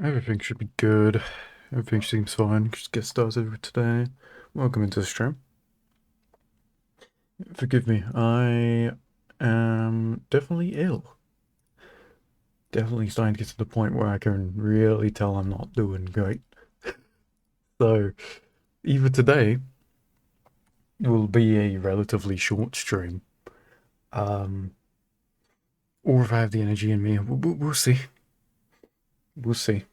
Everything should be good. Everything seems fine. Just get started with today. Welcome into the stream. Forgive me, I am definitely ill. Definitely starting to get to the point where I can really tell I'm not doing great. So, either today will be a relatively short stream, um, or if I have the energy in me, we'll see. We'll see.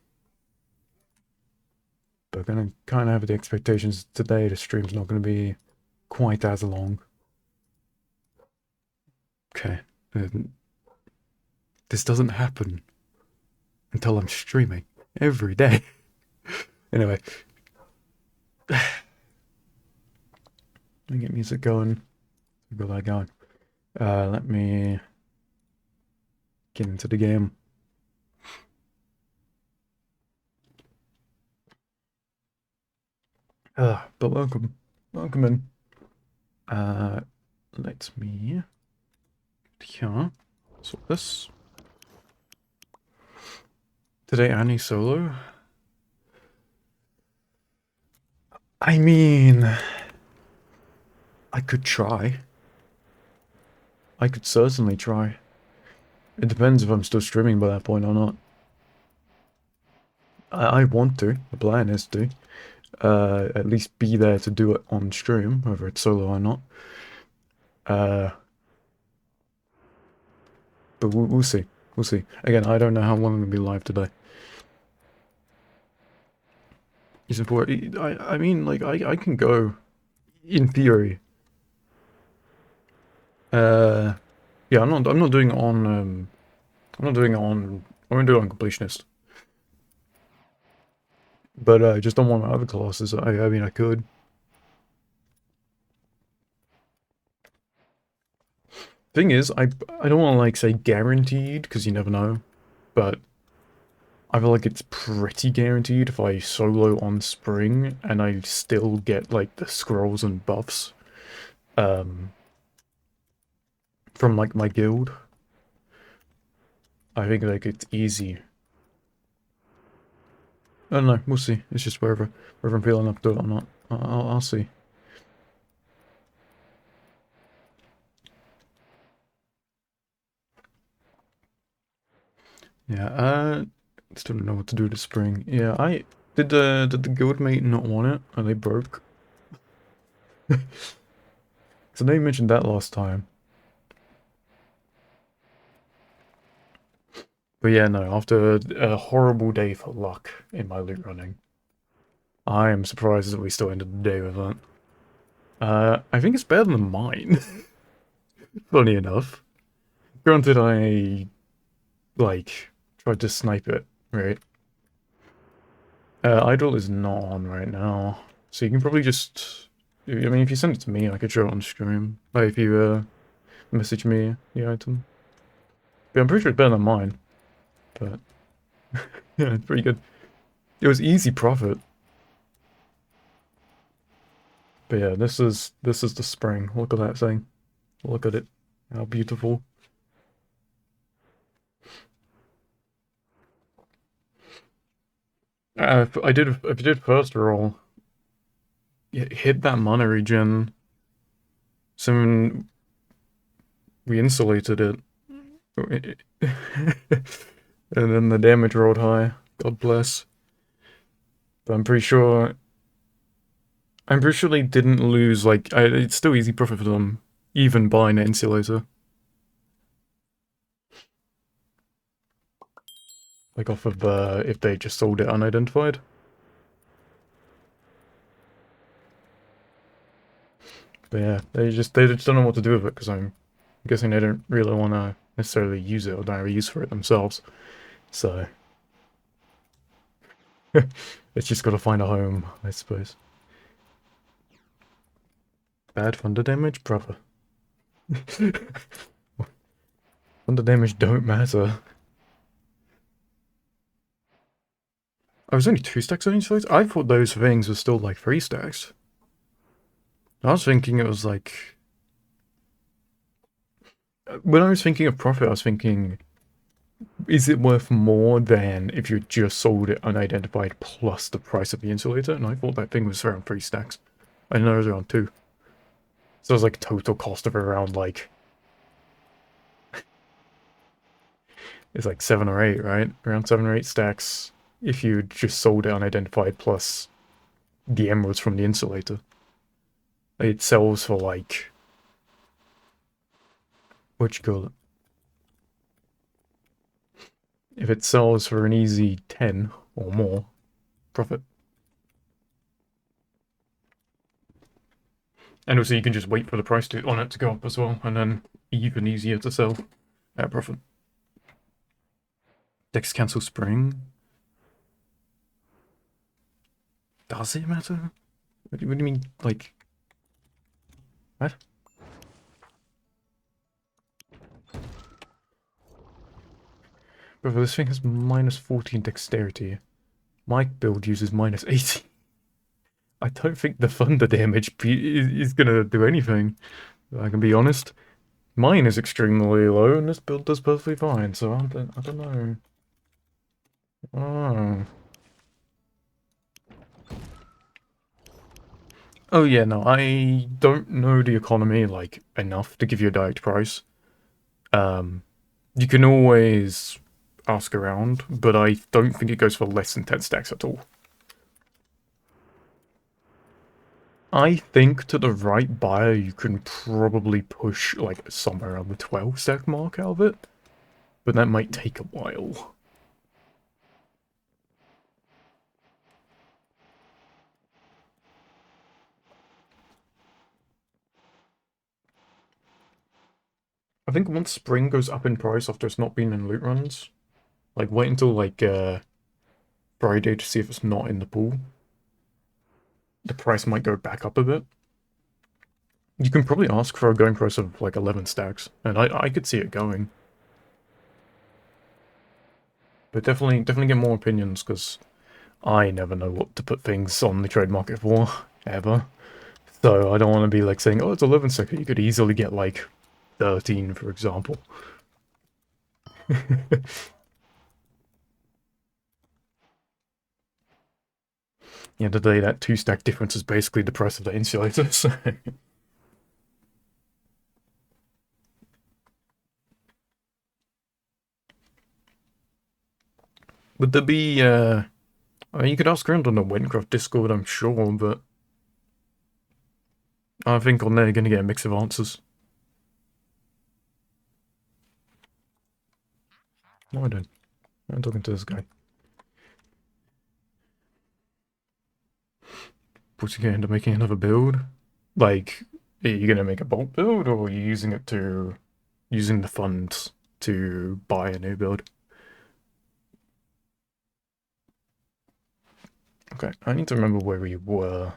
But gonna kind of have the expectations today the stream's not gonna be quite as long. Okay. This doesn't happen until I'm streaming every day. Anyway, let me get music going. Got that going. Let me get into the game. But welcome. Welcome in. Let me here. So this. Today Annie solo. I mean, I could try. I could certainly try. It depends if I'm still streaming by that point or not. I want to. The plan is to. At least be there to do it on stream, whether it's solo or not. But we'll see. We'll see. Again, I don't know how long I'm gonna be live today. It's important. I mean, like, I can go, in theory. Yeah, I'm not doing it on, I'm not doing it on, I won't do it on completionist. But I just don't want my other classes. I mean, I could. Thing is, I don't want to, like, say guaranteed, because you never know. But I feel like it's pretty guaranteed if I solo on spring, and I still get, like, the scrolls and buffs. From, like, my guild. I think, like, it's easy. I don't know, we'll see. It's just whether I'm feeling up to it or not. I'll see. Yeah, still don't know what to do this spring. Yeah, did the guildmate not want it? Are they broke? So they mentioned that last time. But yeah, no, after a horrible day for luck in my loot running, I am surprised that we still ended the day with that. I think it's better than mine. Funny enough. Granted, I, like, tried to snipe it, right? Idle is not on right now. So you can probably just... I mean, if you send it to me, I could show it on stream. Like, if you, message me the item. Yeah, I'm pretty sure it's better than mine. But, yeah, it's pretty good. It was easy profit. But yeah, this is the spring. Look at that thing. Look at it. How beautiful. If I did first roll, hit that mana regen. Someone we insulated it. And then the damage rolled high. God bless. But I'm pretty sure they didn't lose, like, it's still easy profit for them, even buying an insulator. Like, off of, if they just sold it unidentified. But yeah, they just don't know what to do with it, because I'm guessing they don't really want to necessarily use it or don't have a use for it themselves. So, it's just got to find a home, I suppose. Bad thunder damage? Brother. Thunder damage don't matter. I was only 2 stacks on each side? I thought those things were still like 3 stacks. I was thinking it was like... When I was thinking of profit, I was thinking Is it worth more than if you just sold it unidentified plus the price of the insulator? And I thought that thing was around 3 stacks. I know it was around 2. So it was like total cost of around like, it's like 7 or 8, right? Around 7 or 8 stacks if you just sold it unidentified plus the emeralds from the insulator. It sells for like, what you call it? If it sells for an easy 10 or more, profit. And also you can just wait for the price on it to go up as well, and then even easier to sell at profit. Dex cancel spring. Does it matter? What do you mean, like... What? Brother, this thing has minus 14 dexterity. My build uses minus 80. I don't think the thunder damage is gonna do anything. I can be honest. Mine is extremely low, and this build does perfectly fine, so I don't know. Oh. Oh yeah, no, I don't know the economy, like, enough to give you a direct price. You can always ask around, but I don't think it goes for less than 10 stacks at all. I think to the right buyer, you can probably push, like, somewhere around the 12 stack mark out of it, but that might take a while. I think once spring goes up in price after it's not been in loot runs, like, wait until, like, Friday to see if it's not in the pool. The price might go back up a bit. You can probably ask for a going price of, like, 11 stacks, and I could see it going. But definitely get more opinions, because I never know what to put things on the trade market for, ever. So I don't want to be like saying, oh, it's 11 second. You could easily get like 13, for example. Yeah, today that 2 stack difference is basically the price of the insulator, so... Would there be, I mean, you could ask around on the Windcraft Discord, I'm sure, but... I think on there you're gonna get a mix of answers. No, I don't. I'm talking to this guy. What's he gonna end up making another build? Like, are you gonna make a bulk build, or are you using it to... using the funds to buy a new build? Okay, I need to remember where we were.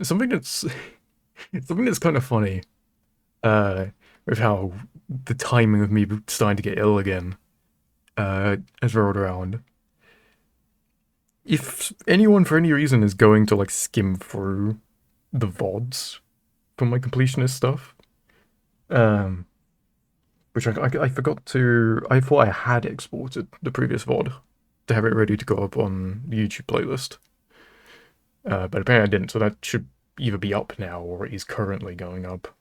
Something that's something that's kind of funny, uh, with how the timing of me starting to get ill again, has rolled around. If anyone for any reason is going to like skim through the VODs from my completionist stuff, um, which I forgot to, I thought I had exported the previous VOD to have it ready to go up on the YouTube playlist. But apparently I didn't, so that should either be up now or is currently going up.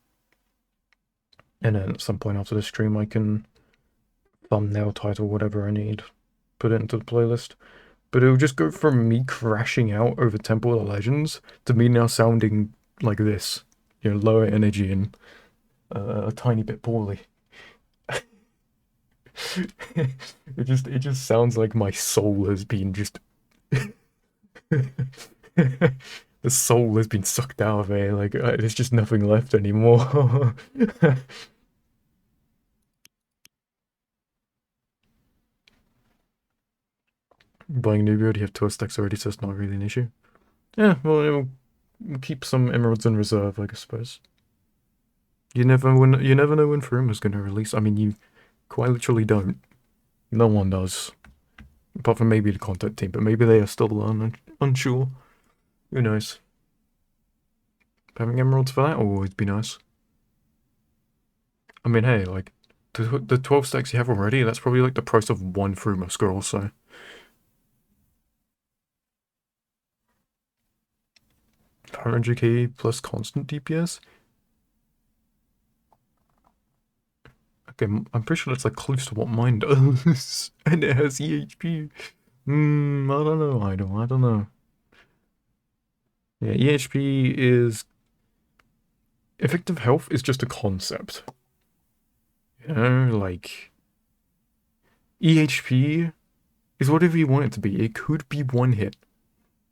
And then at some point after the stream, I can thumbnail, title, whatever I need, put it into the playlist. But it'll just go from me crashing out over Temple of the Legends to me now sounding like this, you know, lower energy and a tiny bit poorly. it just sounds like my soul has been just the soul has been sucked out of me. Like there's just nothing left anymore. Buying a new build, you have 12 stacks already, so it's not really an issue. Yeah, well, we'll keep some emeralds in reserve, I suppose. You never know when Froome is going to release. I mean, you quite literally don't. No one does. Apart from maybe the content team, but maybe they are still unsure. Who knows? Having emeralds for that will always be nice. I mean, hey, like, the 12 stacks you have already, that's probably like the price of one Fruma scroll, so. 500k plus constant DPS? Okay, I'm pretty sure that's like close to what mine does. And it has EHP. I don't know, I don't know. Yeah, EHP is... Effective health is just a concept. You know, like... EHP is whatever you want it to be. It could be one hit.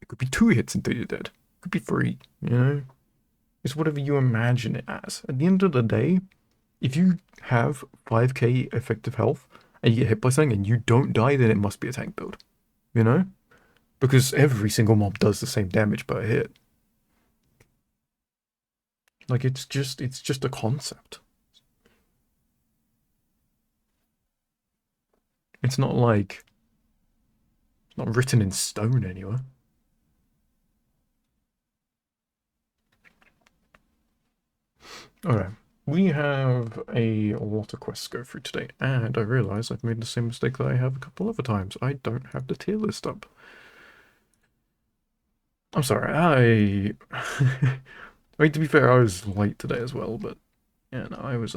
It could be two hits until you're dead. It could be three, you know? It's whatever you imagine it as. At the end of the day, if you have 5k effective health and you get hit by something and you don't die, then it must be a tank build. You know? Because every single mob does the same damage per hit. Like it's just a concept. It's not like it's not written in stone anywhere. Okay. We have a lot of quests to go through today, and I realize I've made the same mistake that I have a couple other times. I don't have the tier list up. I'm sorry, I mean, to be fair, I was late today as well, but yeah, no, I was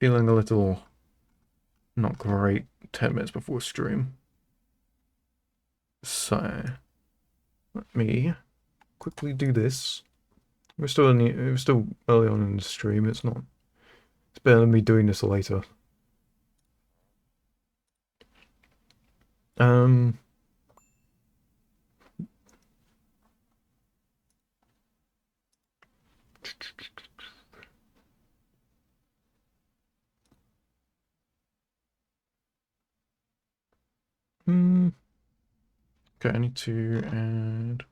feeling a little not great 10 minutes before stream. So, let me quickly do this. We're still early on in the stream, it's not, it's better than me doing this later. Um, hmm. Okay, I need to add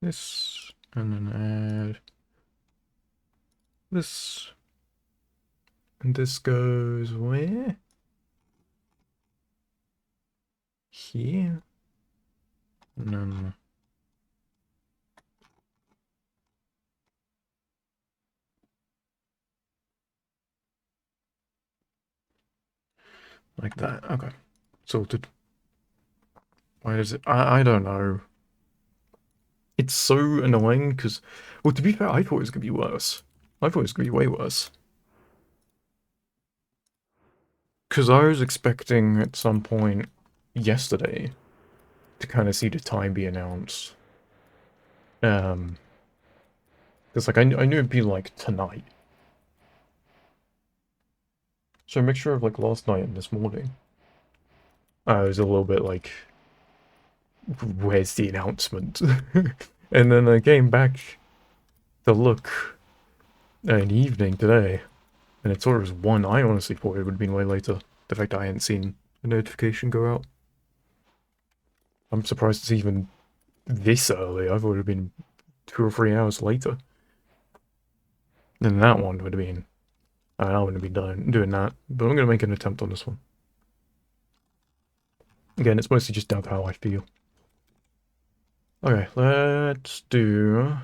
this, and then add this, and this goes where? Here? No. Like that. Okay. Sorted. Why is it? I don't know. It's so annoying because, well, to be fair, I thought it was going to be worse. I thought it was going to be way worse. Because I was expecting at some point yesterday to kind of see the time be announced. Because like I knew it'd be like tonight. So a mixture of like last night and this morning. I was a little bit like, where's the announcement? And then I came back to look in the evening today, and it sort of was one. I honestly thought it would have been way later. The fact that I hadn't seen the notification go out. I'm surprised it's even this early. I thought it would have been 2 or 3 hours later. And that one would have been. I wouldn't be doing that, but I'm going to make an attempt on this one. Again, it's mostly just down to how I feel. Okay, let's do...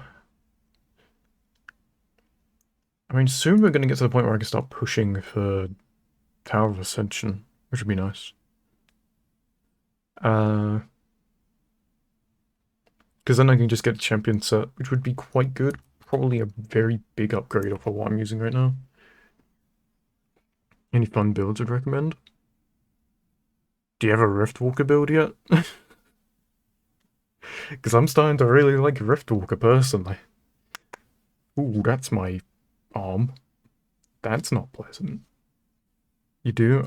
I mean, soon we're going to get to the point where I can start pushing for Tower of Ascension, which would be nice. Because then I can just get a champion set, which would be quite good. Probably a very big upgrade off of what I'm using right now. Any fun builds I'd recommend? Do you have a Riftwalker build yet? Because I'm starting to really like Riftwalker personally. Ooh, that's my arm. That's not pleasant. You do?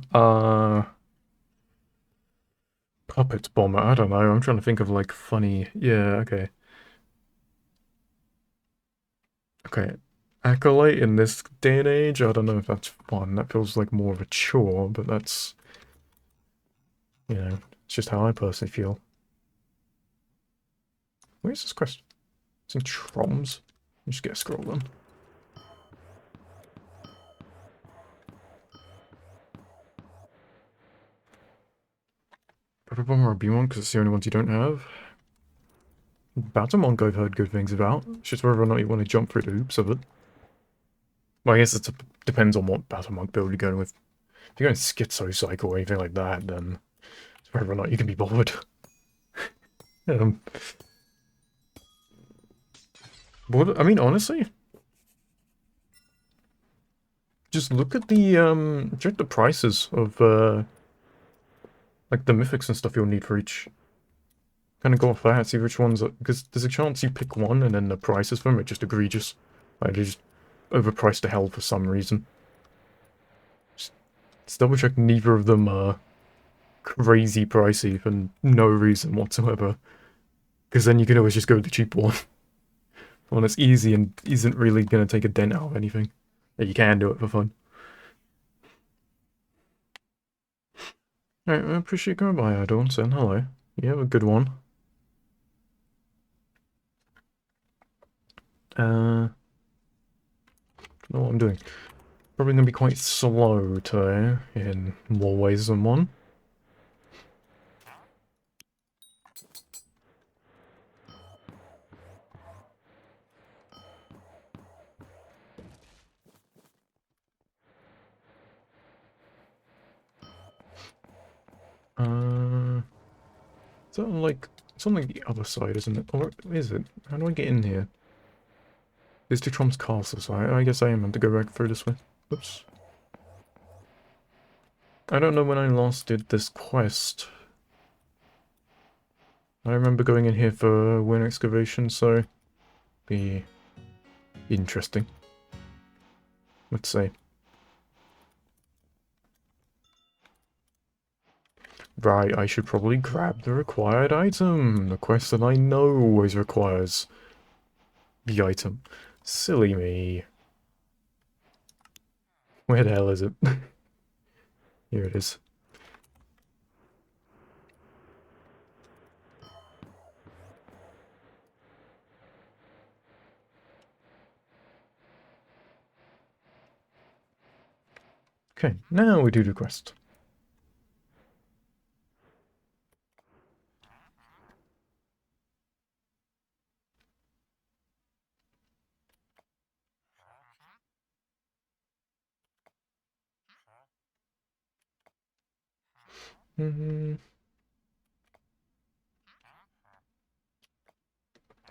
Puppet Bomber, I don't know. I'm trying to think of like funny. Yeah, okay. Okay. Acolyte in this day and age, I don't know if that's fun. That feels like more of a chore, but that's, you know, it's just how I personally feel. Where's this quest? It's in Troms. Just get a scroll then. Puppet Bomber or B1 because it's the only ones you don't have. Battle Monk I've heard good things about. It's just whether or not you want to jump through the hoops of it. Well, I guess it depends on what Battle Monk build you're going with. If you're going Schizo Cycle or anything like that, then it's whether or not you can be bothered. um, but, I mean, honestly, just look at the, check the prices of, like, the mythics and stuff you'll need for each. Kind of go off that, see which ones, because there's a chance you pick one and then the prices for them are just egregious. Like, they're just overpriced to hell for some reason. Just double check neither of them are crazy pricey for no reason whatsoever. Because then you can always just go with the cheap one. One that's easy and isn't really going to take a dent out of anything. Yeah, you can do it for fun. Alright, I appreciate going by, Adorn, saying hello. You have a good one. Know what I'm doing. Probably going to be quite slow today, in more ways than one. It's on like, it's on like the other side, isn't it? Or is it? How do I get in here? It's to Trump's castle, so I guess I am meant to go back through this way. Oops. I don't know when I last did this quest. I remember going in here for wind excavation, so be interesting. Let's see. Right, I should probably grab the required item. The quest that I know always requires the item. Silly me. Where the hell is it? Here it is. Okay, now we do the quest.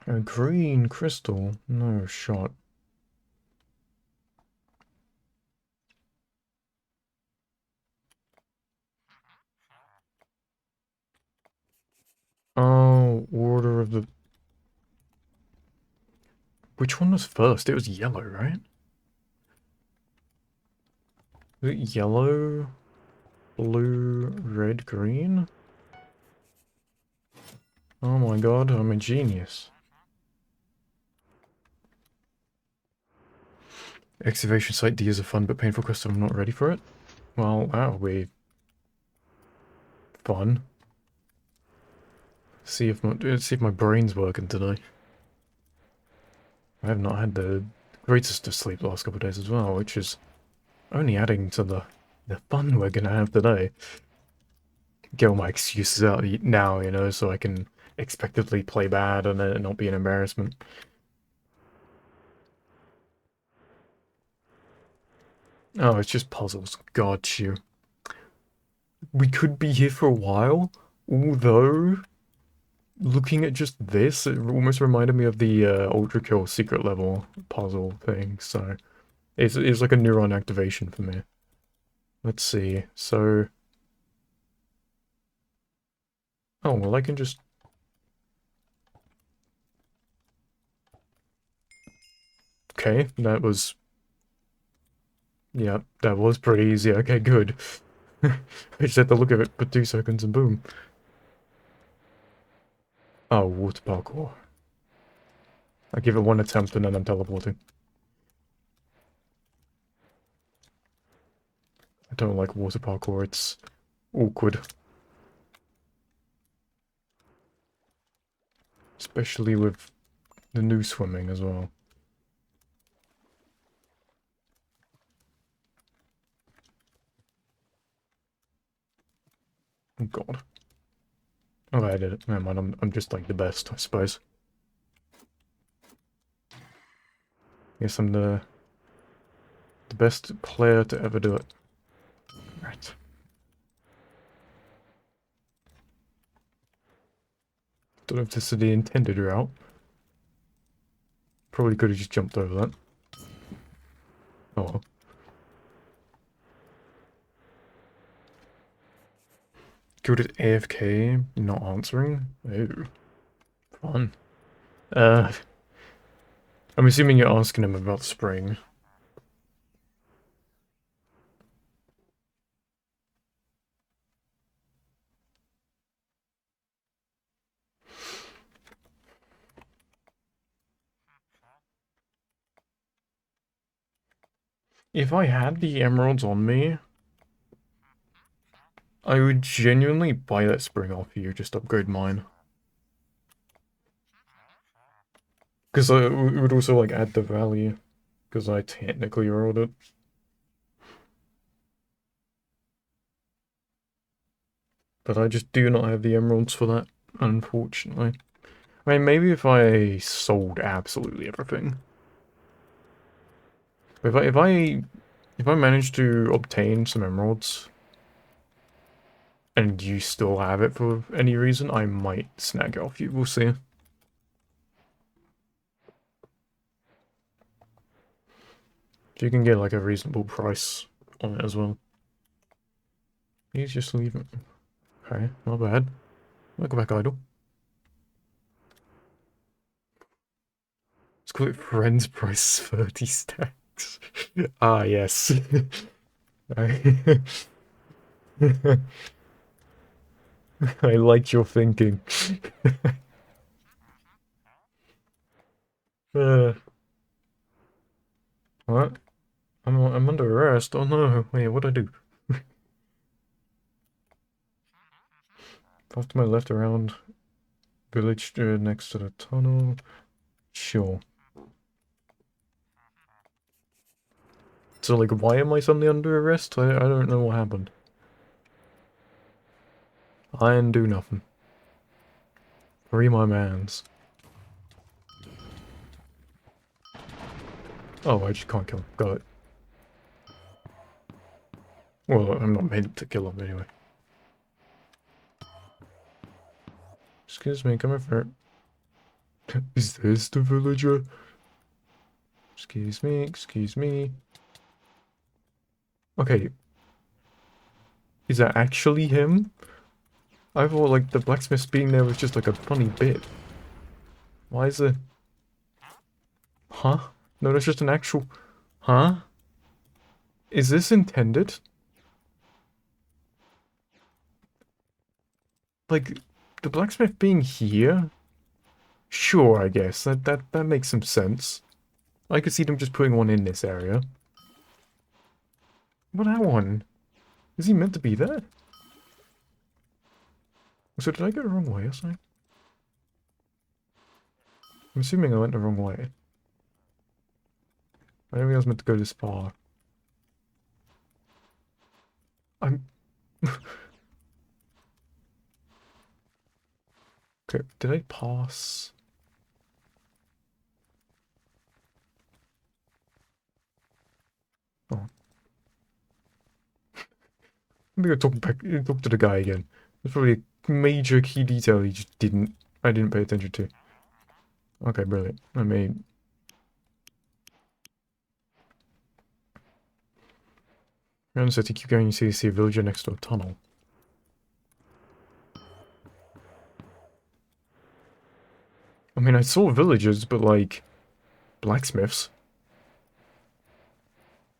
A green crystal? No shot. Oh, Order of the... Which one was first? It was yellow, right? Was it yellow, blue, red, green? Oh my god, I'm a genius. Excavation site D is a fun but painful quest, I'm not ready for it. Well, that'll be fun. See if my brain's working today. I have not had the greatest of sleep the last couple of days as well, which is only adding to the fun we're gonna have today. Get all my excuses out now, you know, so I can expectedly play bad and it not be an embarrassment. Oh, it's just puzzles. Got you. We could be here for a while, although looking at just this, it almost reminded me of the Ultra Kill secret level puzzle thing, so it's like a neuron activation for me. Let's see, so... Oh, well I can just... Okay, that was... Yeah, that was pretty easy, okay, good. I just had to look at it for 2 seconds and boom. Oh, water parkour. I give it one attempt and then I'm teleporting. I don't like water parkour, it's awkward. Especially with the new swimming as well. Oh god. Oh, I did it. Never mind, I'm just like the best, I suppose. Guess I'm the best player to ever do it. Right. Don't know if this is the intended route. Probably could have just jumped over that. Oh well. Good at AFK, not answering? Oh. Fun. I'm assuming you're asking him about spring. If I had the emeralds on me, I would genuinely buy that spring off you, just upgrade mine. Because it would also, like, add the value. Because I technically rolled it. But I just do not have the emeralds for that, unfortunately. I mean, maybe if I sold absolutely everything. If I manage to obtain some emeralds, and you still have it for any reason, I might snag it off you. We'll see. If you can get like a reasonable price on it as well. Please just leave it. Okay, not bad. I'll go back idle. Let's call it friends price 30 stacks. Ah, yes. I I like your thinking. uh, what? I'm under arrest. Oh no. Wait, what'd I do? Off to my left around village next to the tunnel. Sure. So, like, why am I suddenly under arrest? I don't know what happened. I didn't do nothing. Free my mans. Oh, I just can't kill him. Got it. Well, I'm not made to kill him anyway. Excuse me, come over. Is this the villager? Excuse me, excuse me. Okay. Is that actually him? I thought, like, the blacksmith being there was just, like, a funny bit. Why is it? Huh? No, that's just an actual... Huh? Is this intended? Like, the blacksmith being here? Sure, I guess. That makes some sense. I could see them just putting one in this area. What that one? Is he meant to be there? So did I go the wrong way or something? I'm assuming I went the wrong way. I don't think I was meant to go this far. I'm... Okay, did I pass? Oh. Maybe I talk to the guy again. There's probably a major key detail he just I didn't pay attention to. Okay, brilliant. I mean... I said to keep going, you see a villager next to a tunnel. I mean, I saw villagers, but like... blacksmiths.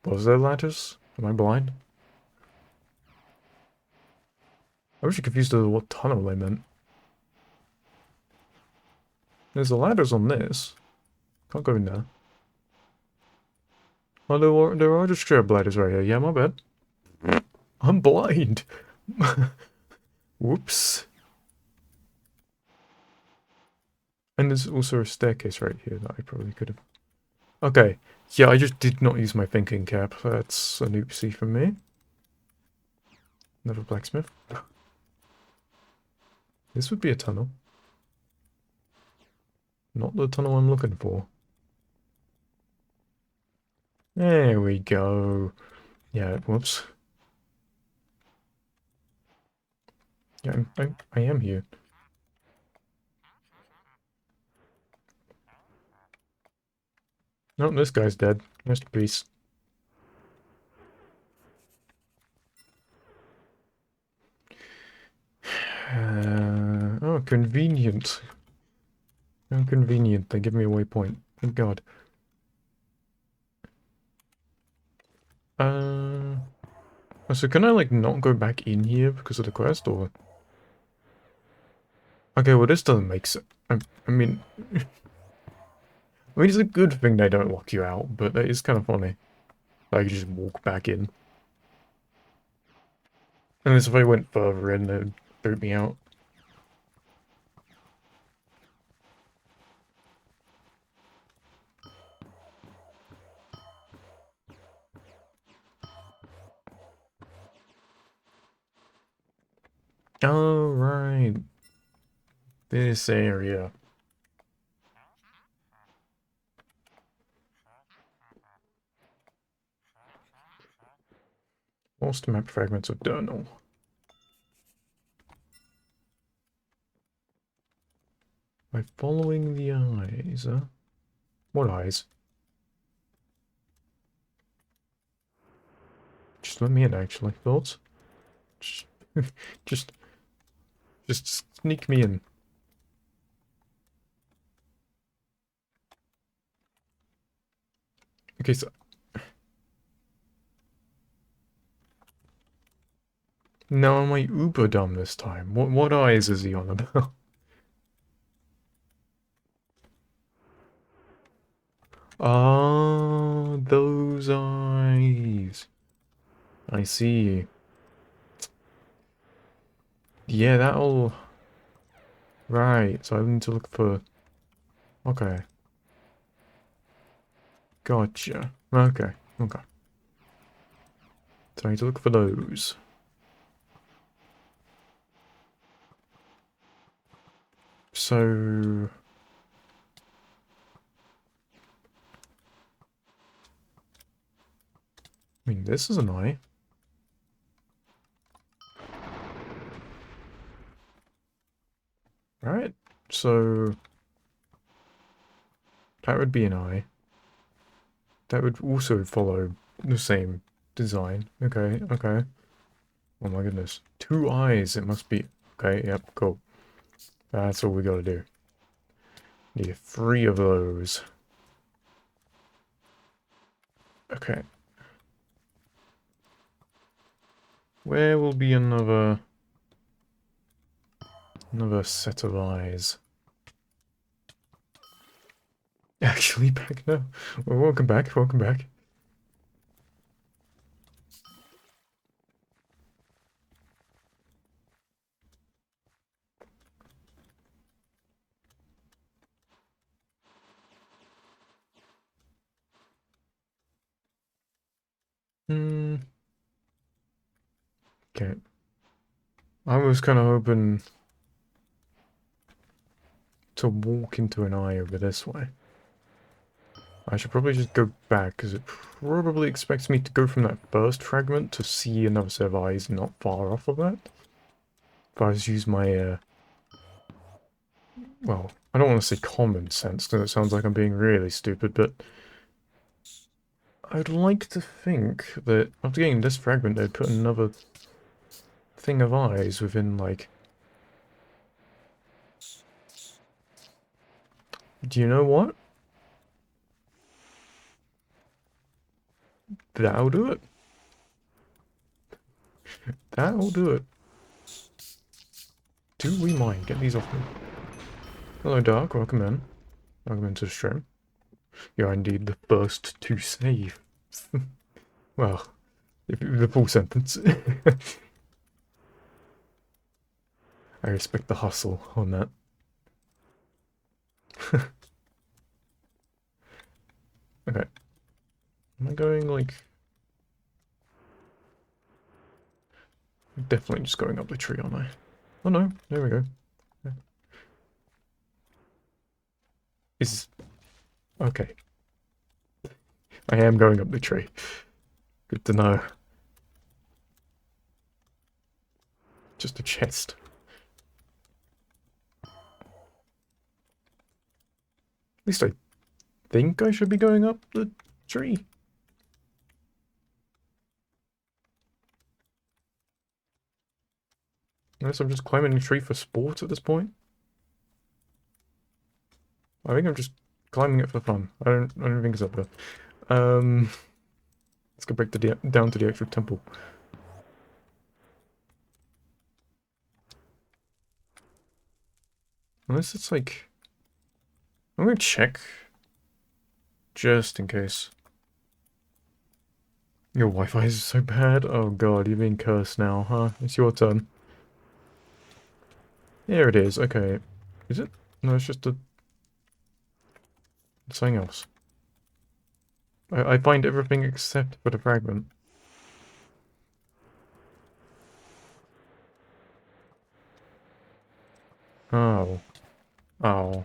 Was there ladders? Am I blind? I was confused as to what tunnel they meant. There's the ladders on this. Can't go in there. Oh, there are just straight ladders right here. Yeah, my bad. I'm blind. Whoops. And there's also a staircase right here that I probably could have... Okay. Yeah, I just did not use my thinking cap. That's an oopsie for me. Another blacksmith. This would be a tunnel. Not the tunnel I'm looking for. There we go. Yeah, whoops. Yeah, I am here. No, this guy's dead. Rest in peace. Oh, convenient. How convenient. They give me a waypoint. Thank God. Uh, so can I, like, not go back in here because of the quest, or? Okay, well, this doesn't make sense. I mean, it's a good thing they don't lock you out, but that is kind of funny. I could just walk back in. Unless if I went further in, they'd boot me out. Oh, right. This area. Lost map fragments of Durnal. By following the eyes, huh? What eyes? Just let me in, actually. Thoughts? Just, just, just sneak me in. Okay, so... Now am I uber dumb this time? What eyes is he on about? Ah, those eyes. I see. Yeah, that'll... Right, so I need to look for... Okay. Gotcha. Okay, okay. So I need to look for those. So... I mean, this is an eye. Right? So... That would be an eye. That would also follow the same design. Okay, okay. Oh my goodness. 2 eyes, it must be. Okay, yep, cool. That's all we gotta do. Need 3 of those. Okay. Where will be another set of eyes? Actually, back now. Well, welcome back, welcome back. Hmm. Okay. I was kind of hoping to walk into an eye over this way. I should probably just go back, because it probably expects me to go from that first fragment to see another set of eyes not far off of that. If I just use my, well, I don't want to say common sense, because it sounds like I'm being really stupid, but I'd like to think that after getting this fragment, they'd put another thing of eyes within, like... Do you know what? That'll do it. That'll do it. Do we mind? Get these off me. Hello, Dark. Welcome in. Welcome into the stream. You're indeed the first to save. Well, the full sentence. I respect the hustle on that. Okay. Am I going, like... Definitely just going up the tree, aren't I? Oh no, there we go. Is... Okay. I am going up the tree. Good to know. Just a chest. At least I think I should be going up the tree. Unless I'm just climbing a tree for sport at this point. I think I'm just climbing it for fun. I don't think it's up there. Let's go back to down to the actual temple. Unless it's like, I'm gonna check just in case. Your Wi-Fi is so bad. Oh god, you're being cursed now, huh? It's your turn. There it is. Okay, is it? No, it's just something else. I find everything except for the fragment. Oh. Oh.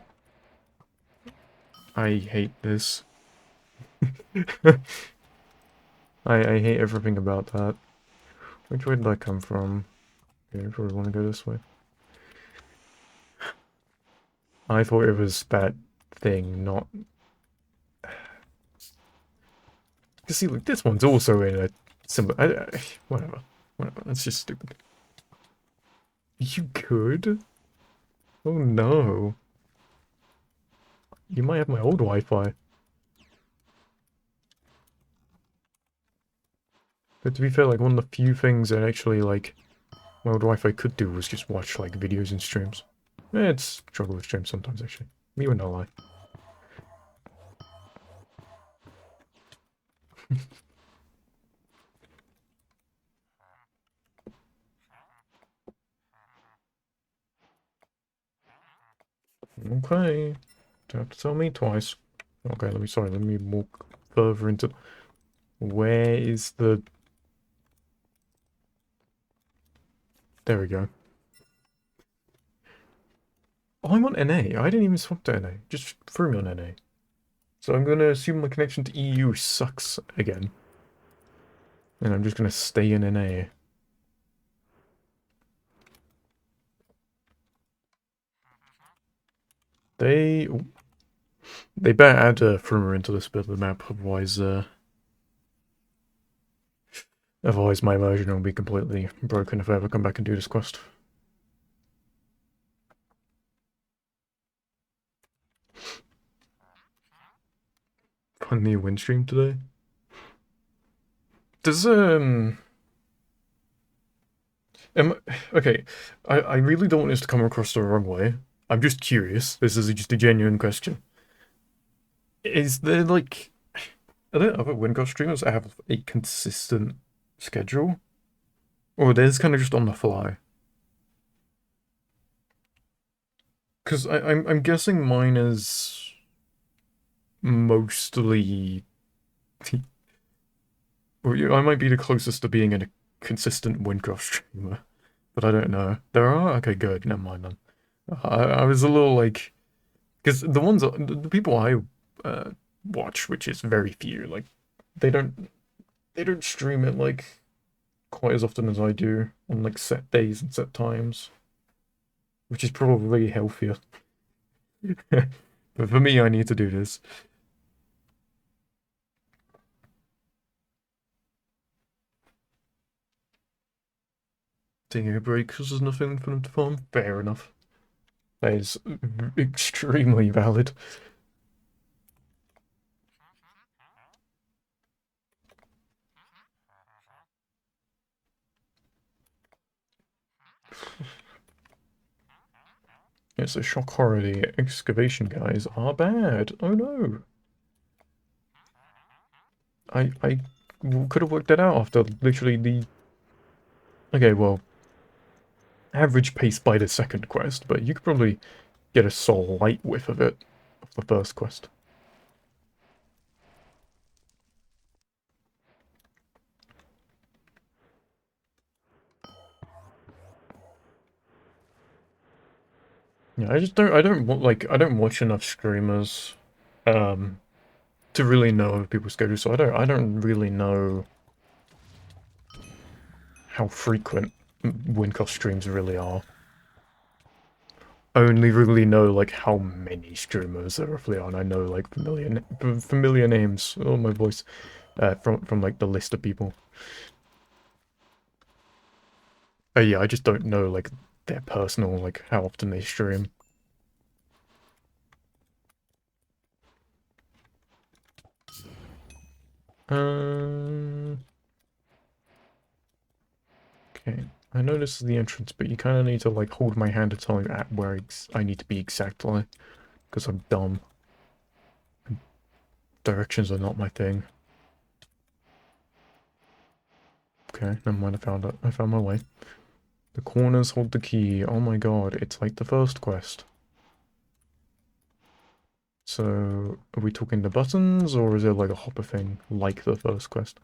I hate this. I hate everything about that. Which way did I come from? Okay, I probably want to go this way. I thought it was that thing, not... You see, look, this one's also in a similar... whatever. Whatever, that's just stupid. You could? Oh no. You might have my old Wi-Fi. But to be fair, like, one of the few things that actually, like, my old Wi-Fi could do was just watch, like, videos and streams. It's struggle with streams sometimes, actually. Me would not lie. Okay. Don't have to tell me twice. Okay, let me walk further into... Where is the... There we go. Oh, I'm on NA. I didn't even swap to NA. Just threw me on NA. So I'm gonna assume my connection to EU sucks again. And I'm just gonna stay in NA. They... They better add a Frumer into this bit of the map, otherwise my immersion will be completely broken if I ever come back and do this quest. Find me a win stream today. Does, okay, I really don't want this to come across the wrong way. I'm just curious. This is just a genuine question. Is there, like... Are there other Windgard streamers that have a consistent schedule? Or theirs kind of just on the fly? Because I'm guessing mine is mostly... Well, I might be the closest to being a consistent Windcraft streamer, but I don't know. There are? Okay, good. Never mind then. I was a little like... Because the people I watch, which is very few, like, they don't stream it, like, quite as often as I do on, like, set days and set times, which is probably healthier. But for me, I need to do this. Taking a break because there's nothing for them to farm. Fair enough. That is extremely valid. It's a shock horror. The excavation guys are bad. Oh no. I could have worked that out after literally the... Okay, well, average pace by the second quest, but you could probably get a slight whiff of it off the first quest. Yeah, I don't want, like, I don't watch enough streamers, um, to really know people's schedules, so I don't really know how frequent Wincast streams really are. I only really know like how many streamers there roughly are, and I know like familiar names. Oh, my voice, from like the list of people. Yeah, I just don't know like their personal, like how often they stream. Um. Okay. I know this is the entrance, but you kind of need to like hold my hand to tell me at where I need to be exactly, because I'm dumb. Directions are not my thing. Okay, never mind. I found it. I found my way. The corners hold the key. Oh my god, it's like the first quest. So, are we talking the buttons, or is it like a hopper thing, like the first quest?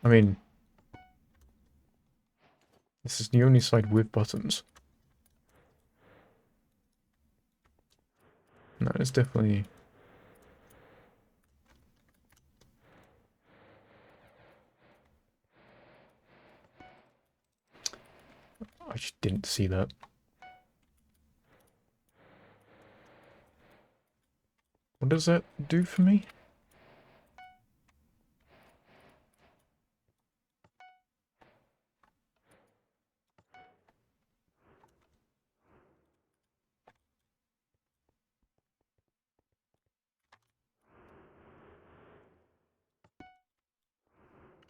I mean, this is the only side with buttons. No, it's definitely... I just didn't see that. What does that do for me?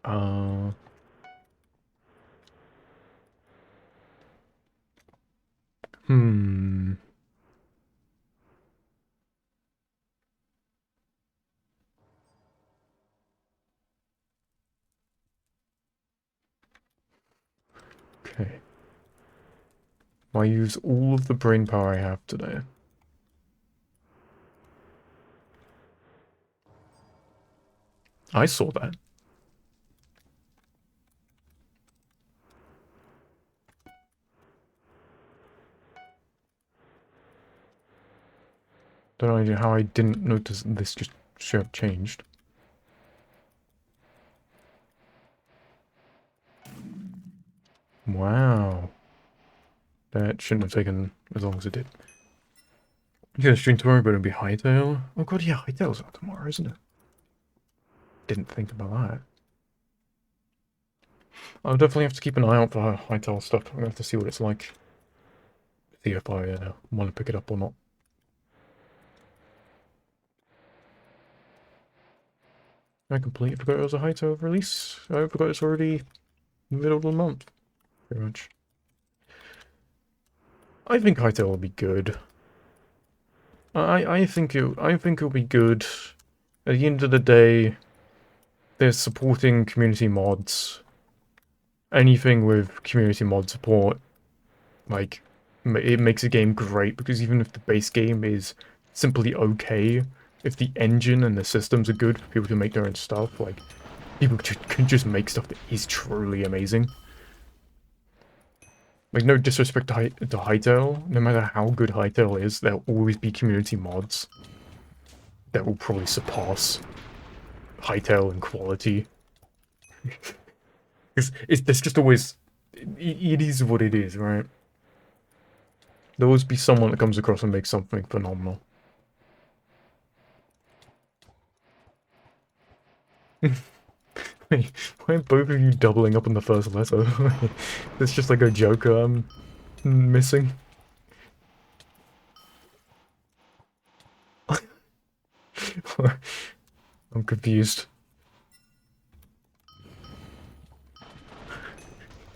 Uh... Hmm... Okay. I use all of the brain power I have today. I saw that. Don't know how I didn't notice this just shirt changed. Wow. That shouldn't have taken as long as it did. Yeah, stream tomorrow, but it'll be Hightail. Oh god, yeah, Hightail's out tomorrow, isn't it? Didn't think about that. I'll definitely have to keep an eye out for Hightail stuff. I'm gonna have to see what it's like. See if I want to pick it up or not. I completely forgot it was a Hightail release. I forgot it's already middle of the month. Pretty much. I think Hightail will be good. I think it'll be good. At the end of the day, they're supporting community mods. Anything with community mod support, like, it makes a game great, because even if the base game is simply okay, if the engine and the systems are good for people to make their own stuff, like, people can just make stuff that is truly amazing. Like, no disrespect to Hytale, no matter how good Hytale is, there'll always be community mods that will probably surpass Hytale in quality. There's just always... It is what it is, right? There'll always be someone that comes across and makes something phenomenal. Wait, why are both of you doubling up on the first letter? It's just like a joker I'm missing. I'm confused.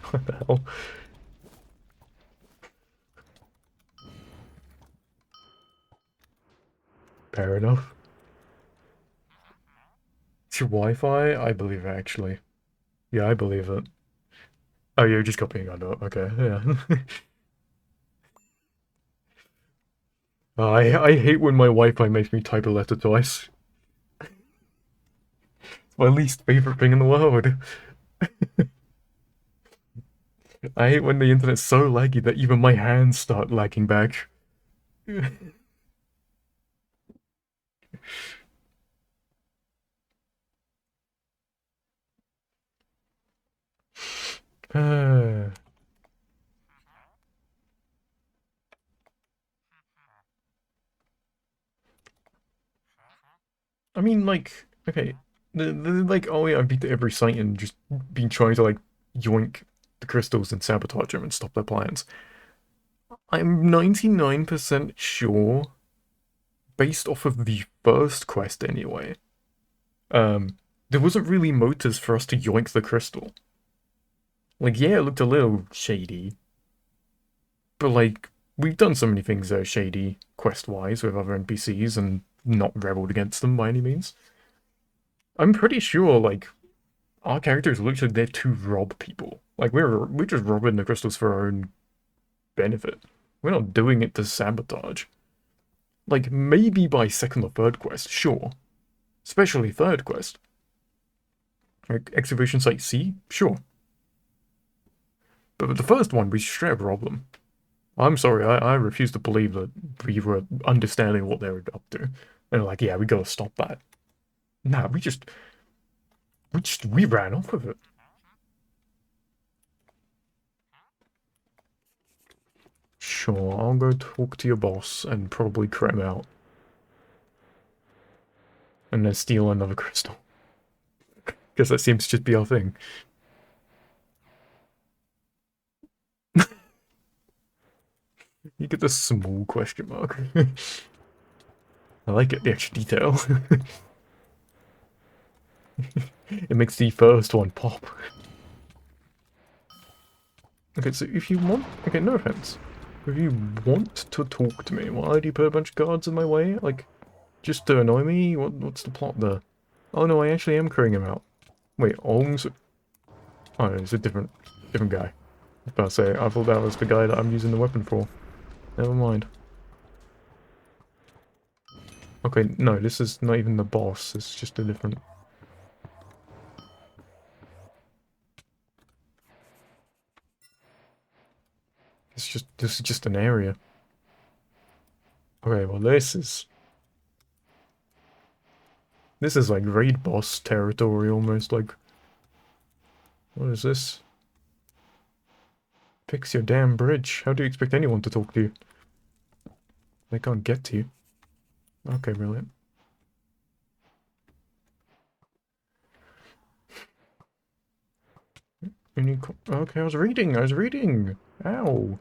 What the hell? Fair enough. It's your Wi-Fi? I believe it, actually. Yeah, I believe it. Oh, you're just copying on it. Okay, yeah. I hate when my Wi-Fi makes me type a letter twice. It's my least favorite thing in the world. I hate when the internet's so laggy that even my hands start lagging back. Uh, I mean, like, okay, like, oh yeah, I've been to every site and just been trying to like yoink the crystals and sabotage them and stop their plans. I'm 99% sure, based off of the first quest anyway, there wasn't really motives for us to yoink the crystal. Like, yeah, it looked a little shady, but like, we've done so many things that are shady quest-wise with other NPCs and not rebelled against them by any means. I'm pretty sure, like, our characters are literally there to rob people. Like, we're just robbing the crystals for our own benefit. We're not doing it to sabotage. Like, maybe by second or third quest, sure. Especially third quest. Like, Excavation Site C, sure. But with the first one, we straight up rob them. I'm sorry, I refuse to believe that we were understanding what they were up to. And like, yeah, we gotta stop that. Nah, we ran off with it. Sure, I'll go talk to your boss and probably cram out. And then steal another crystal. Because that seems to just be our thing. You get the small question mark. I like it, the extra detail. It makes the first one pop. Okay, so if you want... Okay, no offense. If you want to talk to me, why do you put a bunch of guards in my way? Like, just to annoy me? What's the plot there? Oh no, I actually am clearing him out. Wait, Holmes? Oh no, it's a different guy. I was about to say, I thought that was the guy that I'm using the weapon for. Never mind. Okay, no, this is not even the boss, it's just a different... This is just an area. Okay, well this is like raid boss territory almost, like... What is this? Fix your damn bridge. How do you expect anyone to talk to you? They can't get to you. Okay, brilliant. Okay, I was reading! Ow!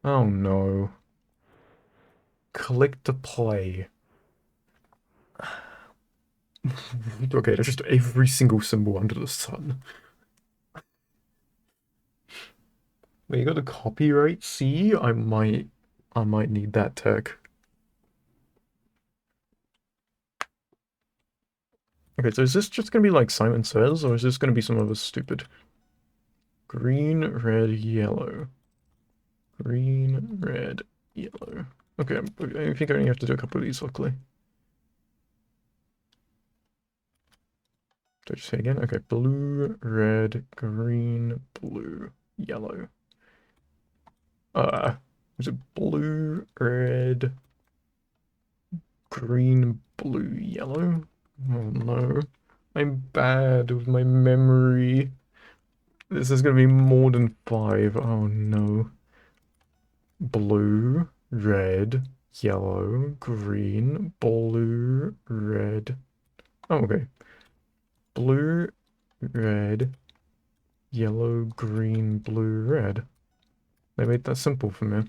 Oh no. Click to play. Okay, that's just every single symbol under the sun. Wait, you got the copyright C? I might need that tech. Okay, so is this just gonna be like Simon Says, or is this gonna be some other stupid? Green, red, yellow. Green, red, yellow. Okay, I think I only have to do a couple of these, luckily. Did I just say again? Okay, blue, red, green, blue, yellow. Is it blue, red, green, blue, yellow? Oh no. I'm bad with my memory. This is gonna be more than 5. Oh no. Blue, red, yellow, green, blue, red. Oh, okay. Blue, red, yellow, green, blue, red. They made that simple for me.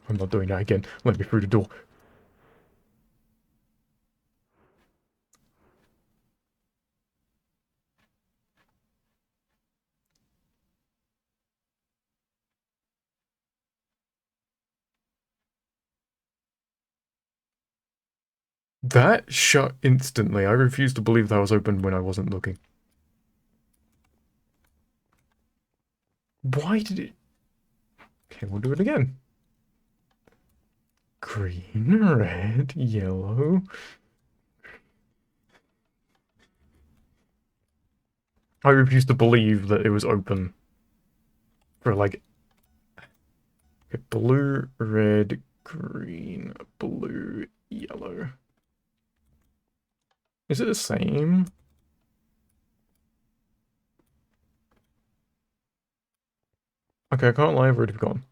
I'm not doing that again. Let me through the door. That shut instantly. I refuse to believe that was open when I wasn't looking. Why did it... Okay, we'll do it again. Green, red, yellow. I refuse to believe that it was open for like... Okay, blue, red, green, blue, yellow. Is it the same? Okay, I can't lie, I've already forgotten.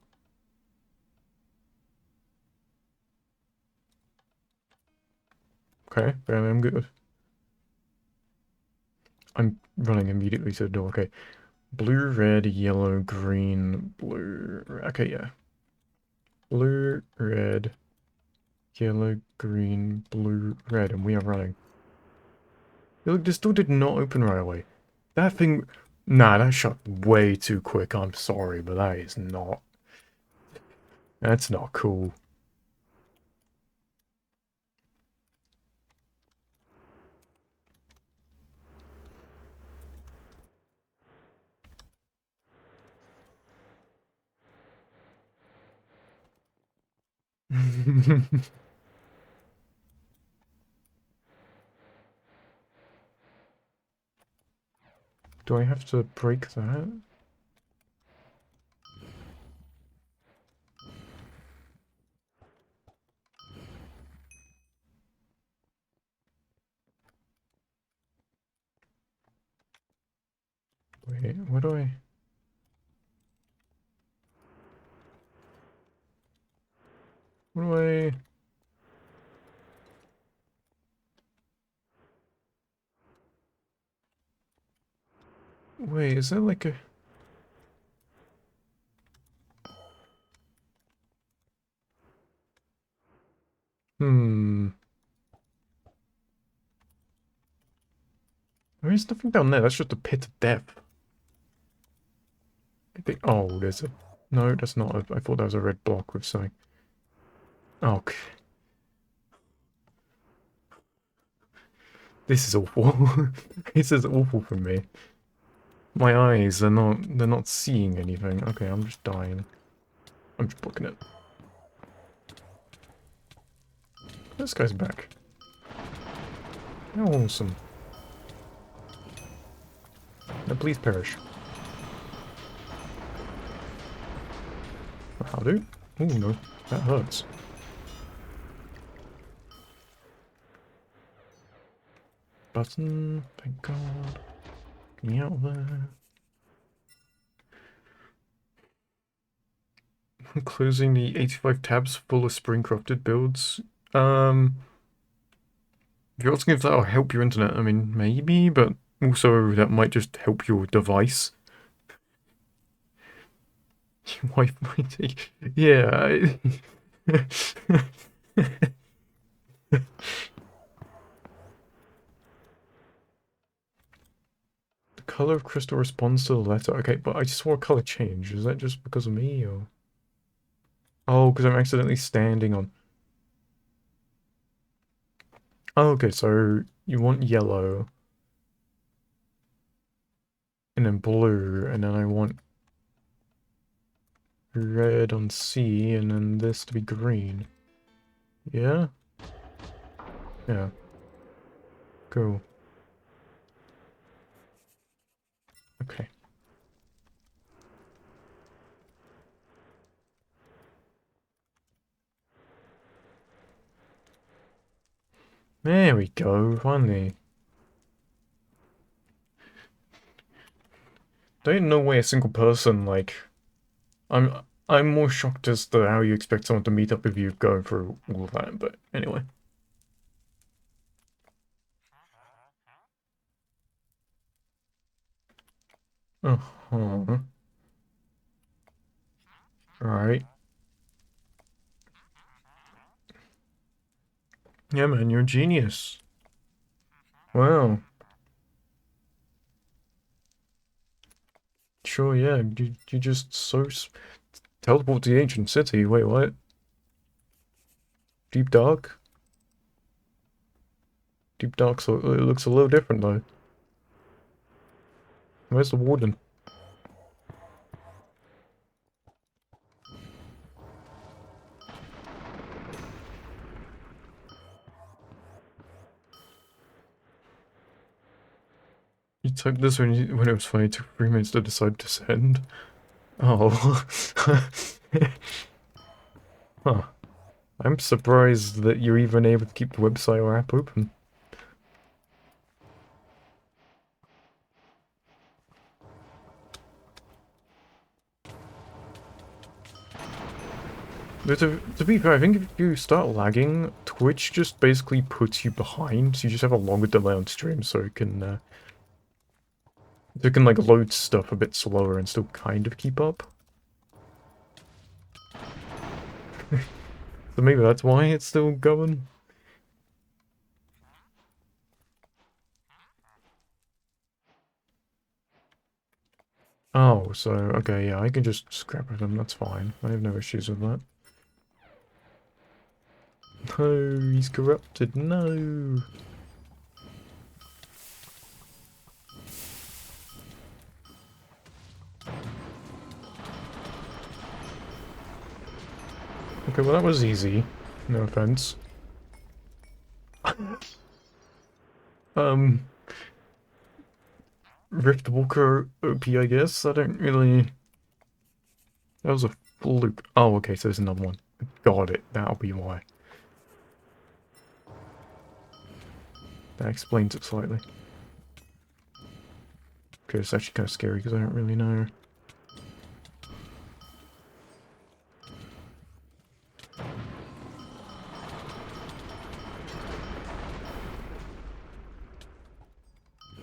Okay, then I'm good. I'm running immediately to the door. Okay. Blue, red, yellow, green, blue. Okay, yeah. Blue, red, yellow, green, blue, red, and we are running. Look, this door did not open right away. That thing... Nah, that shut way too quick. I'm sorry, but that is not... That's not cool. Do I have to break that? Wait, what do I... What do I... Wait, is that like a... Hmm... There's nothing down there, that's just a pit of death. I think... Oh, there's a... No, that's not a... I thought that was a red block with something. Oh, this is awful. This is awful for me. My eyes are not... They're not seeing anything. Okay, I'm just dying. I'm just blocking it. This guy's back. How awesome. Now please perish. How do? Oh no, that hurts. Button, thank God. Get me out of there. Closing the 85 tabs full of spring-crafted builds. If you're asking if that'll help your internet, I mean, maybe, but also that might just help your device. Wi-Fi take... Yeah. The color of crystal responds to the letter. Okay, but I just saw a color change. Is that just because of me, or...? Oh, because I'm accidentally standing on... Oh, okay, so you want yellow, and then blue, and then I want red on C, and then this to be green. Yeah? Yeah. Cool. Okay. There we go, finally. Don't no way a single person, like... I'm more shocked as to how you expect someone to meet up with you going through all of that, but anyway. Uh-huh. Alright. Yeah, man, you're a genius. Wow. Sure, yeah, you just so... Teleport to the ancient city. Wait, what? Deep Dark? Deep Dark, so it looks a little different though. Where's the warden? You typed this when it was funny. It took 3 minutes to decide to send. Oh. Huh. I'm surprised that you're even able to keep the website or app open. To be fair, I think if you start lagging, Twitch just basically puts you behind, so you just have a longer delay on stream, so it can like load stuff a bit slower and still kind of keep up. So maybe that's why it's still going. Oh, so, okay, yeah, I can just scrap with them, that's fine. I have no issues with that. No, he's corrupted, no! Okay, well that was easy. No offense. Rift Walker OP, I guess. I don't really... That was a fluke. Oh, okay, so there's another one. Got it. That'll be why. That explains it slightly. Okay, it's actually kind of scary because I don't really know.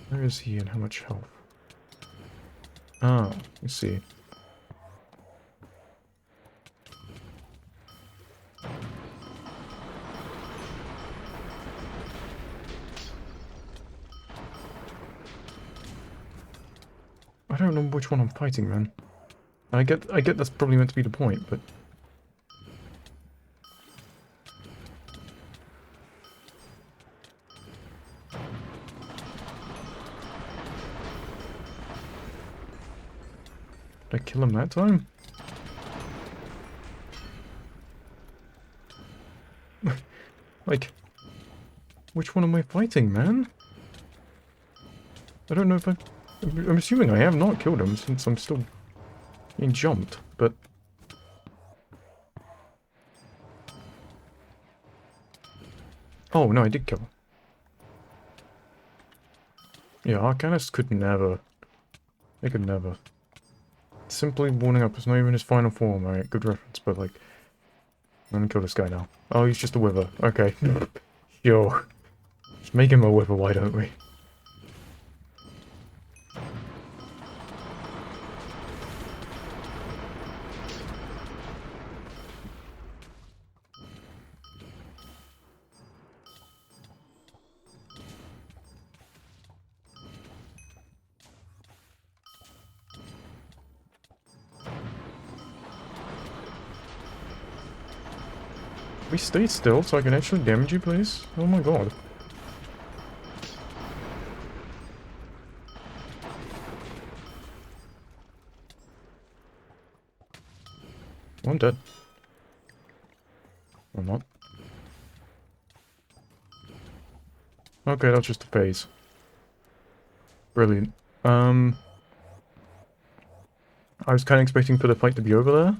Where is he and how much health? Oh, let's see. I don't know which one I'm fighting, man. I get that's probably meant to be the point, but... Did I kill him that time? Like... Which one am I fighting, man? I don't know if I'm assuming I have not killed him since I'm still being jumped, but... Oh, no, I did kill him. Yeah, Arcanist could never. They could never. Simply warning up, it's not even his final form, alright, good reference, but like... I'm gonna kill this guy now. Oh, he's just a wither. Okay. Yo. Just make him a wither, why don't we? We stay still so I can actually damage you, please? Oh my god. I'm dead. I'm not. Okay, that's just a phase. Brilliant. I was kind of expecting for the fight to be over there.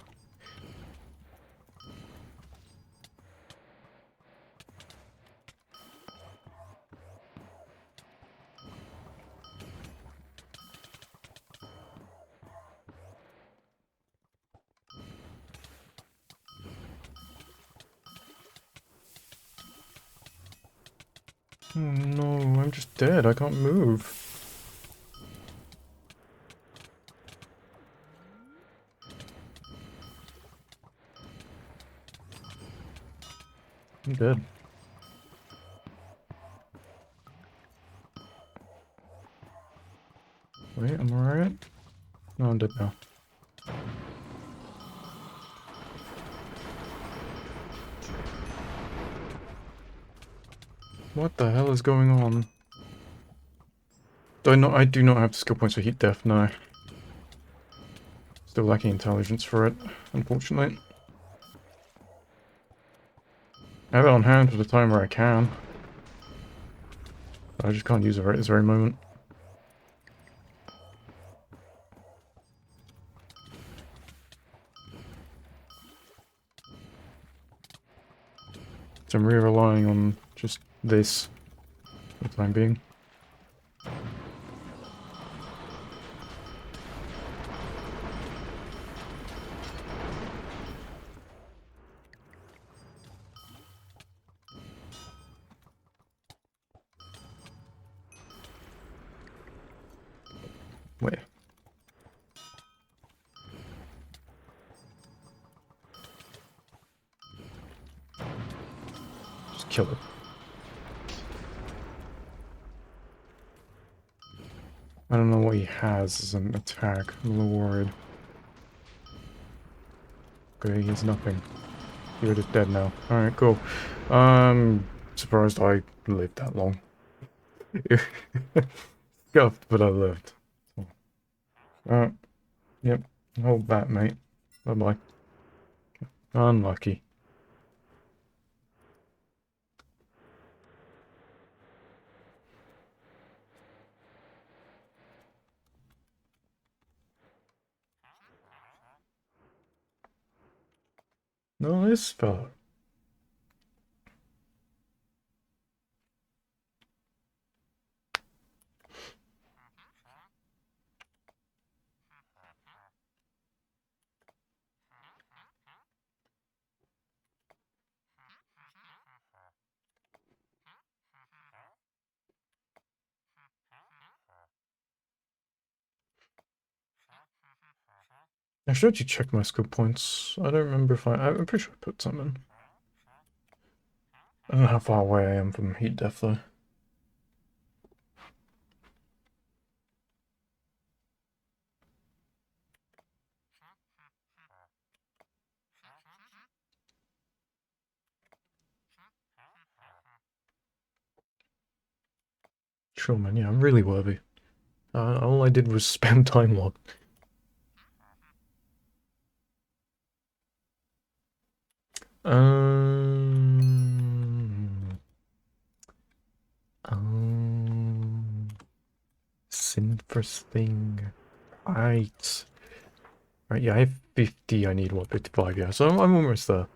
Oh no, I'm just dead. I can't move. I'm dead. Wait, am I alright? No, I'm dead now. What the hell is going on? I do not have the skill points for heat death, no. Still lacking intelligence for it, unfortunately. I have it on hand for the time where I can. I just can't use it right at this very moment. So I'm really relying on just this for the time being. Where? Just kill it. I don't know what he has as an attack. I'm a little worried. Okay, he has nothing. You're just dead now. Alright, cool. Surprised I lived that long. Scuffed, but I lived. Yep. Hold that, mate. Bye-bye. Unlucky. No, this fella. I should actually check my skill points. I don't remember if I'm pretty sure I put some in. I don't know how far away I am from heat death though. Sure, man. Yeah, I'm really worthy. All I did was spam time log. Um. Synthers thing. Right. Right, yeah, I have 50. I need, what, 55? Yeah, so I'm almost there.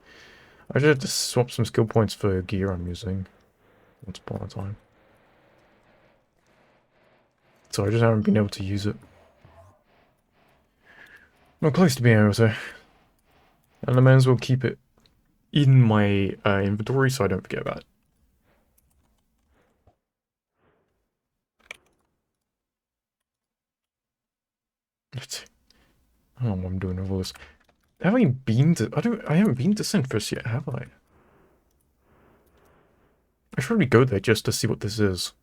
I just have to swap some skill points for gear I'm using. Once upon a time. So I just haven't been able to use it. Not close to being able to. And I may as well keep it in my inventory so I don't forget about it. I don't know what I'm doing with all this. Have I been to... I haven't been to Synthos yet, have I? I should probably go there just to see what this is.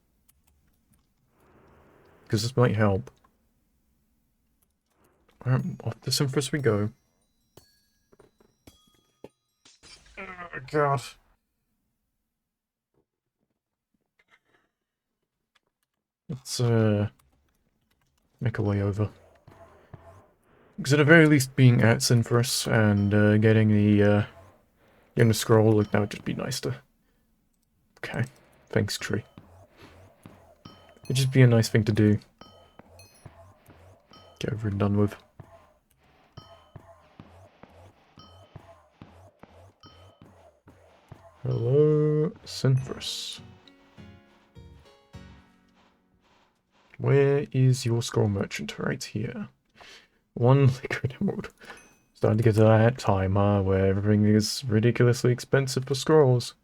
Because this might help. Alright, off to Synthos we go. Oh, God. Let's, make our way over. Because at the very least, being at Synthos and, getting the scroll, like, that would just be nice to... Okay. Thanks, tree. It'd just be a nice thing to do. Get over and done with. Hello, Synthos. Where is your scroll merchant? Right here. One liquid emerald. Starting to get to that time, where everything is ridiculously expensive for scrolls.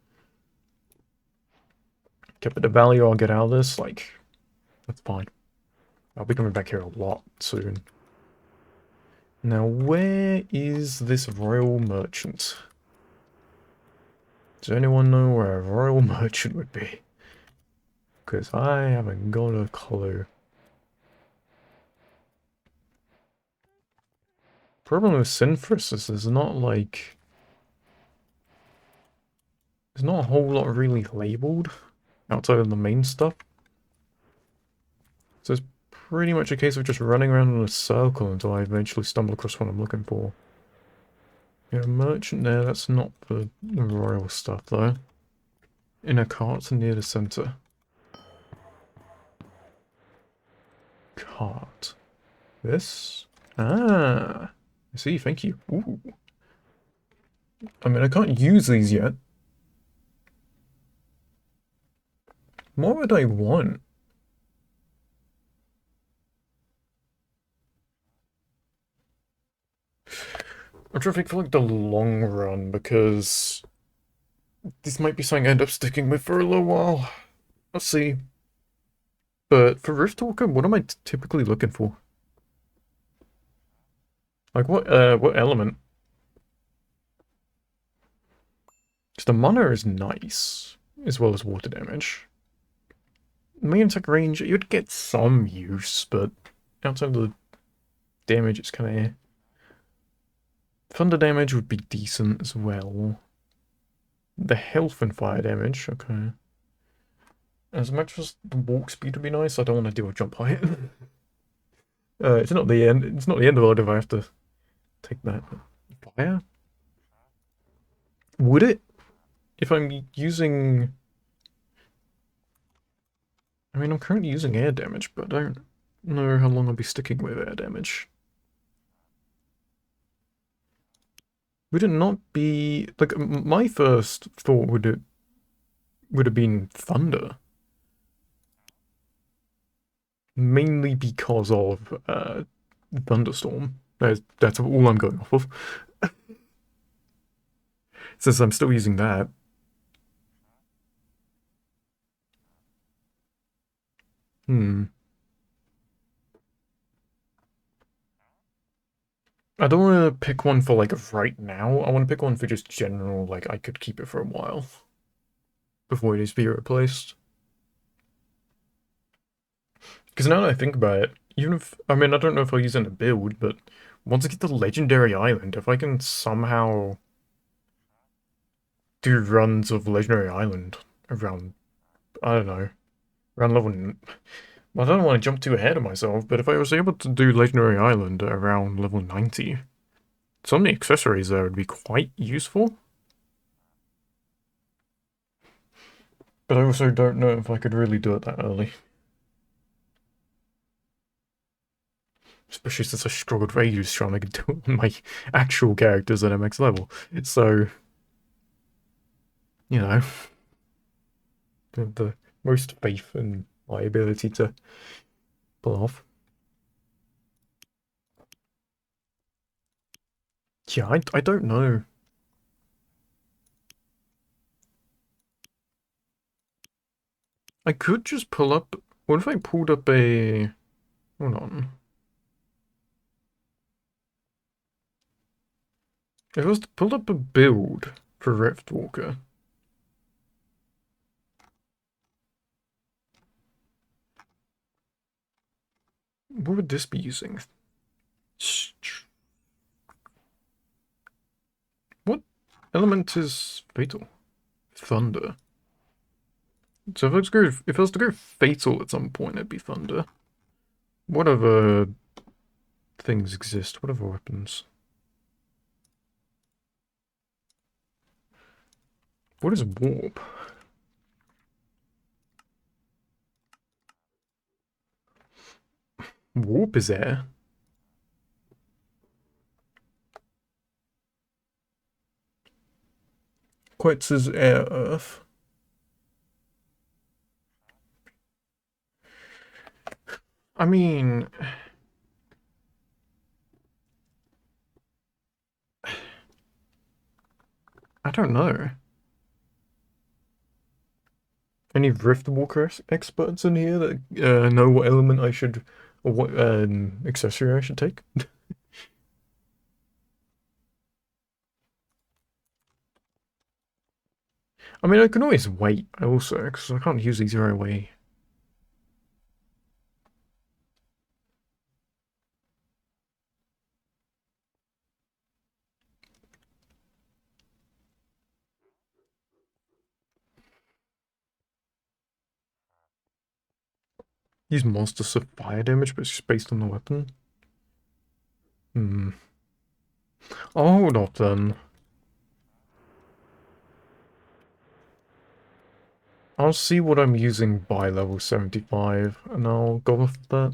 Kept it a value, I'll get out of this, like, that's fine. I'll be coming back here a lot soon. Now, where is this royal merchant? Does anyone know where a royal merchant would be? Because I haven't got a clue. Problem with Synthos is there's not, like... There's not a whole lot really labeled outside of the main stuff. So it's pretty much a case of just running around in a circle until I eventually stumble across what I'm looking for. Yeah, merchant there, that's not the royal stuff though. In a cart near the center. Cart. This? Ah, I see, thank you. Ooh. I mean, I can't use these yet. What would I want? I'm trying to think for like the long run because this might be something I end up sticking with for a little while. Let's see. But for Riftwalker, what am I typically looking for? Like what element? Because the mana is nice, as well as water damage. Main attack range, you'd get some use, but outside of the damage, it's kind of. Thunder damage would be decent as well. The health and fire damage, okay. As much as the walk speed would be nice, I don't want to do a jump height. It's not the end. It's not the end of the world if I have to take that. Fire? Would it? If I'm using... I mean, I'm currently using air damage, but I don't know how long I'll be sticking with air damage. Would it not be... Like, my first thought would have been thunder. Mainly because of thunderstorm. That's all I'm going off of. Since I'm still using that. Hmm. I don't want to pick one for, like, right now. I want to pick one for just general, like, I could keep it for a while. Before it needs to be replaced. Because now that I think about it, even if... I mean, I don't know if I'll use it in a build, but once I get the Legendary Island, if I can somehow do runs of Legendary Island around... I don't know. Around level... I don't want to jump too ahead of myself, but if I was able to do Legendary Island around level 90, some of the accessories there would be quite useful. But I also don't know if I could really do it that early. Especially since I struggled for ages trying to do it on my actual characters at MX level. So, you know, the most faith in my ability to pull off. Yeah, I don't know. I could just pull up... What if I pulled up a... Hold on. If I was to pull up a build for Riftwalker... What would this be using? What element is fatal? Thunder. So if I was to go fatal at some point, it'd be thunder. What other things exist? What other weapons? What is warp? Warp is air. Quits is air earth. I mean... I don't know. Any Riftwalker experts in here that know what element I should... Or what accessory I should take? I mean, I can always wait also, because I can't use these right away. Use monsters for fire damage, but it's just based on the weapon. Hmm. I'll hold off then. I'll see what I'm using by level 75, and I'll go off that.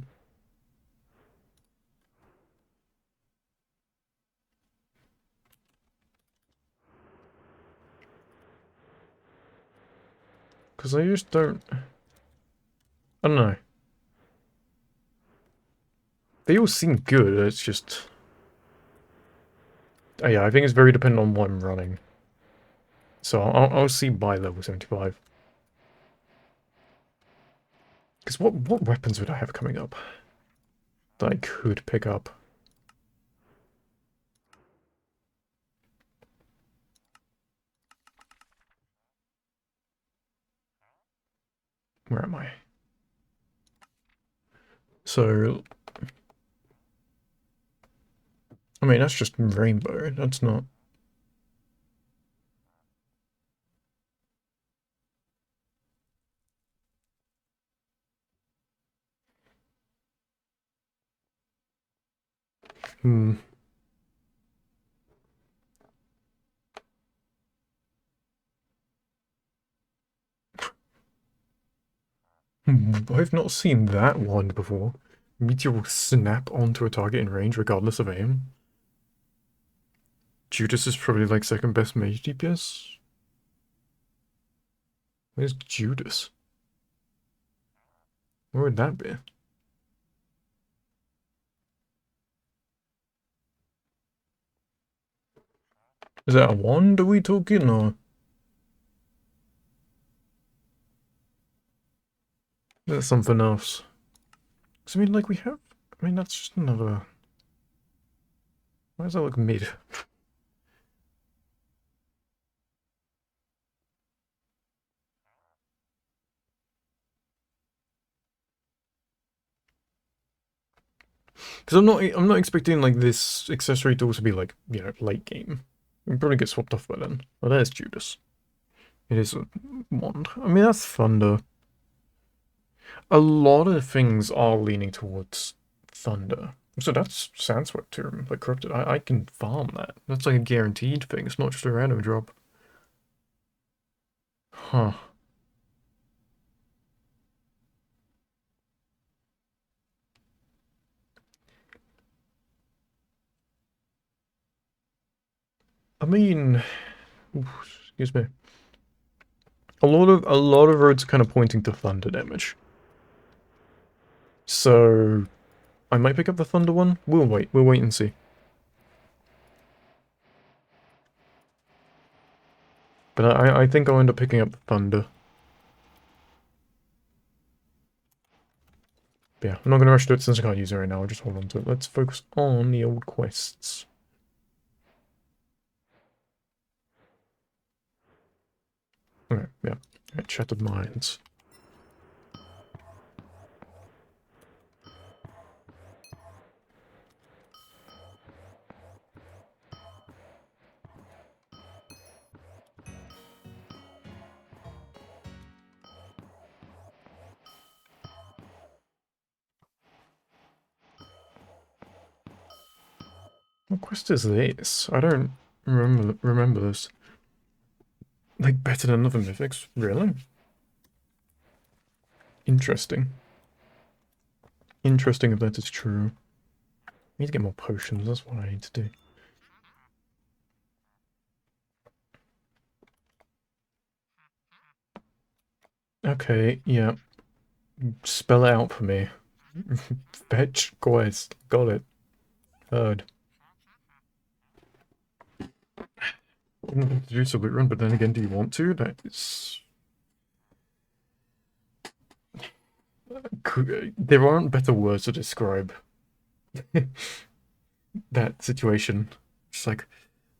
Because I just don't... I don't know. They all seem good, it's just... Oh yeah, I think it's very dependent on what I'm running. So I'll see by level 75. Because what weapons would I have coming up that I could pick up? Where am I? So, I mean, that's just rainbow. That's not... Hmm. I've not seen that one before. Meteor will snap onto a target in range regardless of aim. Judas is probably like second best mage DPS. Where's Judas? Where would that be? Is that a wand are we talking, or is that something else? Because I mean, like, we have... I mean, that's just another... Why does that look mid? Because I'm not expecting, like, this accessory to also be, like, you know, late game. It'll probably get swapped off by then. Oh, there's Judas. It is a wand. I mean, that's thunder. A lot of things are leaning towards thunder. So that's Sandswept Tomb, like corrupted. I can farm that. That's like a guaranteed thing. It's not just a random drop. Huh. I mean, excuse me. A lot of roads are kind of pointing to thunder damage. So I might pick up the thunder one. We'll wait. We'll wait and see. But I think I'll end up picking up the thunder. But yeah, I'm not gonna rush to it since I can't use it right now. I'll just hold on to it. Let's focus on the old quests. Okay, yeah. Alright, Shattered Minds. What quest is this? I don't remember this. Like, better than other mythics? Really? Interesting. Interesting if that is true. I need to get more potions, that's what I need to do. Okay, yeah. Spell it out for me. Fetch quest. Got it. Heard. Wouldn't have to do so loot run, but then again, do you want to? That is... There aren't better words to describe that situation. Just like,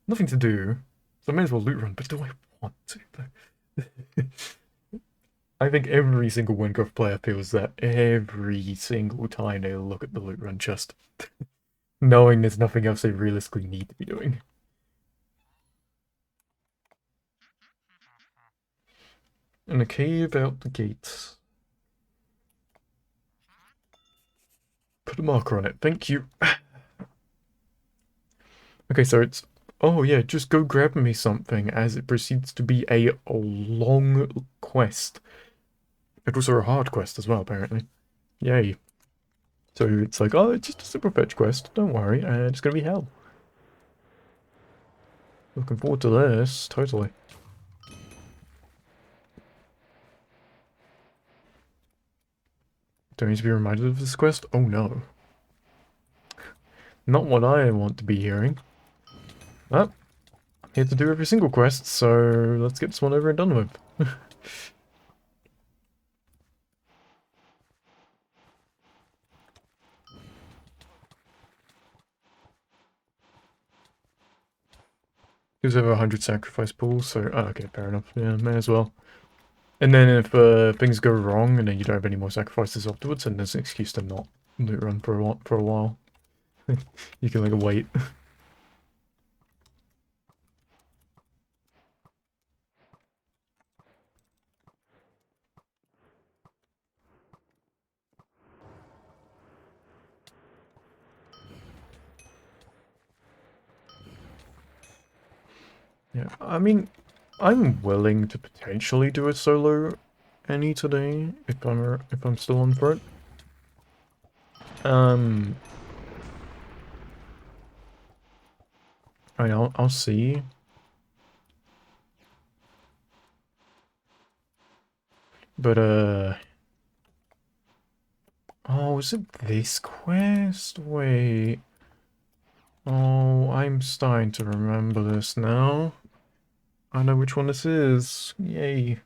nothing to do, so I may as well loot run, but do I want to? I think every single Minecraft player feels that every single time they look at the loot run, just knowing there's nothing else they realistically need to be doing. And a cave out the gates. Put a marker on it, thank you. Okay, so it's... Oh yeah, just go grab me something as it proceeds to be a long quest. And also a hard quest as well, apparently. Yay. So it's like, oh, it's just a super fetch quest, don't worry, and it's gonna be hell. Looking forward to this, totally. Do I need to be reminded of this quest? Oh no. Not what I want to be hearing. Well, here to do every single quest, so let's get this one over and done with. Gives over 100 sacrifice pools, so... Oh, okay, fair enough. Yeah, may as well. And then if things go wrong and then you don't have any more sacrifices afterwards, then there's an excuse to not loot run for a while. You can like wait. Yeah, I mean, I'm willing to potentially do a solo Annie today if I'm still on for it. Um, I mean, I'll see. But oh, is it this quest? Wait. Oh, I'm starting to remember this now. I know which one this is. Yay.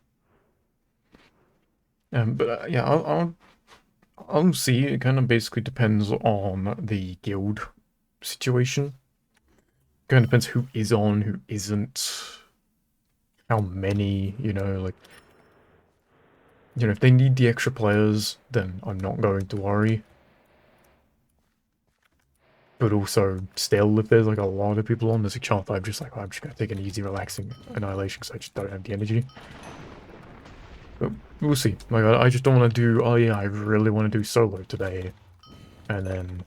But yeah, I'll see. It kind of basically depends on the guild situation. Kind of depends who is on, who isn't, how many, like, if they need the extra players, then I'm not going to worry. But also, still, if there's like a lot of people on, there's a chance I'm just like, oh, I'm just gonna take an easy, relaxing annihilation because I just don't have the energy. But we'll see. Like, I just don't want to do, oh yeah, I really want to do solo today. And then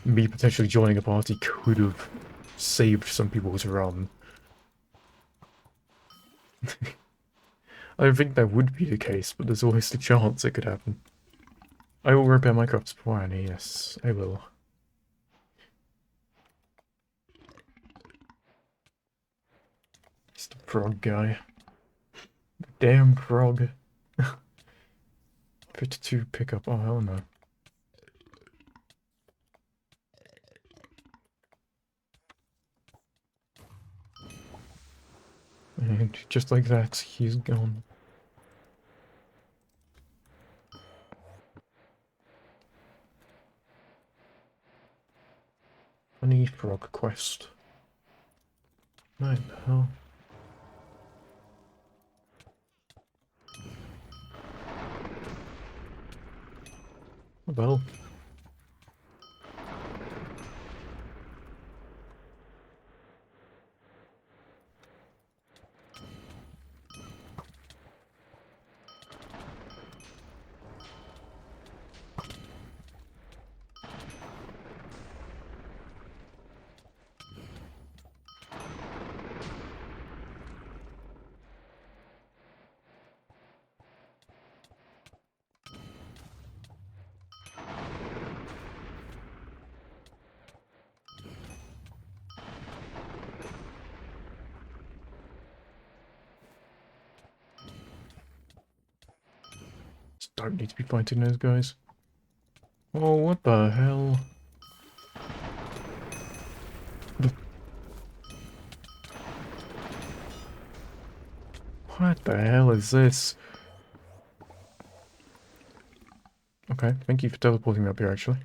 me potentially joining a party could have saved some people's run. I don't think that would be the case, but there's always the chance it could happen. I will repair my crops before Annie, yes, I will. It's the frog guy. The damn frog. 52 pickup, oh hell no. And just like that, he's gone. Honey frog quest. What the hell? What the hell? Just don't need to be fighting those guys. Oh, what the hell? What the hell is this? Okay, thank you for teleporting me up here, actually.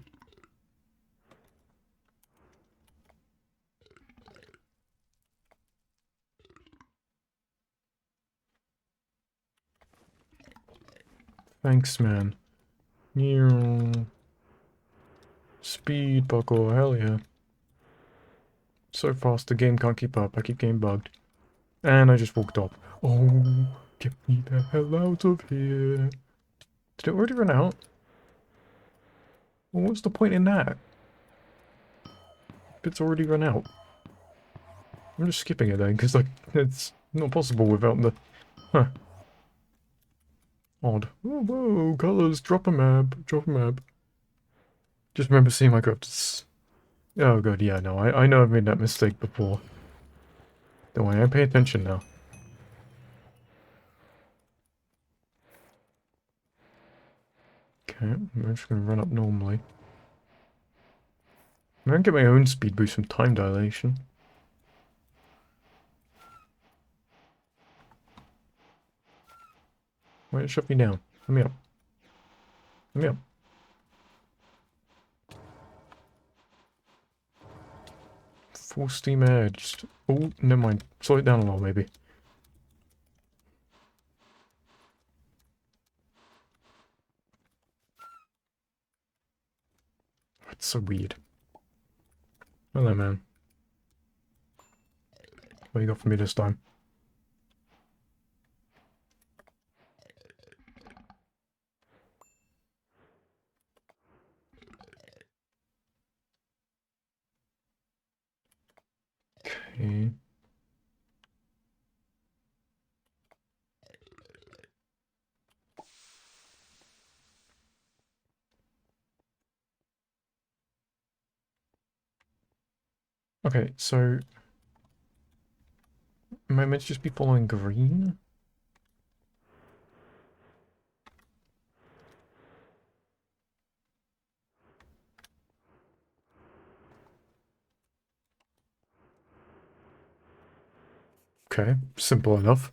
Thanks, man. Speed buckle, hell yeah. So fast the game can't keep up, I keep getting bugged. And I just walked up. Oh, get me the hell out of here. Did it already run out? Well, what's the point in that? If it's already run out. I'm just skipping it then, because like, it's not possible without the... Huh. Odd. Oh, whoa, colors, drop a map, drop a map. Just remember seeing my crafts. Oh god, yeah, no, I know I've made that mistake before. Don't worry, I pay attention now. Okay, I'm just gonna run up normally. I'm gonna get my own speed boost from time dilation. Why shut me down? Let me up. Let me up. Full steam ahead. Just... Oh, never mind. Slow it down a little, maybe. It's so weird. Hello, man. What you got for me this time? Okay. Okay, so am I meant to just be following green? Okay, simple enough.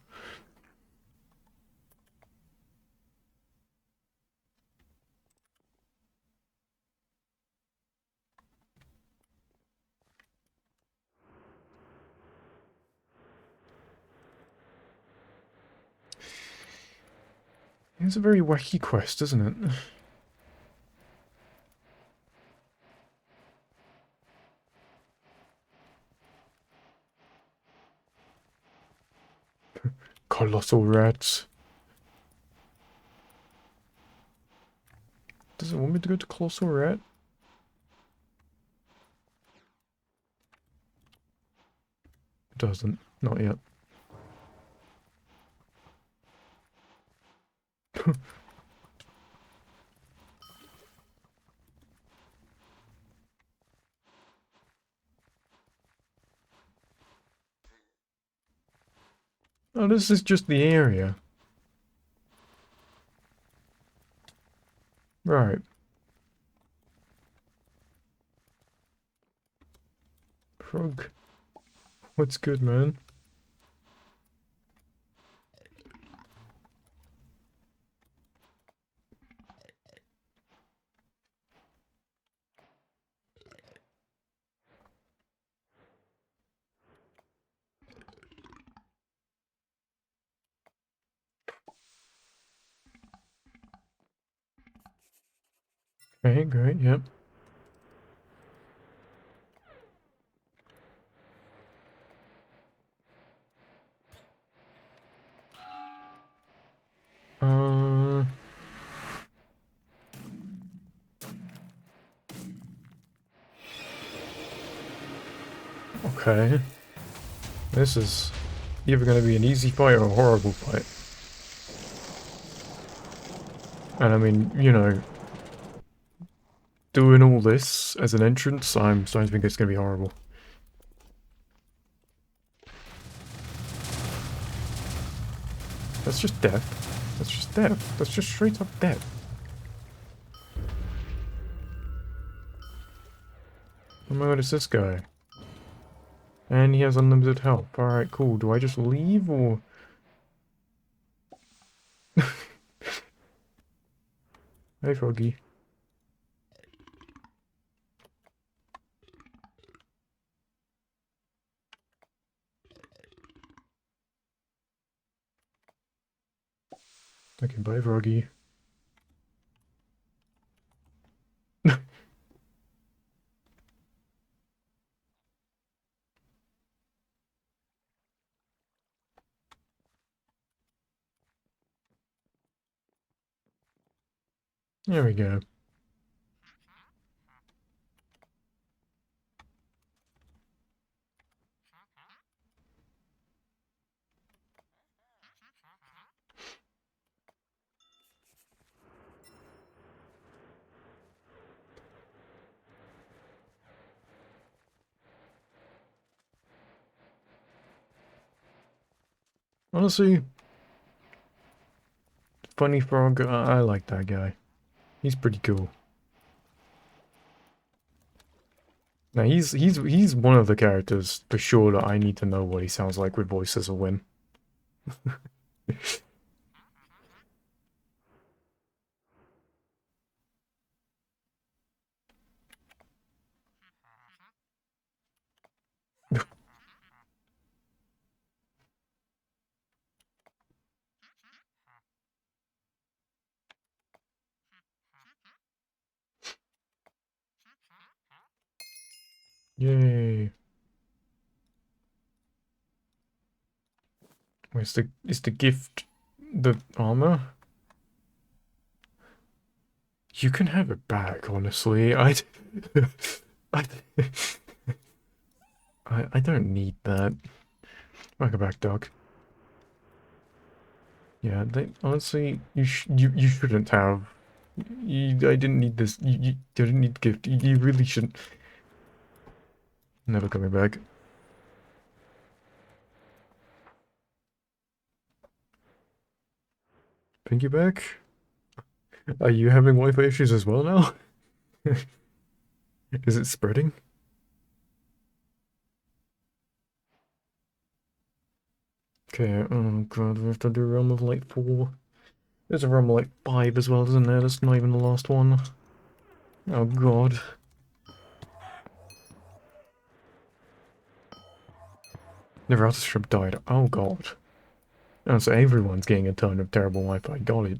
It's a very wacky quest, isn't it? Colossal rats. Does it want me to go to Colossal Rat? It doesn't. Not yet. Oh, this is just the area. Right. Frog. What's good, man? Okay, great, yep. Uh... Okay. This is either going to be an easy fight or a horrible fight. And I mean, you know, doing all this as an entrance, I'm starting to think it's going to be horrible. That's just death. That's just death. That's just straight up death. Oh my god, it's this guy. And he has unlimited health. Alright, cool. Do I just leave or... Hey, Froggy. Okay, bye, Froggy. There we go. Honestly, Funny Frog, I like that guy. He's pretty cool. Now he's one of the characters for sure that I need to know what he sounds like with voice as a win. Yay. Where's the is the gift the armor? You can have it back, honestly. I, I don't need that. Welcome back, dog. Yeah, they honestly, you shouldn't have. I didn't need this. You didn't need gift. You really shouldn't. Never coming back. Pinky back? Are you having Wi-Fi issues as well now? Is it spreading? Okay, oh god, we have to do a realm of like 4. There's a realm of like 5 as well, isn't there? That's not even the last one. Oh god. The router strip died. Oh god. Oh, so everyone's getting a ton of terrible Wi-Fi. Got it.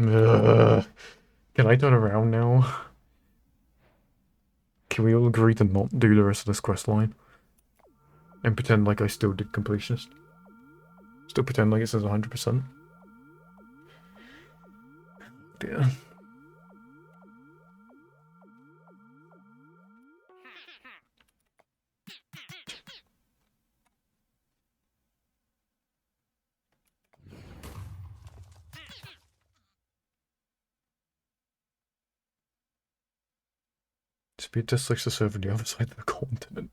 Ugh. Can I turn around now? Can we all agree to not do the rest of this quest line? And pretend like I still did completionist? Still pretend like it says 100%? Dear. Speed test likes to serve on the other side of the continent.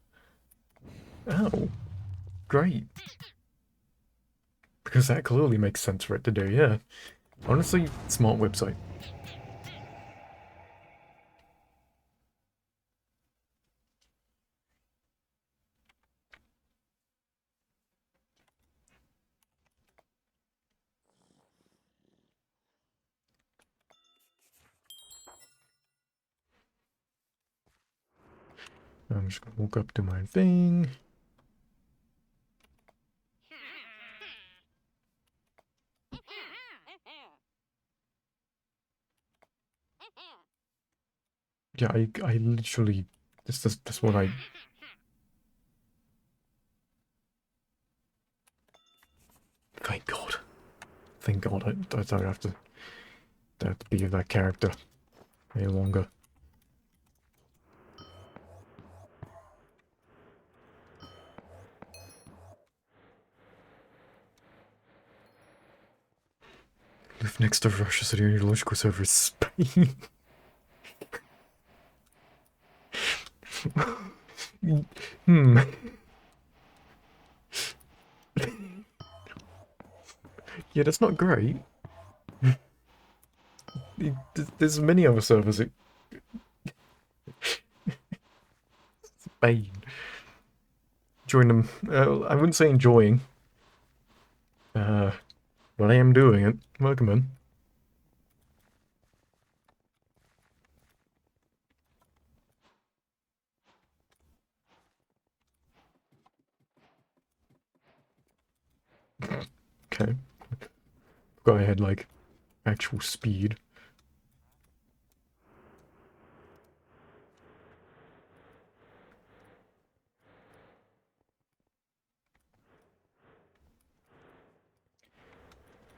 Oh, great. Because that clearly makes sense for it to do, yeah. Honestly, smart website. I'm just gonna walk up to my thing. Yeah, I literally, that's what I, thank God. Thank God I don't have to be that character any longer. Live next to Russia, so the only logical server is Spain. Hmm. Yeah, that's not great. There's many other servers at Spain. Join them. I wouldn't say enjoying. Uh, but I am doing it. Welcome in. Okay. Go ahead, like, actual speed.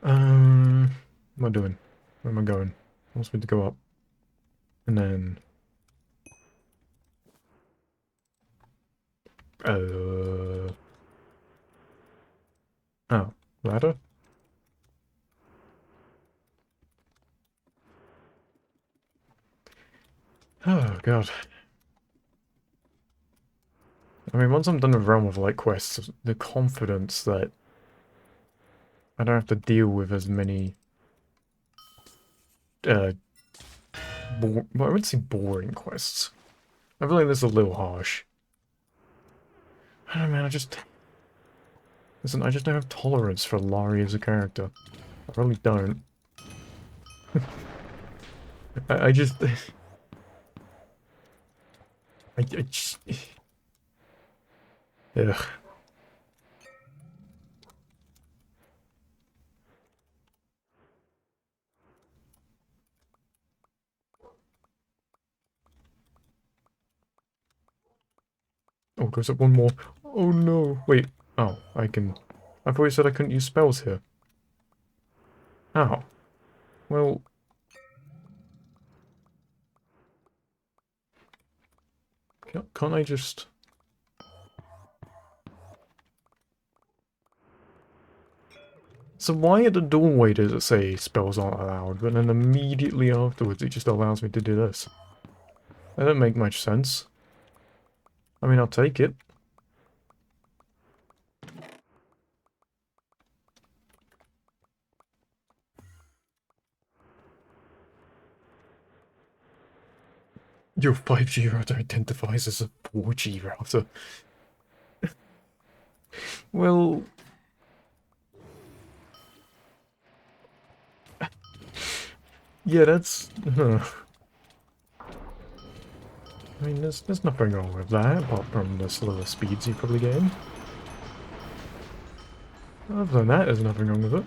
What am I doing? Where am I going? I wants me to go up. And then... Oh, ladder? Oh, God. I mean, once I'm done with Realm of Light quests, the confidence that I don't have to deal with as many, well, I wouldn't say boring quests. I feel like this is a little harsh. I don't know, man, listen, I just don't have tolerance for Lari as a character. I really don't. I just... I just... Ugh. goes up one more. Oh no. Wait. Oh, I can... I thought you said I couldn't use spells here. Oh. Well... Can't I just... So why at the doorway does it say spells aren't allowed, but then immediately afterwards it just allows me to do this? That doesn't make much sense. I mean, I'll take it. Your 5G router identifies as a 4G router. Well... Yeah, that's... I mean, there's nothing wrong with that, apart from the slower speeds you probably gain. Other than that, there's nothing wrong with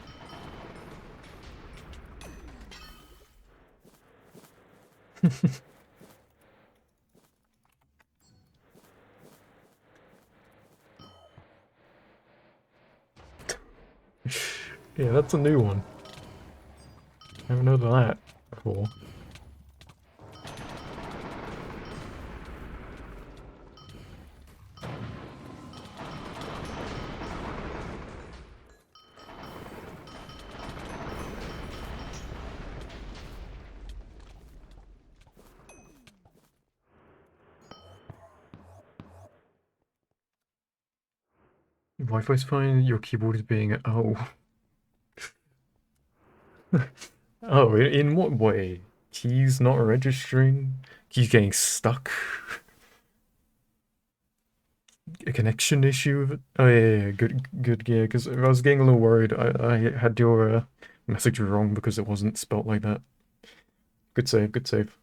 it. Yeah, that's a new one. I haven't heard of that before. Wi-Fi's fine, your keyboard is being... Oh. Oh, in what way? Keys not registering? Keys getting stuck? A connection issue with it? Oh yeah, good, yeah, because I was getting a little worried. I had your message wrong because it wasn't spelt like that. Good save, good save.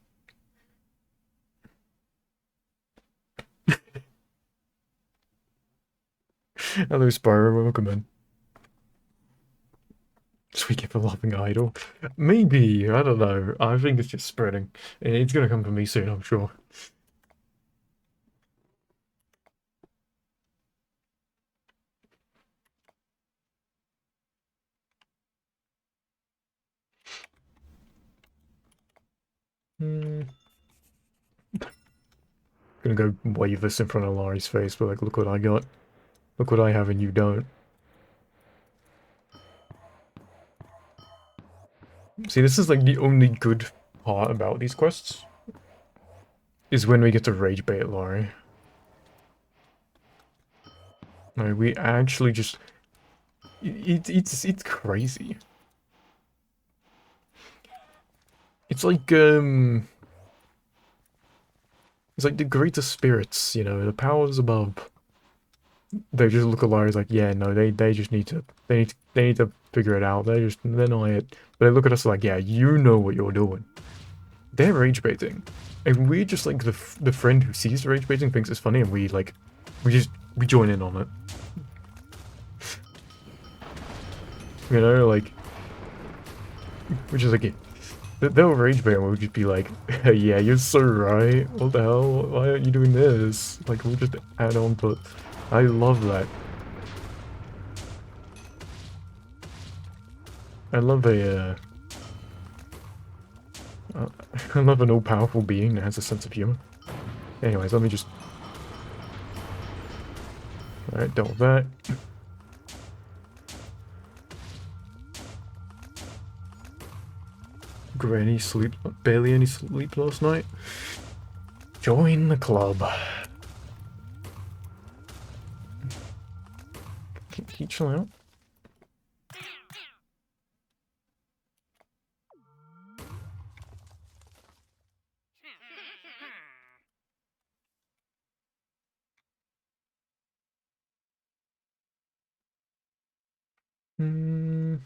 Hello Spyro, welcome in. Sweet for laughing idle. Maybe, I don't know. I think it's just spreading. It's gonna come for me soon, I'm sure. Hmm. Gonna go wave this in front of Lari's face, but like, look what I got. Look what I have and you don't. See, this is like the only good part about these quests. Is when we get to rage bait Lari. No, we actually just... It's crazy. It's like, it's like the greater spirits, you know, the powers above. They just look at Lari's like, yeah, no, they just need to, they need to figure it out. They're not it. But they look at us like, yeah, you know what you're doing. They're rage baiting. And we're just like the friend who sees the rage baiting, thinks it's funny, and we like, we join in on it. You know, like, which is like, they'll rage bait and we'll just be like, yeah, you're so right. What the hell? Why aren't you doing this? Like, we'll just add on to it. I love that. I love I love an all-powerful being that has a sense of humor. Anyways, let me just... Alright, dealt with that. Barely any sleep last night. Join the club. Can you chill out? Hmm.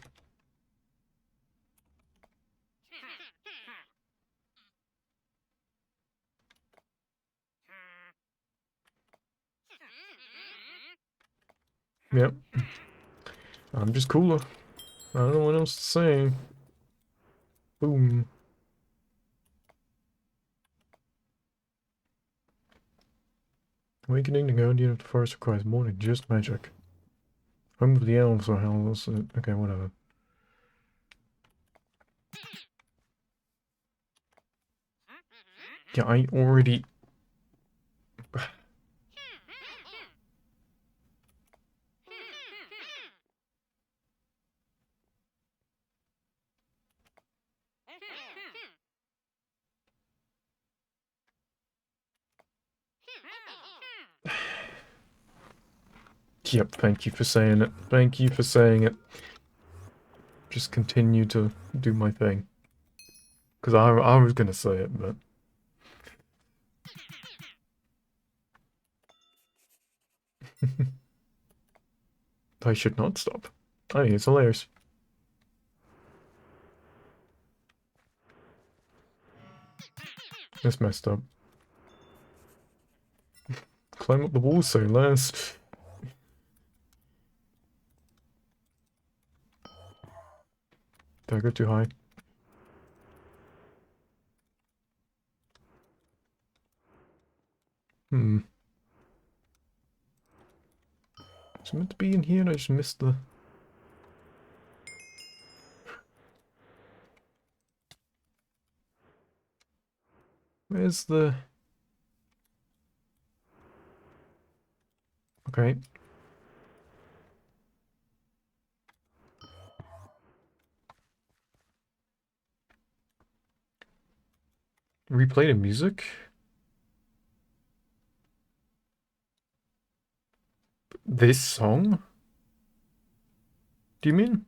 Yep. I'm just cooler. I don't know what else to say. Boom. Awakening the guardian of the forest requires more than just magic. Home of the elves or howls. Okay, whatever. Yeah, I already... Yep, thank you for saying it. Thank you for saying it. Just continue to do my thing. Because I was gonna say it, but... I should not stop. I think it's hilarious. That's messed up. Climb up the wall so last. Did I go too high? Hmm. It's meant to be in here and I just missed the... Where's the... Okay. Replay the music? This song? Do you mean?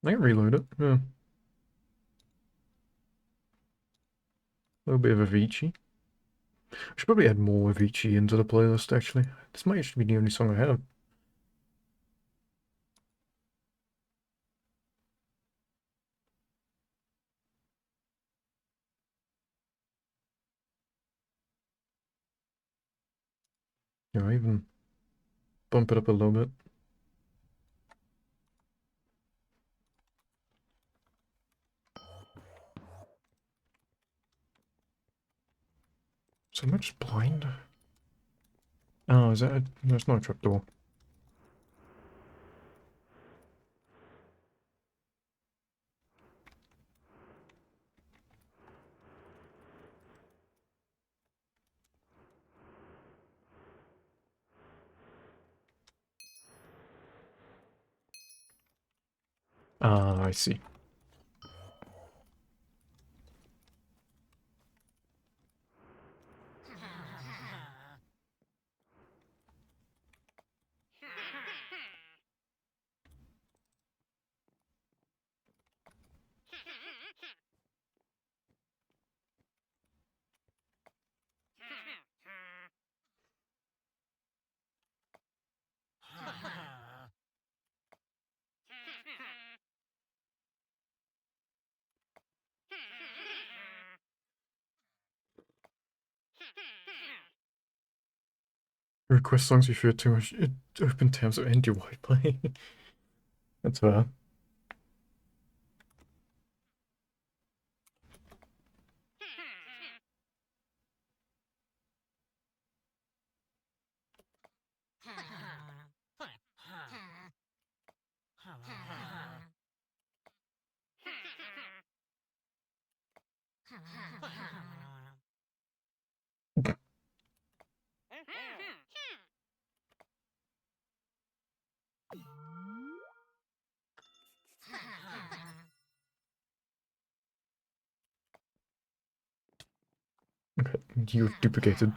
I can reload it. Yeah. A little bit of Avicii. I should probably add more Avicii into the playlist, actually. This might actually be the only song I have. Yeah, I even bump it up a little bit. So much blind. Oh, is that a... No, it's not a trapdoor. Ah, I see. Request songs you fear too much. Open tabs or end your white That's fair. Okay, you've duplicated.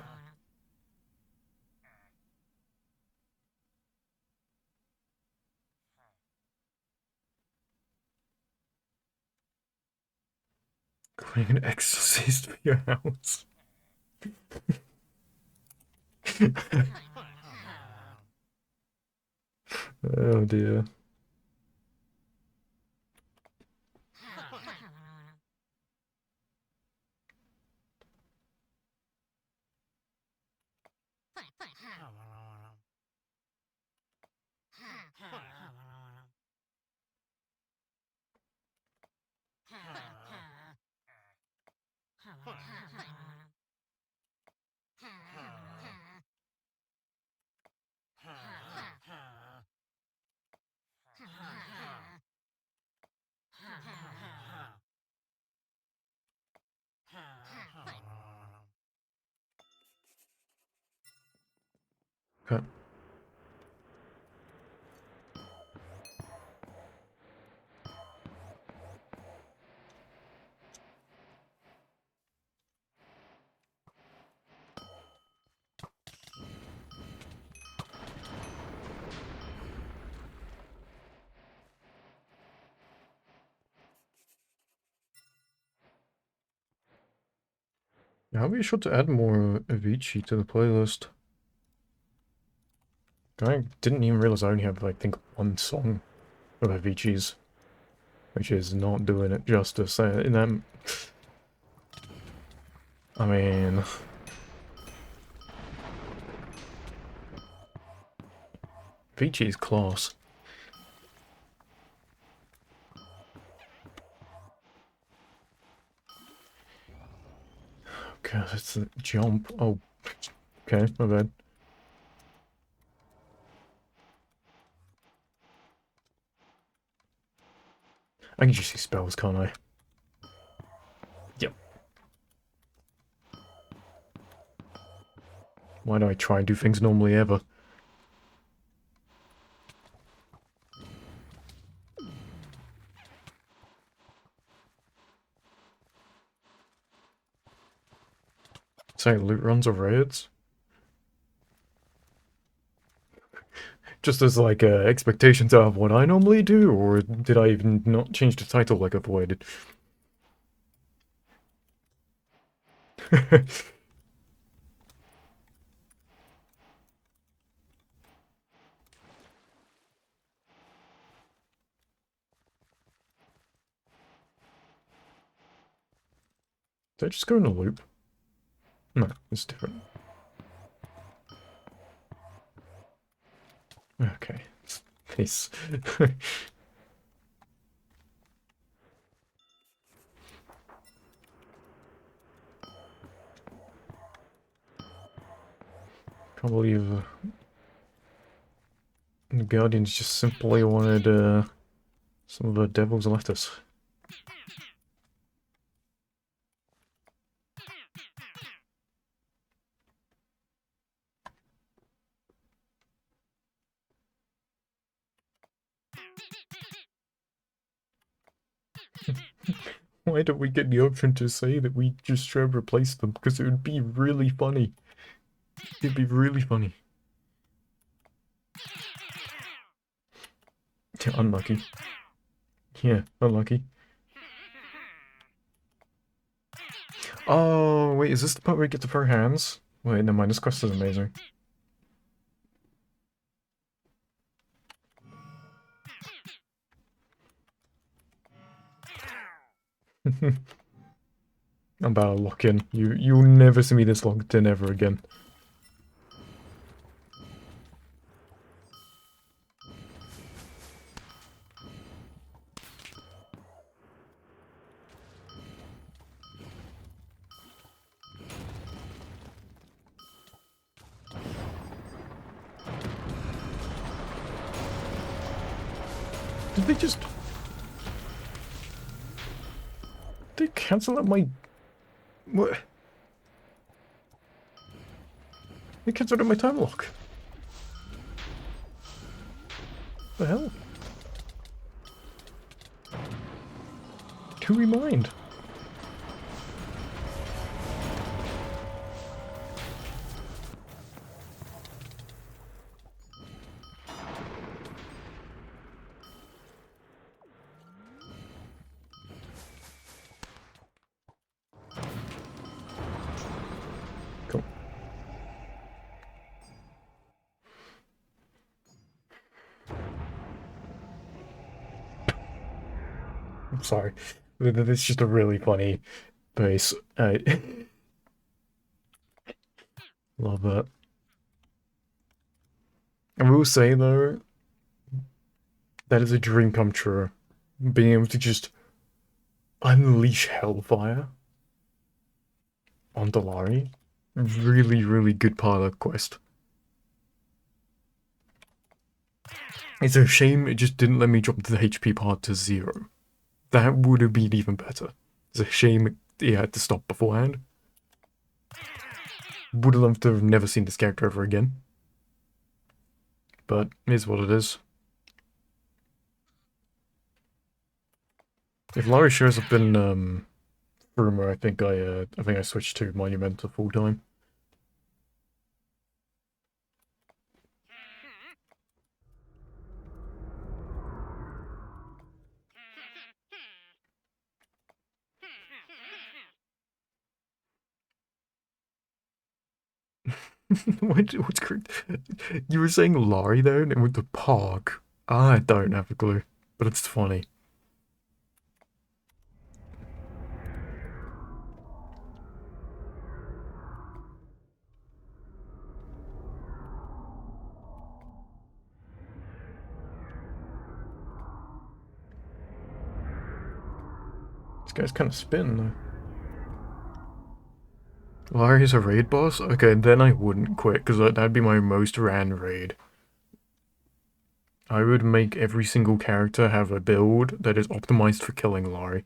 Creating an exorcist for your house. Oh dear. Okay. I'll be sure to add more Avicii to the playlist. I didn't even realize I only have, I think, one song of Avicii's, which is not doing it justice. In that, I mean, Avicii's class. God, it's a jump. Oh, okay, my bad. I can just see spells, can't I? Yep. Why do I try and do things normally ever? Say loot runs or raids? Just as like expectations of what I normally do, or did I even not change the title like I've avoided? Did I just go in a loop? No, it's different. Okay. Peace. Can't believe the Guardians just simply wanted some of the Devil's lettuce. Why don't we get the option to say that we just try to replace them? Because it would be really funny. It'd be really funny. Yeah, unlucky. Yeah, unlucky. Oh, wait, is this the part where we get to throw hands? Wait, never mind, this quest is amazing. I'm about to lock in. You'll never see me this locked in ever again. Did they just... Did they cancel out my... What? They cancelled out my time lock. The hell? Who we mind? Cool. I'm sorry. It's just a really funny base. I love that. I will say though, that is a dream come true. Being able to just unleash hellfire. on the Lari. Really, really good pilot quest. It's a shame it just didn't let me drop the HP part to 0. That would have been even better. It's a shame it had to stop beforehand. Would have loved to have never seen this character ever again. But it is what it is. If Lari shows up in Rumor, I think I switched to Monumental full time. What's correct? You were saying Lari there and it went to Park. I don't have a clue, but it's funny. This guy's kind of spin though. Lari's a raid boss? Okay, then I wouldn't quit, because that'd be my most ran raid. I would make every single character have a build that is optimized for killing Lari.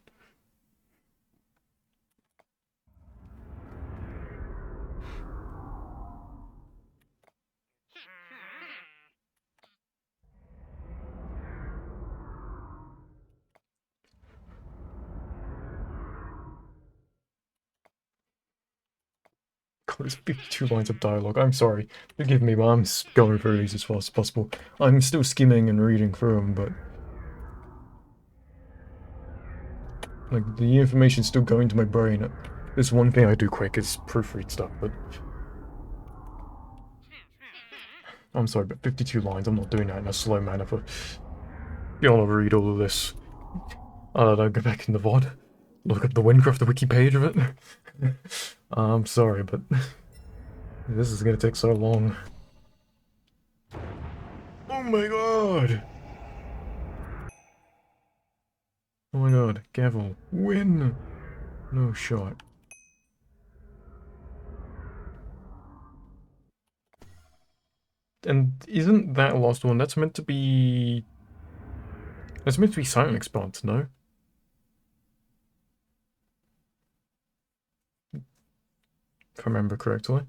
God, there's 52 lines of dialogue. I'm sorry. Forgive me, but I'm going through these as fast as possible. I'm still skimming and reading through them, but... like, the information's still going to my brain. There's one thing I do quick is proofread stuff, but... I'm sorry, but 52 lines, I'm not doing that in a slow manner for... you want to read all of this. I don't know, go back in the VOD. Look at the Windcraft, the wiki page of it. I'm sorry, but... this is gonna take so long. Oh my god! Oh my god, Gavel, win! No shot. And isn't that last one, that's meant to be... that's meant to be Silent Expanse, no? If I remember correctly.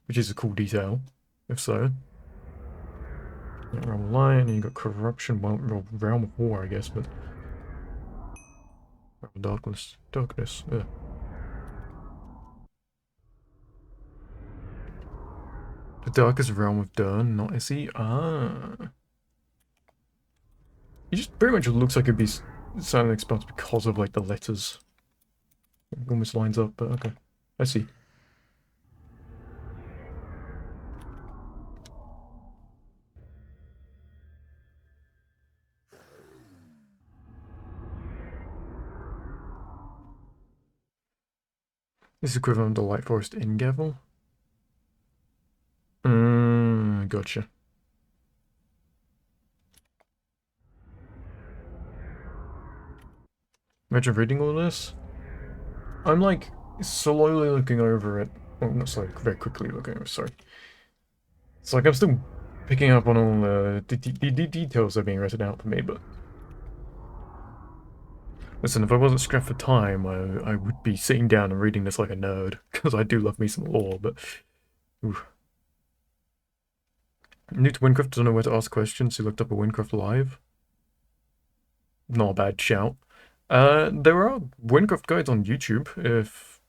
Which is a cool detail, if so. Realm of Light, and you got Corruption, well, Realm of War, I guess, but... Realm of Darkness, yeah. The Darkest Realm of Dern, not Essie? Ah. It just pretty much looks like it'd be Silent Expanse because of, like, the letters. It almost lines up, but okay. I see. This is equivalent to Light Forest in Gavel. Gotcha. Imagine reading all this. I'm like slowly looking over it. Well, not slowly, very quickly looking over, sorry. It's like I'm still picking up on all the details that are being written out for me, but... listen, if I wasn't strapped for time, I would be sitting down and reading this like a nerd, because I do love me some lore, but... oof. New to Windcraft, don't know where to ask questions, so looked up a Windcraft Live. Not a bad shout. There are Windcraft guides on YouTube, if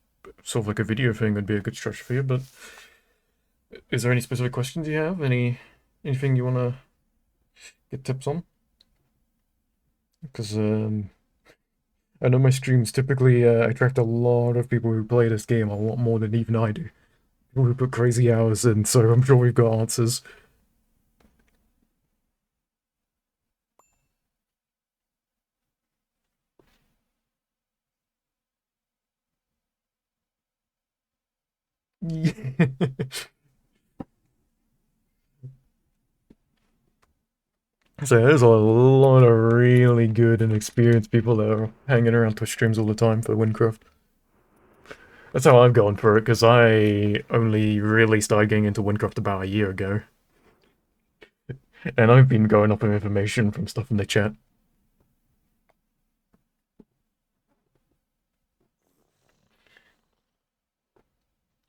sort of like a video thing would be a good structure for you, but... is there any specific questions you have? Anything you want to get tips on? Because, I know my streams typically attract a lot of people who play this game a lot more than even I do. People who put crazy hours in, so I'm sure we've got answers. So there's a lot of really good and experienced people that are hanging around Twitch streams all the time for Windcraft. That's how I've gone for it, because I only really started getting into Windcraft about a year ago. And I've been going off of information from stuff in the chat.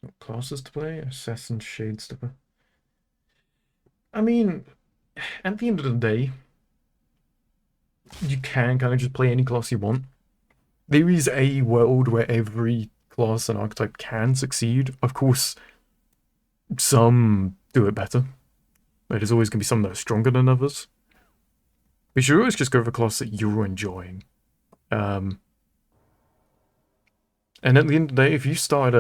What classes to play? Assassin, Shade Stepper. I mean, at the end of the day, you can kind of just play any class you want. There is a world where every class and archetype can succeed. Of course, some do it better. There's always going to be some that are stronger than others. You should always just go for a class that you're enjoying. And at the end of the day, if you start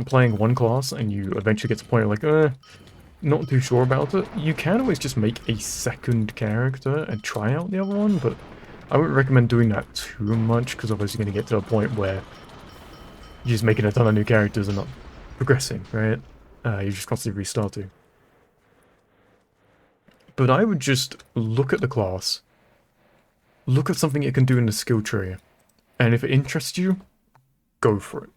playing one class and you eventually get to the point like, not too sure about it, you can always just make a second character and try out the other one, but I wouldn't recommend doing that too much, because otherwise you're going to get to a point where you're just making a ton of new characters and not progressing, right? You're just constantly restarting. But I would just look at the class, look at something it can do in the skill tree, and if it interests you, go for it.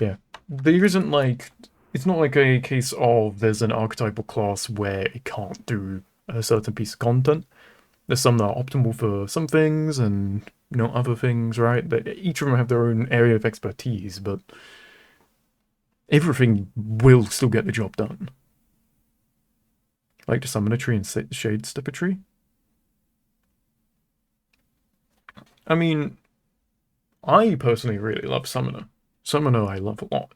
Yeah. There isn't like... It's not like a case of there's an archetypal class where it can't do a certain piece of content. There's some that are optimal for some things and not other things, right? Each of them have their own area of expertise, but everything will still get the job done. Like to summon a tree and shade step a tree. I mean, I personally really love Summoner. Summoner I love a lot.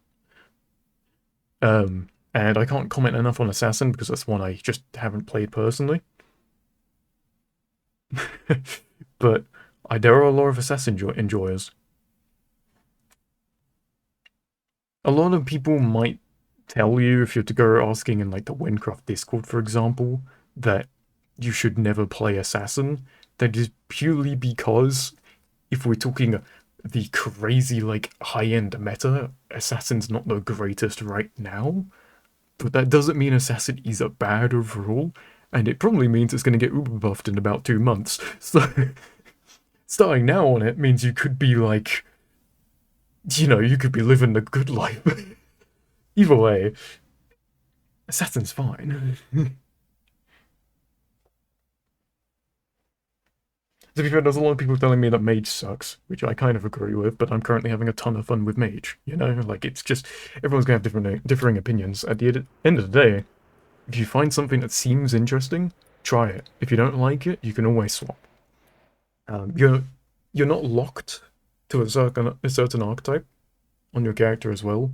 And I can't comment enough on Assassin because that's one I just haven't played personally. But there are a lot of Assassin enjoyers. A lot of people might tell you, if you're to go asking in like the Windcraft Discord, for example, that you should never play Assassin. That is purely because if we're talking the crazy like high-end meta, Assassin's not the greatest right now. But that doesn't mean Assassin is a bad overall, and it probably means it's going to get uber buffed in about 2 months. So starting now on it means you could be like, you know, you could be living the good life. Either way, Assassin's fine. To be fair, there's a lot of people telling me that Mage sucks, which I kind of agree with, but I'm currently having a ton of fun with Mage, you know? Like, it's just, everyone's gonna have differing opinions. At the end of the day, if you find something that seems interesting, try it. If you don't like it, you can always swap. You're not locked to a certain archetype on your character as well.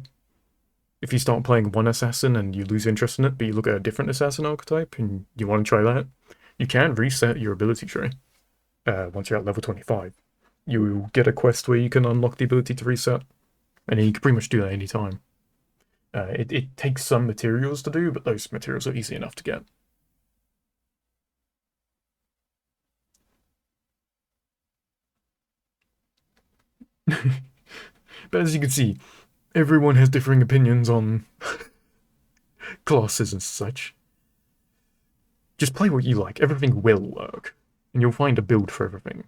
If you start playing one assassin and you lose interest in it, but you look at a different assassin archetype and you want to try that, you can reset your ability tree once you're at level 25. You get a quest where you can unlock the ability to reset, and then you can pretty much do that any time. It takes some materials to do, but those materials are easy enough to get. But as you can see, everyone has differing opinions on classes and such. Just play what you like. Everything will work, and you'll find a build for everything.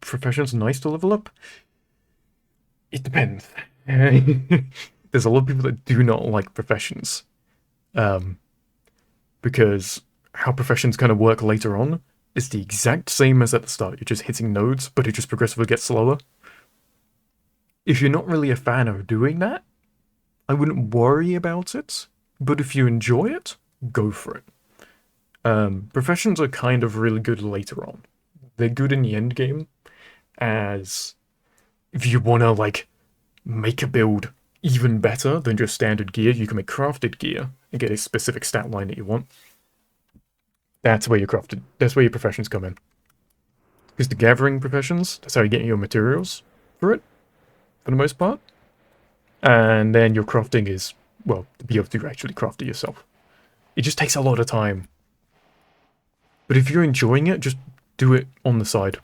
Profession's nice to level up? It depends. There's a lot of people that do not like professions. Because how professions kind of work later on is the exact same as at the start. You're just hitting nodes, but it just progressively gets slower. If you're not really a fan of doing that, I wouldn't worry about it. But if you enjoy it, go for it. Professions are kind of really good later on. They're good in the end game, as if you want to like make a build even better than just standard gear, you can make crafted gear and get a specific stat line that you want. That's where that's where your professions come in. Because the gathering professions, that's how you get your materials for it, for the most part. And then your crafting is, well, to be able to actually craft it yourself. It just takes a lot of time. But if you're enjoying it, just do it on the side.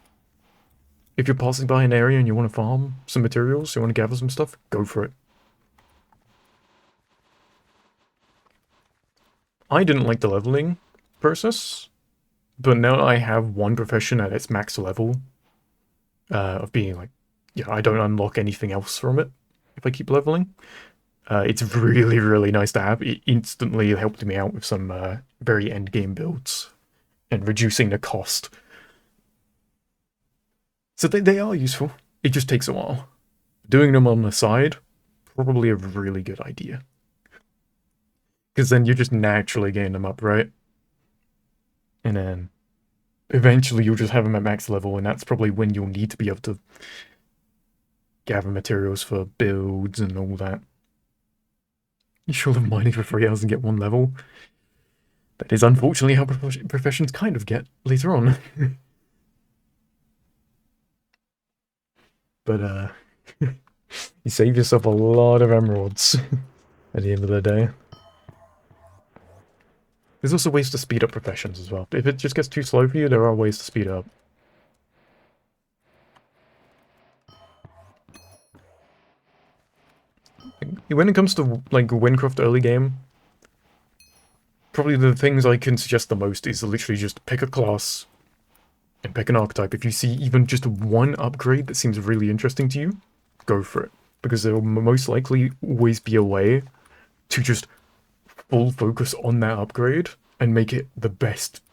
If you're passing by an area and you want to farm some materials, you want to gather some stuff, go for it. I didn't like the leveling process, but now I have one profession at its max level of being like, yeah, I don't unlock anything else from it if I keep leveling. It's really, really nice to have. It instantly helped me out with some very end game builds and reducing the cost. So they are useful. It just takes a while. Doing them on the side, probably a really good idea. Because then you just naturally gain them up, right? And then eventually you'll just have them at max level, and that's probably when you'll need to be able to gather materials for builds and all that. You sure of mining for 3 hours and get one level? That is unfortunately how professions kind of get later on. But you save yourself a lot of emeralds at the end of the day. There's also ways to speed up professions as well. If it just gets too slow for you, there are ways to speed up. When it comes to like Winecraft early game, probably the things I can suggest the most is literally just pick a class and pick an archetype. If you see even just one upgrade that seems really interesting to you, go for it. Because there will most likely always be a way to just full focus on that upgrade and make it the best,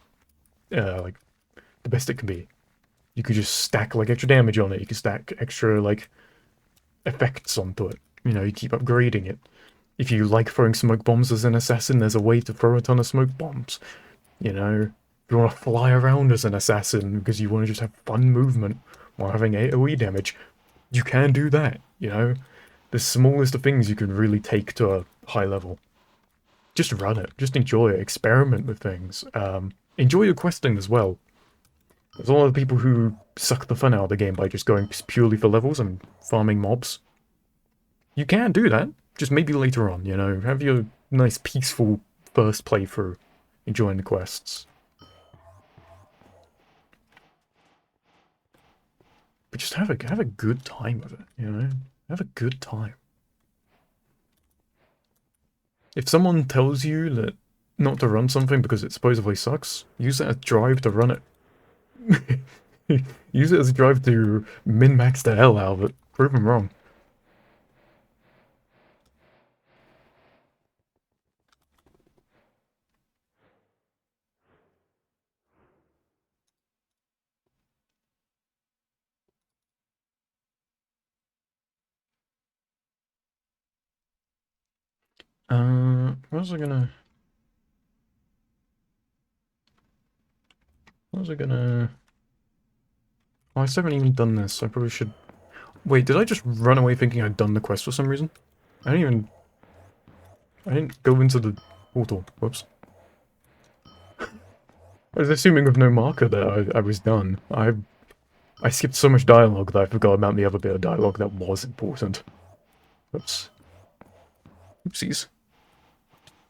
like, the best it can be. You could just stack, like, extra damage on it. You could stack extra, like, effects onto it. You know, you keep upgrading it. If you like throwing smoke bombs as an assassin, there's a way to throw a ton of smoke bombs. You know, if you want to fly around as an assassin because you want to just have fun movement while having AoE damage, you can do that, you know? The smallest of things you can really take to a high level. Just run it. Just enjoy it. Experiment with things. Enjoy your questing as well. There's a lot of people who suck the fun out of the game by just going purely for levels and farming mobs. You can do that, just maybe later on, you know? Have your nice peaceful first playthrough, enjoying the quests. But just have a good time with it, you know? Have a good time. If someone tells you that not to run something because it supposedly sucks, use that as drive to run it. Use it as a drive to min-max the hell out of it. Prove them wrong. What was I gonna... What was I gonna... Oh, I still haven't even done this. I probably should... Wait, did I just run away thinking I'd done the quest for some reason? I didn't even... I didn't go into the portal. Whoops. I was assuming with no marker that I was done. I skipped so much dialogue that I forgot about the other bit of dialogue that was important. Oops. Oopsies.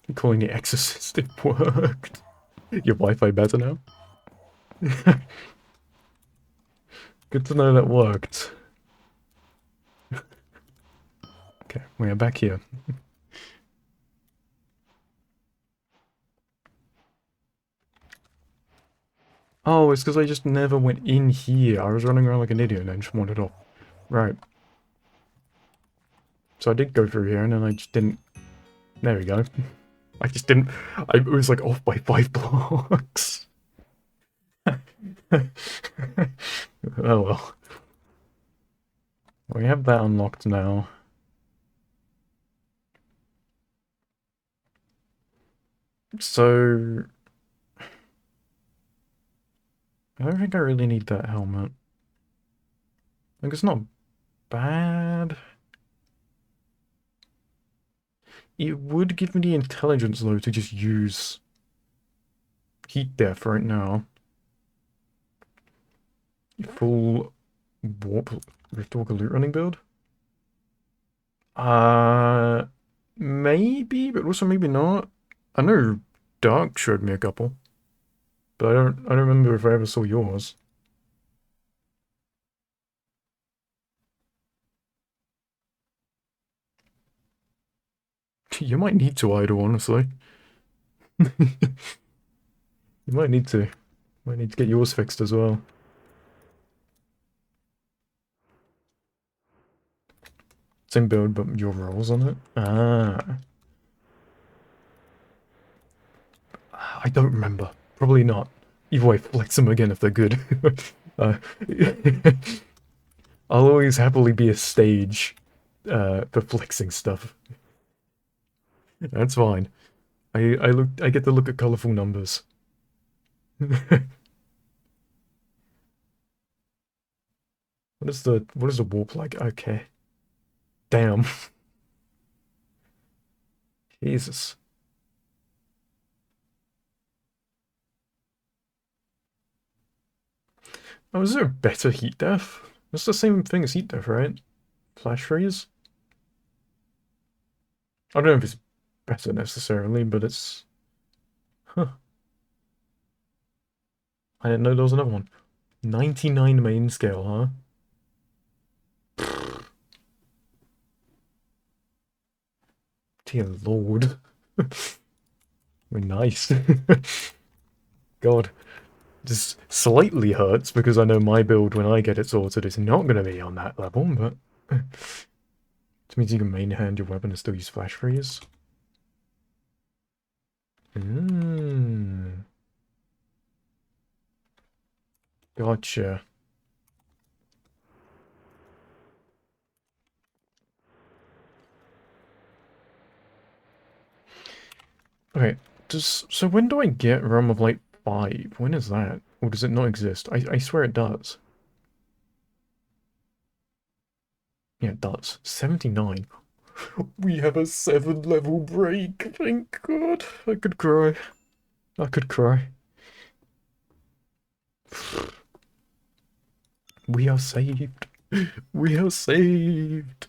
I'm calling the exorcist, it worked. Your Wi-Fi better now? Good to know that worked. Okay, we are back here. Oh, it's because I just never went in here. I was running around like an idiot and then just wandered off. Right. So I did go through here and then I just didn't... There we go. I just didn't... I was like off by 5 blocks. Oh well. We have that unlocked now. So... I don't think I really need that helmet. Like, it's not bad. It would give me the intelligence, though, to just use heat death right now. Full warp Riftwalker loot running build? Maybe, but also maybe not. I know Dark showed me a couple, but I don't remember if I ever saw yours. You might need to idle, honestly. You might need to. Might need to get yours fixed as well. Same build, but your rolls on it? Ah. I don't remember. Probably not. Either way, flex them again if they're good. uh, I'll always happily be a stage for flexing stuff. That's fine. I get to look at colorful numbers. What is the warp like? Okay. Damn. Jesus. Oh, is there a better heat death? It's the same thing as heat death, right? Flash freeze? I don't know if it's better necessarily, but it's... Huh. I didn't know there was another one. 99 main scale, huh? Dear Lord. We're nice. God. Just slightly hurts because I know my build when I get it sorted is not going to be on that level, but... Which means you can main hand your weapon and still use flash freeze. Gotcha. Okay, so when do I get Realm of Light 5? When is that? Or does it not exist? I swear it does. Yeah, it does. 79. We have a 7-level break. Thank God. I could cry. I could cry. We are saved. We are saved.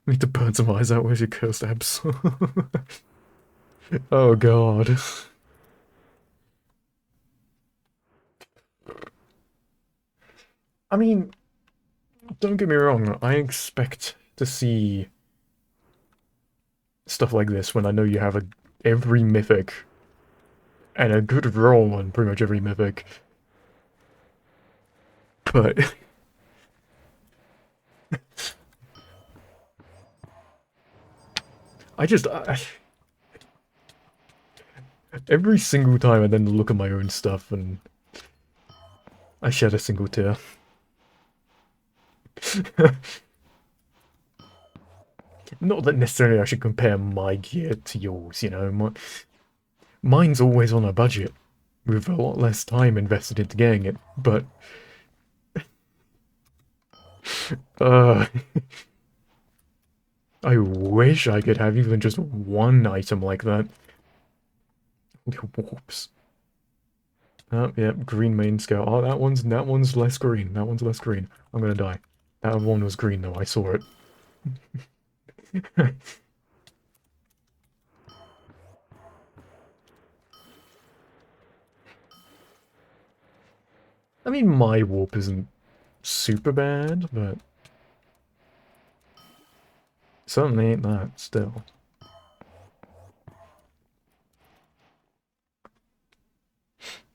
I need to burn some eyes out. Where's your cursed abs? Oh God. I mean, don't get me wrong. I expect to see stuff like this when I know you have every mythic and a good roll on pretty much every mythic. But every single time I then look at my own stuff and I shed a single tear. Not that necessarily I should compare my gear to yours, you know. Mine's always on a budget, with a lot less time invested into getting it, but... Uh, I wish I could have even just one item like that. Whoops. Oh, yeah, green main scale. Oh, that one's less green. That one's less green. I'm gonna die. That one was green though, I saw it. I mean, my warp isn't super bad, but certainly ain't that still.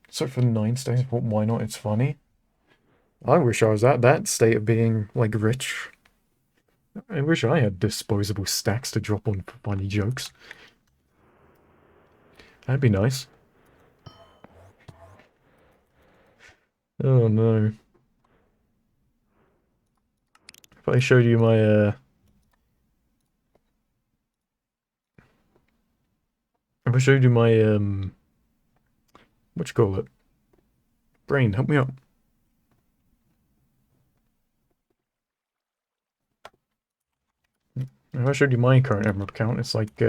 So for 9 stacks, why not? It's funny. I wish I was at that state of being, like, rich. I wish I had disposable stacks to drop on funny jokes. That'd be nice. Oh no. If I showed you my, If I showed you my, what you call it? Brain, help me out. If I showed you my current emerald count, it's like,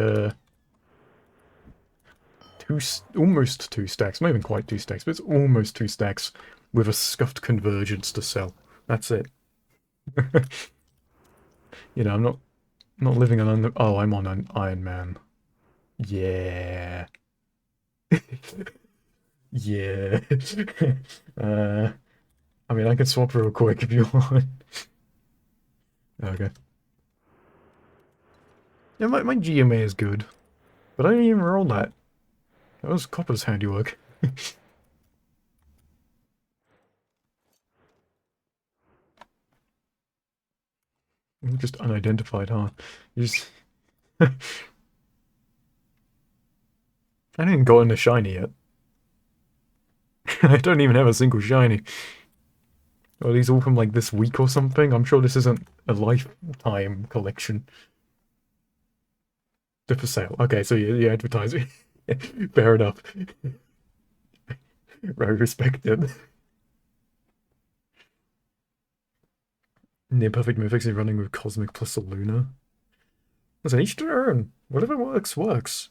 almost 2 stacks. Not even quite 2 stacks, but it's almost 2 stacks with a scuffed convergence to sell. That's it. You know, I'm not living on... Oh, I'm on an Iron Man. Yeah. Yeah. uh, I mean, I can swap real quick if you want. Okay. Yeah, my GMA is good, but I didn't even roll that. That was Copper's handiwork. Just unidentified, huh? You just... I didn't got into shiny yet. I don't even have a single shiny. Are these all from like this week or something? I'm sure this isn't a lifetime collection. They're for sale. Okay, so you're advertising. Fair enough. Very respected. Near perfect mythics are running with Cosmic plus a Lunar. Listen, each to their own. Whatever works, works.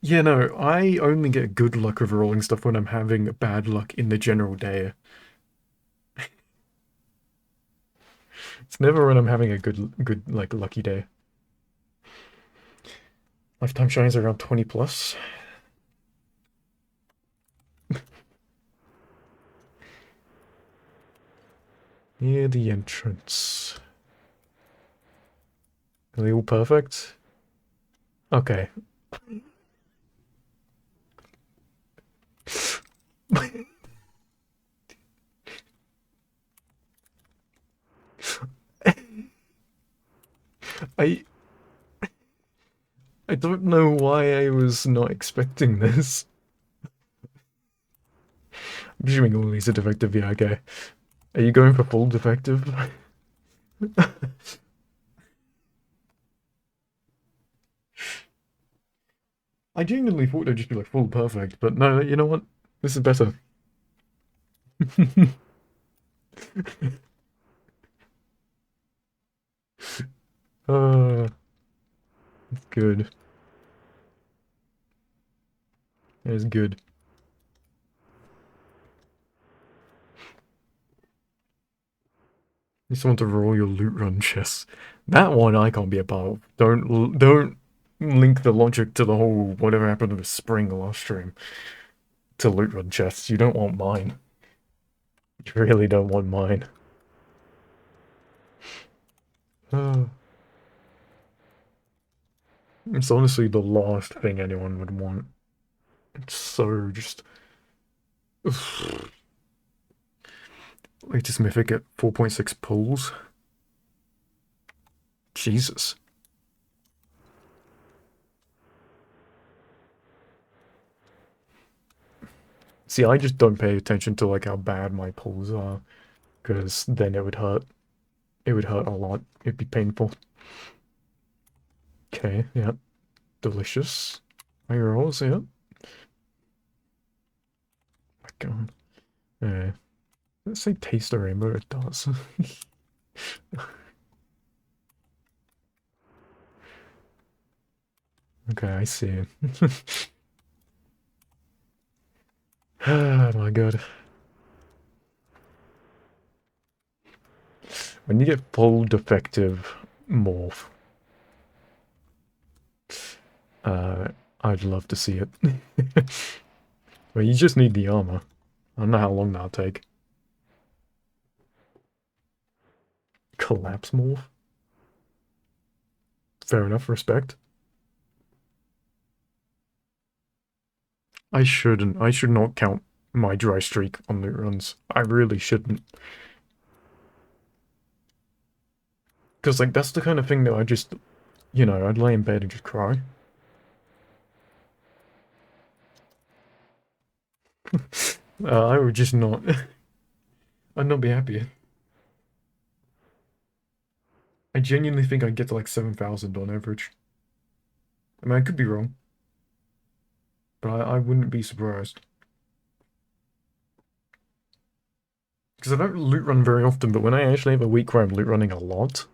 Yeah, no, I only get good luck with rolling stuff when I'm having bad luck in the general day. It's never when I'm having a good like lucky day. Lifetime shines around 20 plus. Near the entrance. Are they all perfect? Okay. I I don't know why I was not expecting this. I'm assuming all these are defective, yeah, okay. Are you going for full defective? I genuinely thought they'd just be like full perfect, but no, you know what? This is better. uh, it's good. It's good. You just want to roll your loot run chest. That one I can't be a part of. Don't link the logic to the whole whatever happened to the spring last stream to loot run chests. You don't want mine. You really don't want mine. Uh, it's honestly the last thing anyone would want. It's so just latest mythic at 4.6 pulls. Jesus. See, I just don't pay attention to like how bad my pulls are, because then it would hurt. It would hurt a lot. It'd be painful. Okay, yeah. Delicious. My rolls, yeah. My God. Let's say taste the rainbow, it does. Okay, I see. Oh my God. When you get full defective morph, uh, I'd love to see it. Well, you just need the armor. I don't know how long that'll take. Collapse morph? Fair enough, respect. I shouldn't. I should not count my dry streak on loot runs. I really shouldn't. Because, like, that's the kind of thing that I just, I'd lay in bed and just cry. I would just not. I'd not be happy. I genuinely think I'd get to like 7,000 on average. I mean, I could be wrong, but I wouldn't be surprised. Because I don't loot run very often, but when I actually have a week where I'm loot running a lot,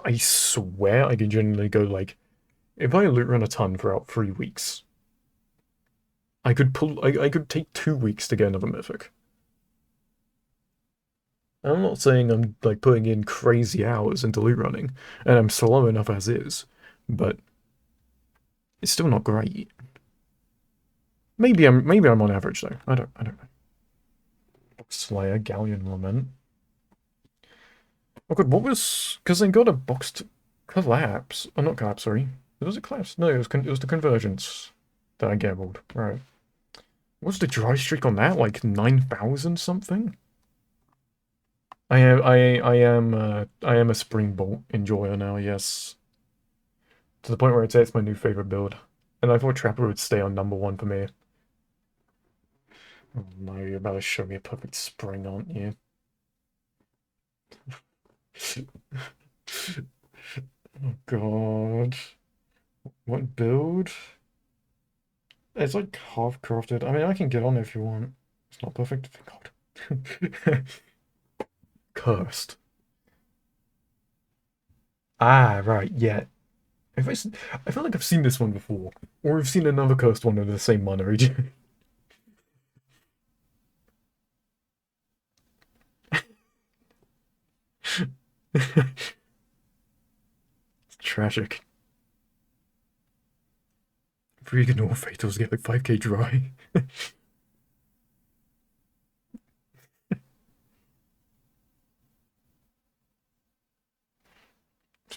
I swear I can genuinely go like, if I loot run a ton for about 3 weeks, I could take 2 weeks to get another mythic. I'm not saying I'm like putting in crazy hours into loot running, and I'm slow enough as is, but it's still not great. Maybe I'm on average though. I don't know. Slayer, Galleon Lament. Oh god, what was... Because they got a boxed collapse. Oh, not collapse, sorry. Was it collapse? No, it was the convergence that I gambled. Right. What's the dry streak on that? Like 9,000 something? I am a Springbolt enjoyer now, yes. To the point where I'd say it's my new favorite build. And I thought Trapper would stay on #1 for me. Oh no, you're about to show me a perfect spring, aren't you? Oh god. What build? It's like half crafted. I mean, I can get on if you want. It's not perfect. Thank God. Cursed. Ah, right, yeah. I feel like I've seen this one before. Or I've seen another cursed one in the same mana region. It's tragic. Freaking all fatals get like 5k dry. Let's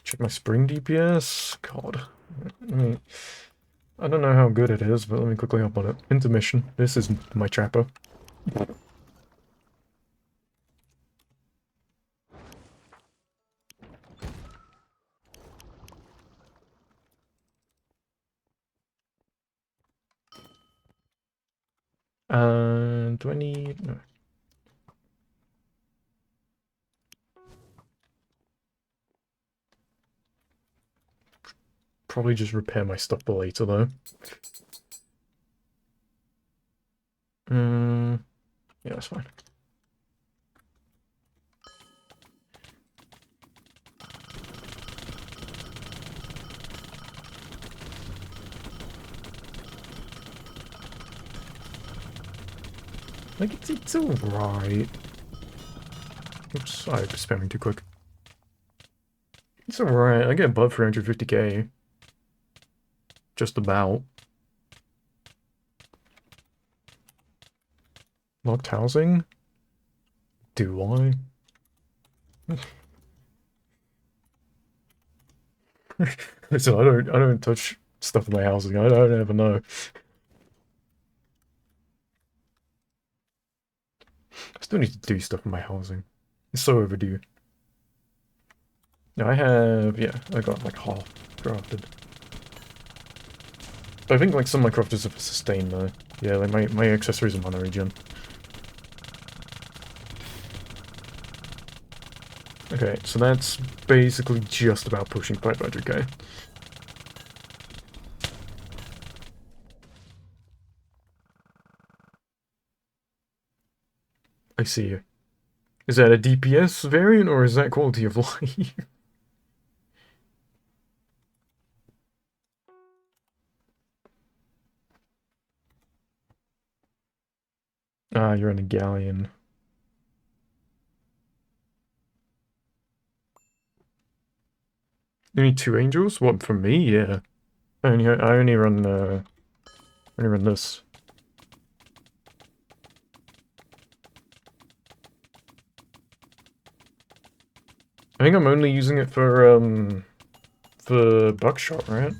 check my spring DPS. God. I don't know how good it is, but let me quickly hop on it. Intermission. This is my trapper. Do I need... No. Probably just repair my stuff for later, though. Yeah, that's fine. Like, it's alright. Oops, I'm spamming too quick. It's alright, I get above 350k. Just about. Locked housing? Do I? Listen, I don't touch stuff in my housing. I don't ever know. I still need to do stuff in my housing. It's so overdue. I have, yeah, I got like half crafted. But I think like some of my crafters have sustained though. Yeah, like my accessories are mana regen. Okay, so that's basically just about pushing 500k. I see you. Is that a DPS variant or is that quality of life? Ah, you're on a galleon. You need 2 angels? What, for me? Yeah. I only run this. I think I'm only using it for buckshot, right?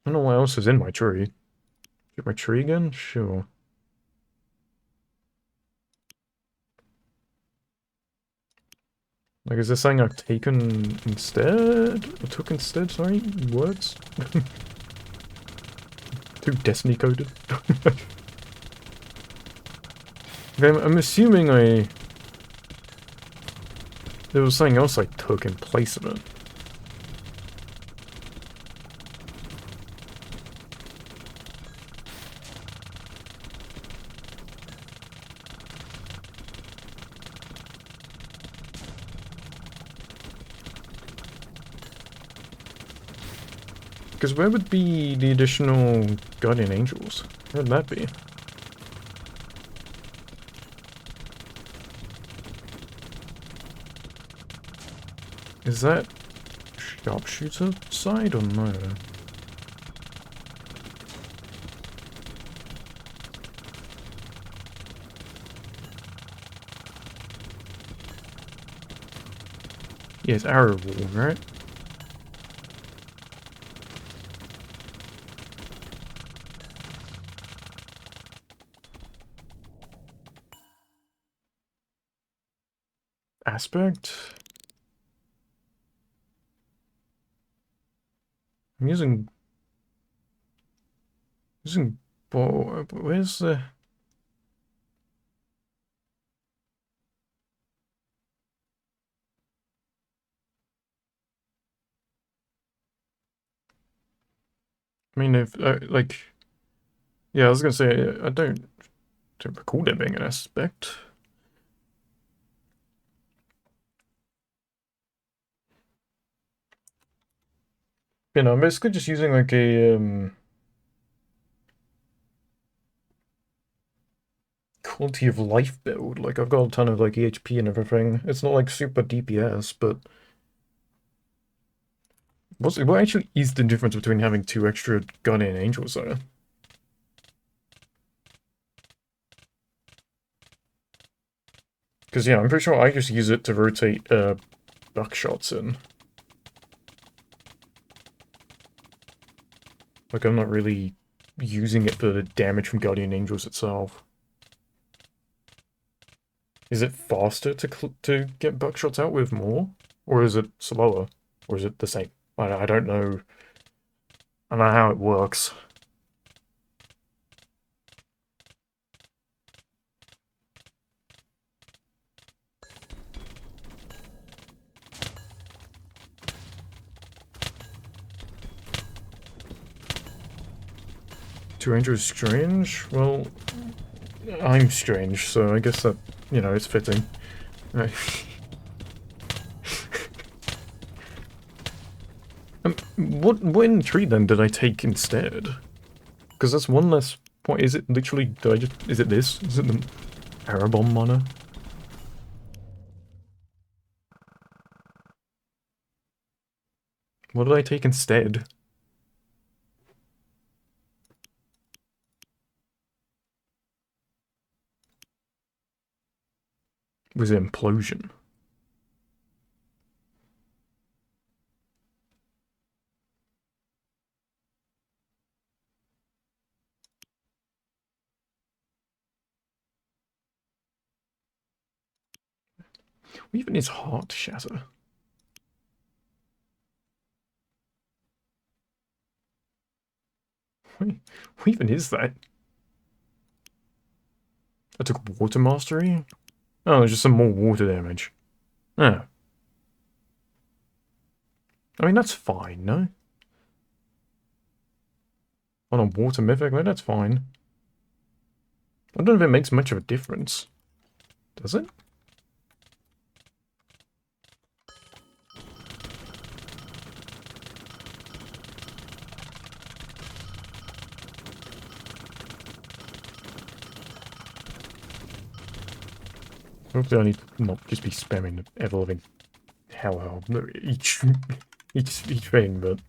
I don't know what else is in my tree. Get my tree again? Sure. Like, is this something I've taken instead? Or took instead, sorry? Words? Too destiny coded? Okay, I'm assuming there was something else I took in place of it. Because where would be the additional guardian angels? Where'd that be? Is that sharpshooter side or no? Yeah, it's arrow wall, right? Aspect? I'm using... Where's the... I mean, if, like... Yeah, I was gonna say, I don't recall there being an aspect. You know, I'm basically just using like a, quality of life build. Like, I've got a ton of, like, EHP and everything. It's not, like, super DPS, but... What actually is the difference between having 2 extra Guardian Angels, though? Because, yeah, I'm pretty sure I just use it to rotate, buckshots in. Like, I'm not really using it for the damage from Guardian Angels itself. Is it faster to get buckshots out with more? Or is it slower? Or is it the same? I don't know. I don't know how it works. Two Angels strange? Well, I'm strange, so I guess that, you know, it's fitting. Right. What intrigue then did I take instead? Because that's one less point. Is it literally, did I just, is it this? Is it the Arabomb mana? What did I take instead? Was it Implosion? What even is Heart Shatter? What even is that? I took Water Mastery? Oh, there's just some more water damage. Oh. I mean, that's fine, no? On a Water Mythic, like, that's fine. I don't know if it makes much of a difference. Does it? Hopefully I need to not just be spamming the ever-living hell each each thing, but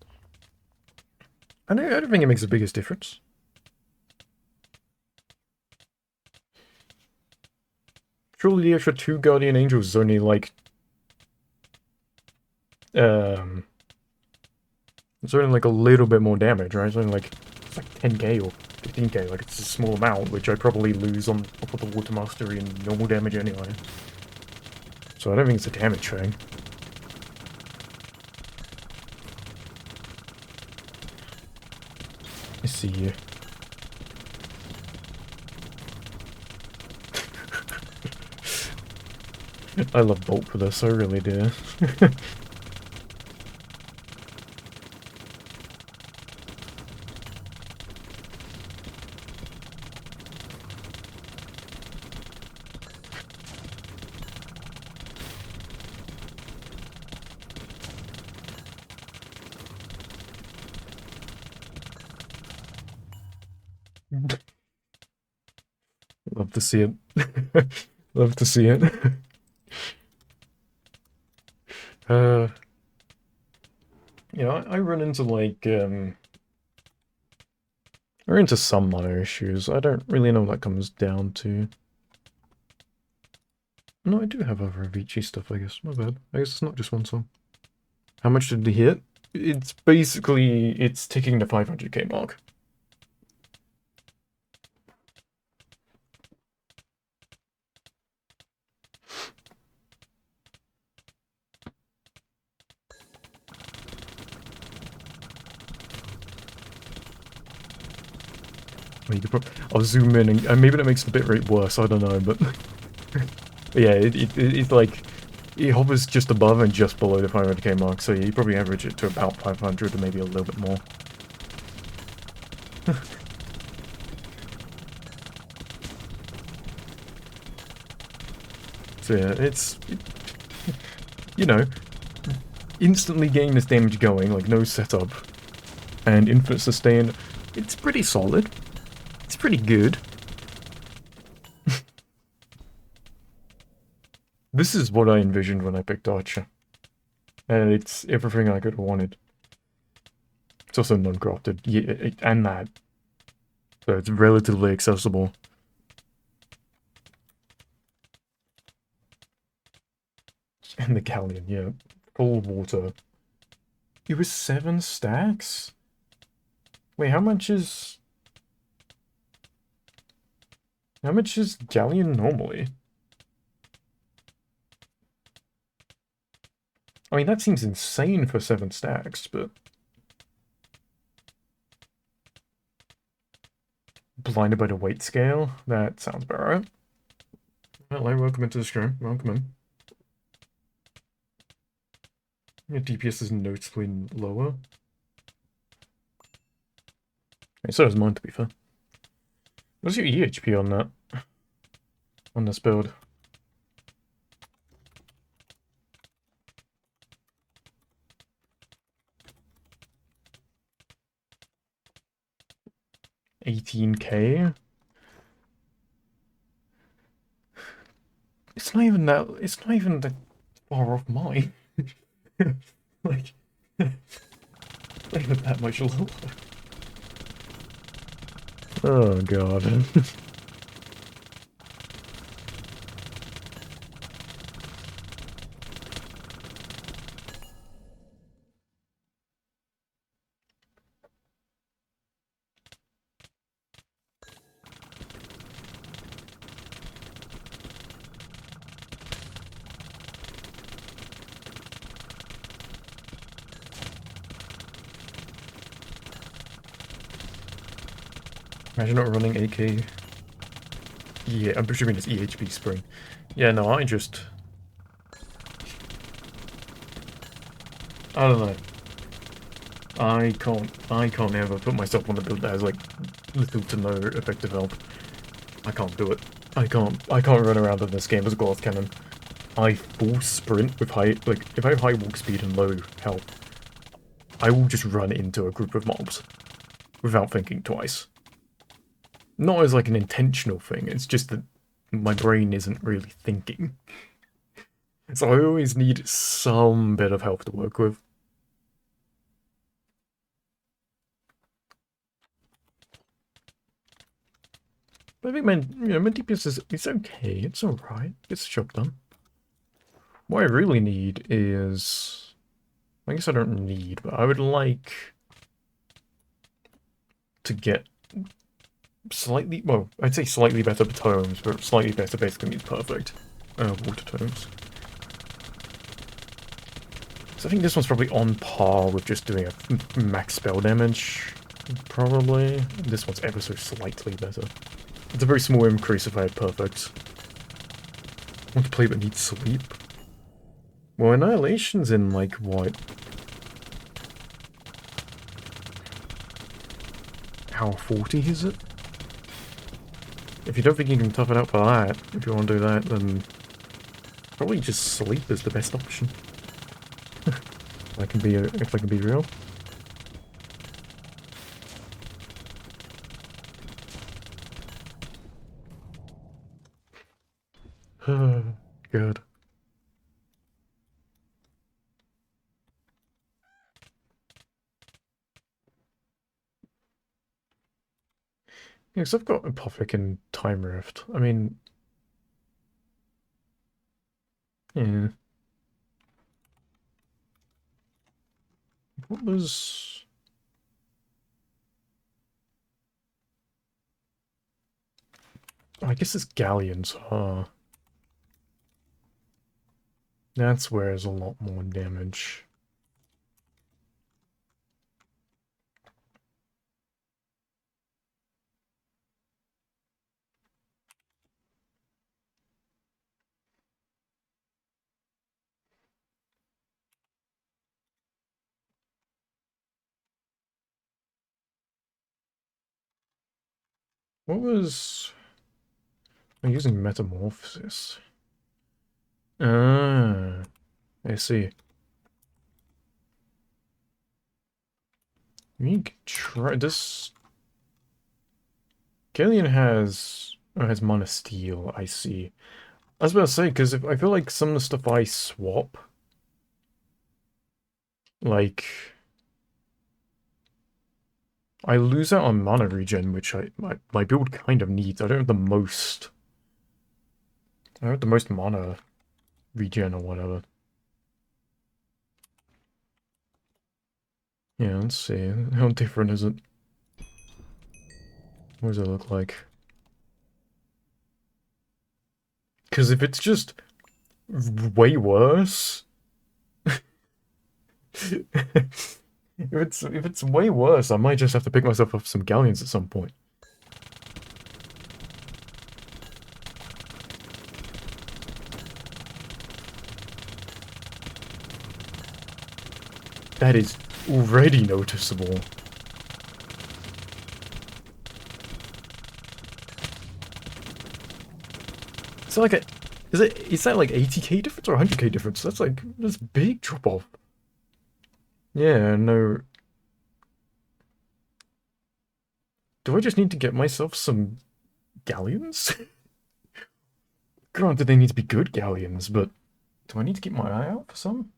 I don't think it makes the biggest difference. Surely the extra 2 Guardian Angels is only like it's only like a little bit more damage, right? It's like 10k or 15k, like it's a small amount, which I probably lose on top of the Water Mastery and normal damage anyway. So I don't think it's a damage thing. I see you. I love Bolt for this, I really do. Love to see it. Love to see it. Yeah, I run into like I run into some minor issues. I don't really know what that comes down to. No, I do have other Avicii stuff, I guess. My bad. I guess it's not just one song. How much did he hit? It's basically, it's ticking the 500k mark. Well, you could I'll zoom in and maybe that makes the bitrate worse, I don't know, but yeah, it's like, it hovers just above and just below the 500k mark, so you probably average it to about 500 or maybe a little bit more. So yeah, you know, instantly getting this damage going, like no setup, and infinite sustain, it's pretty solid. It's pretty good. This is what I envisioned when I picked Archer. And it's everything I could have wanted. It's also non-crafted, yeah, and that. So it's relatively accessible. And the Galleon, yeah. Full water. It was 7 stacks? Wait, how much is... How much is Galleon normally? I mean, that seems insane for 7 stacks, but... Blinded by the weight scale? That sounds about right. Hello, welcome into the stream. Welcome in. Your DPS is noticeably lower. So does mine, to be fair. What's your EHP on that? On this build? $18k? It's not even that far off mine. Like, not even that much lower. Oh god. Imagine not running AK. Yeah, I'm presuming it's EHP spring. Yeah, no, I don't know. I can't ever put myself on a build that has like little to no effective health. I can't do it. I can't run around in this game as a glass cannon. I full sprint with high, like, if I have high walk speed and low health, I will just run into a group of mobs without thinking twice. Not as like an intentional thing, it's just that my brain isn't really thinking. So I always need some bit of health to work with. But I think my DPS is, it's okay, it's alright, it's the job done. What I really need is, I guess I don't need, but I would like to get slightly, well, I'd say slightly better tomes, but slightly better basically means perfect. Water tomes. So I think this one's probably on par with just doing a max spell damage, probably. This one's ever so slightly better. It's a very small increase if I had perfect. Want to play but need sleep? Well, Annihilation's in, like, what? How 40 is it? If you don't think you can tough it out for that, if you want to do that, then probably just sleep is the best option. If I can be real. Good. Yeah, because I've got Apophec and Time Rift. I mean, yeah. What was... Oh, I guess it's Galleons, huh? That's where there's a lot more damage. What was... I'm using Metamorphosis. Ah, I see. You can try... This... Galleon has... Oh, has Mana Steel, I see. I was about to say, because I feel like some of the stuff I swap, like... I lose out on mana regen, which my build kind of needs. I don't have the most... I don't have the most mana regen or whatever. Yeah, let's see. How different is it? What does it look like? Because if it's just way worse... if it's way worse, I might just have to pick myself up some galleons at some point. That is already noticeable. Is that like a... Is that like 80k difference or 100k difference? That's big drop off. Yeah, no. Do I just need to get myself some galleons? Granted, they need to be good galleons, but do I need to keep my eye out for some?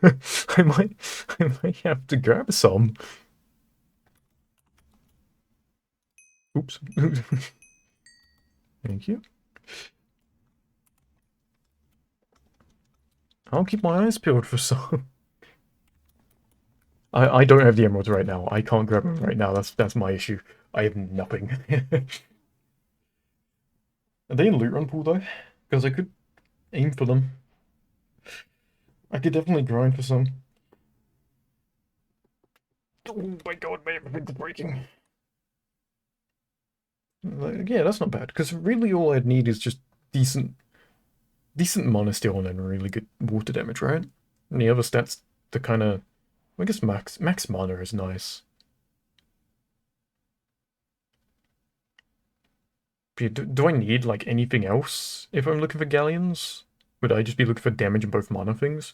I might, I might have to grab some. Oops. Thank you. I'll keep my eyes peeled for some. I don't have the emeralds right now. I can't grab them right now. That's my issue. I have nothing. Are they in loot run pool though? Because I could aim for them. I could definitely grind for some. Oh my god, my everything's breaking. Yeah, that's not bad. Because really all I'd need is just decent decent mana steel and then really good water damage, right? And the other stats, the kind of... I guess max mana is nice. But yeah, do I need, like, anything else if I'm looking for galleons? Would I just be looking for damage in both mana things?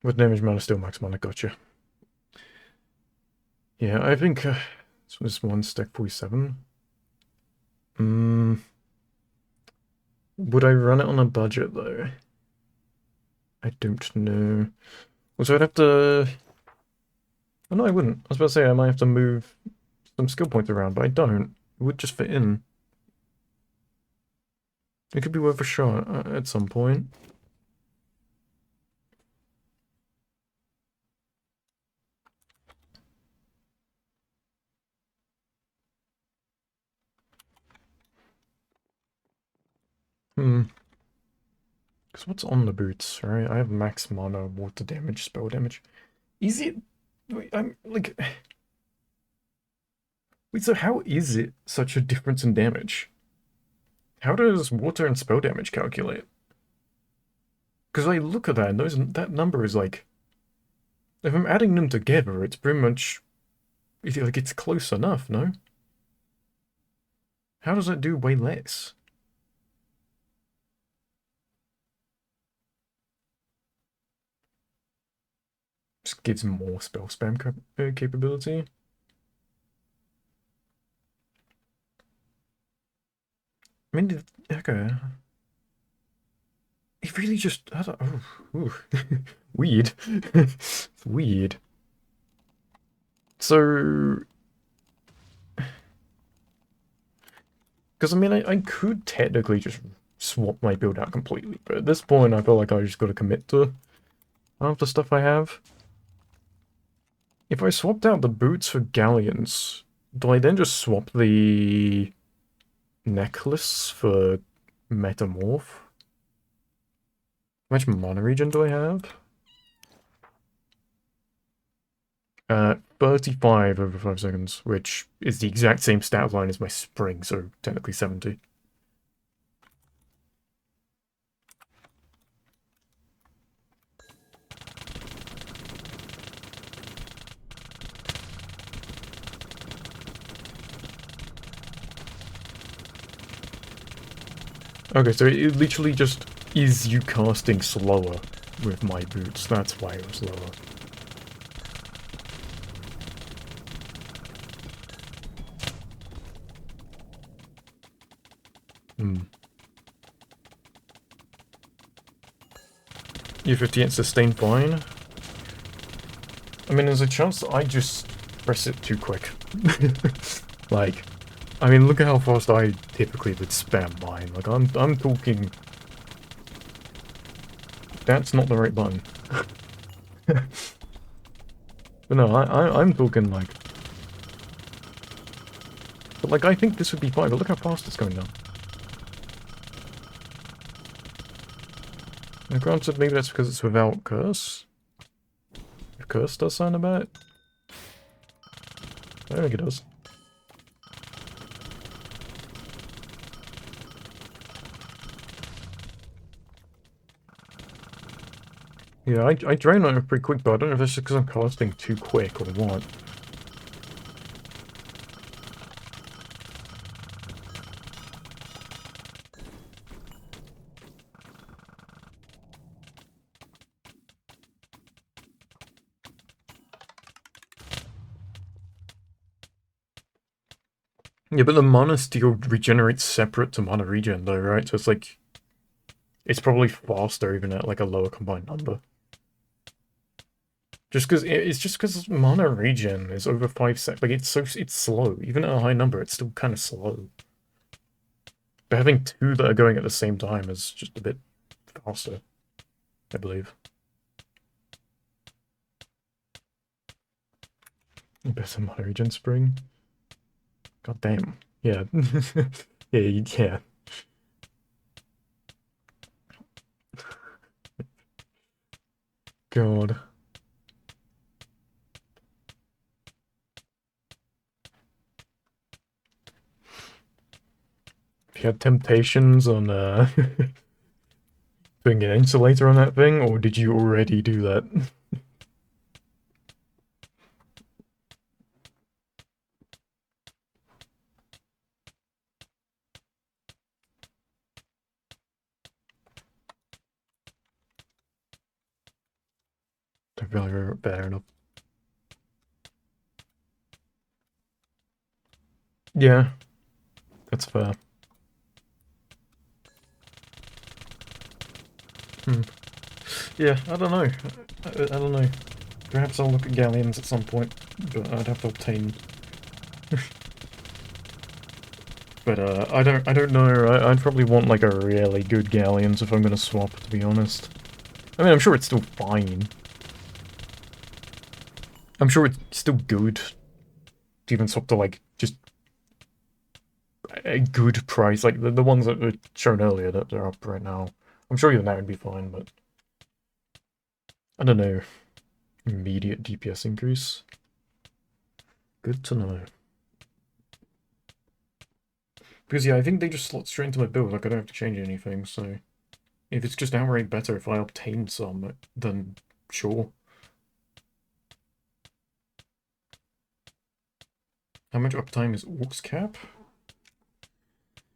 With damage mana steel, max mana, gotcha. Yeah, I think this was one stack 47. Would I run it on a budget, though? I don't know. Also, I'd have to... Oh, no, I wouldn't. I was about to say I might have to move some skill points around, but I don't. It would just fit in. It could be worth a shot at some point. Because what's on the boots, right? I have max mana, water damage, spell damage. Is it... Wait, I'm like... Wait, so how is it such a difference in damage? How does water and spell damage calculate? Because I look at that and that number is like... If I'm adding them together, it's pretty much... it's close enough, no? How does that do way less? Just gives more spell spam capability. mean, okay. It really just, I don't, ooh. Weird. It's weird. So, because I mean, I could technically just swap my build out completely, but at this point, I feel like I just got to commit to half the stuff I have. If I swapped out the boots for galleons, do I then just swap the necklace for metamorph? How much mana regen do I have? 35 over 5 seconds, which is the exact same stat line as my spring, so technically 70. Okay, so it literally just is you casting slower with my boots. That's why it was lower. Hmm. U58 sustain fine. I mean, there's a chance that I just press it too quick. Like, I mean, look at how fast I typically would spam mine. Like, I'm talking. That's not the right button. But no, I'm talking like. But like, I think this would be fine. But look how fast it's going down. Now, granted, maybe that's because it's without curse. If curse does sound about it, I think it does. Yeah, I drain on it pretty quick, but I don't know if that's just because I'm casting too quick or what. Yeah, but the mana steal regenerates separate to mana regen though, right? So it's like, it's probably faster even at like a lower combined number. Just because it's just because mana regen is over 5 seconds. Like it's slow. Even at a high number, it's still kind of slow. But having two that are going at the same time is just a bit faster, I believe. Better mana regen spring. God damn. Yeah. Yeah. God. If you had temptations on putting an insulator on that thing, or did you already do that? Very fair enough. Yeah, that's fair. Hmm. Yeah, I don't know. I don't know. Perhaps I'll look at galleons at some point, but I'd have to obtain. But I don't know. I'd probably want like a really good galleons if I'm gonna swap, to be honest. I mean, I'm sure it's still fine. I'm sure it's still good to even swap to like just a good price, like the ones that were shown earlier that are up right now. I'm sure even that would be fine, but I don't know. Immediate DPS increase. Good to know. Because yeah, I think they just slot straight into my build, like I don't have to change anything, so if it's just outright better if I obtain some, then sure. How much uptime is Orc's cap?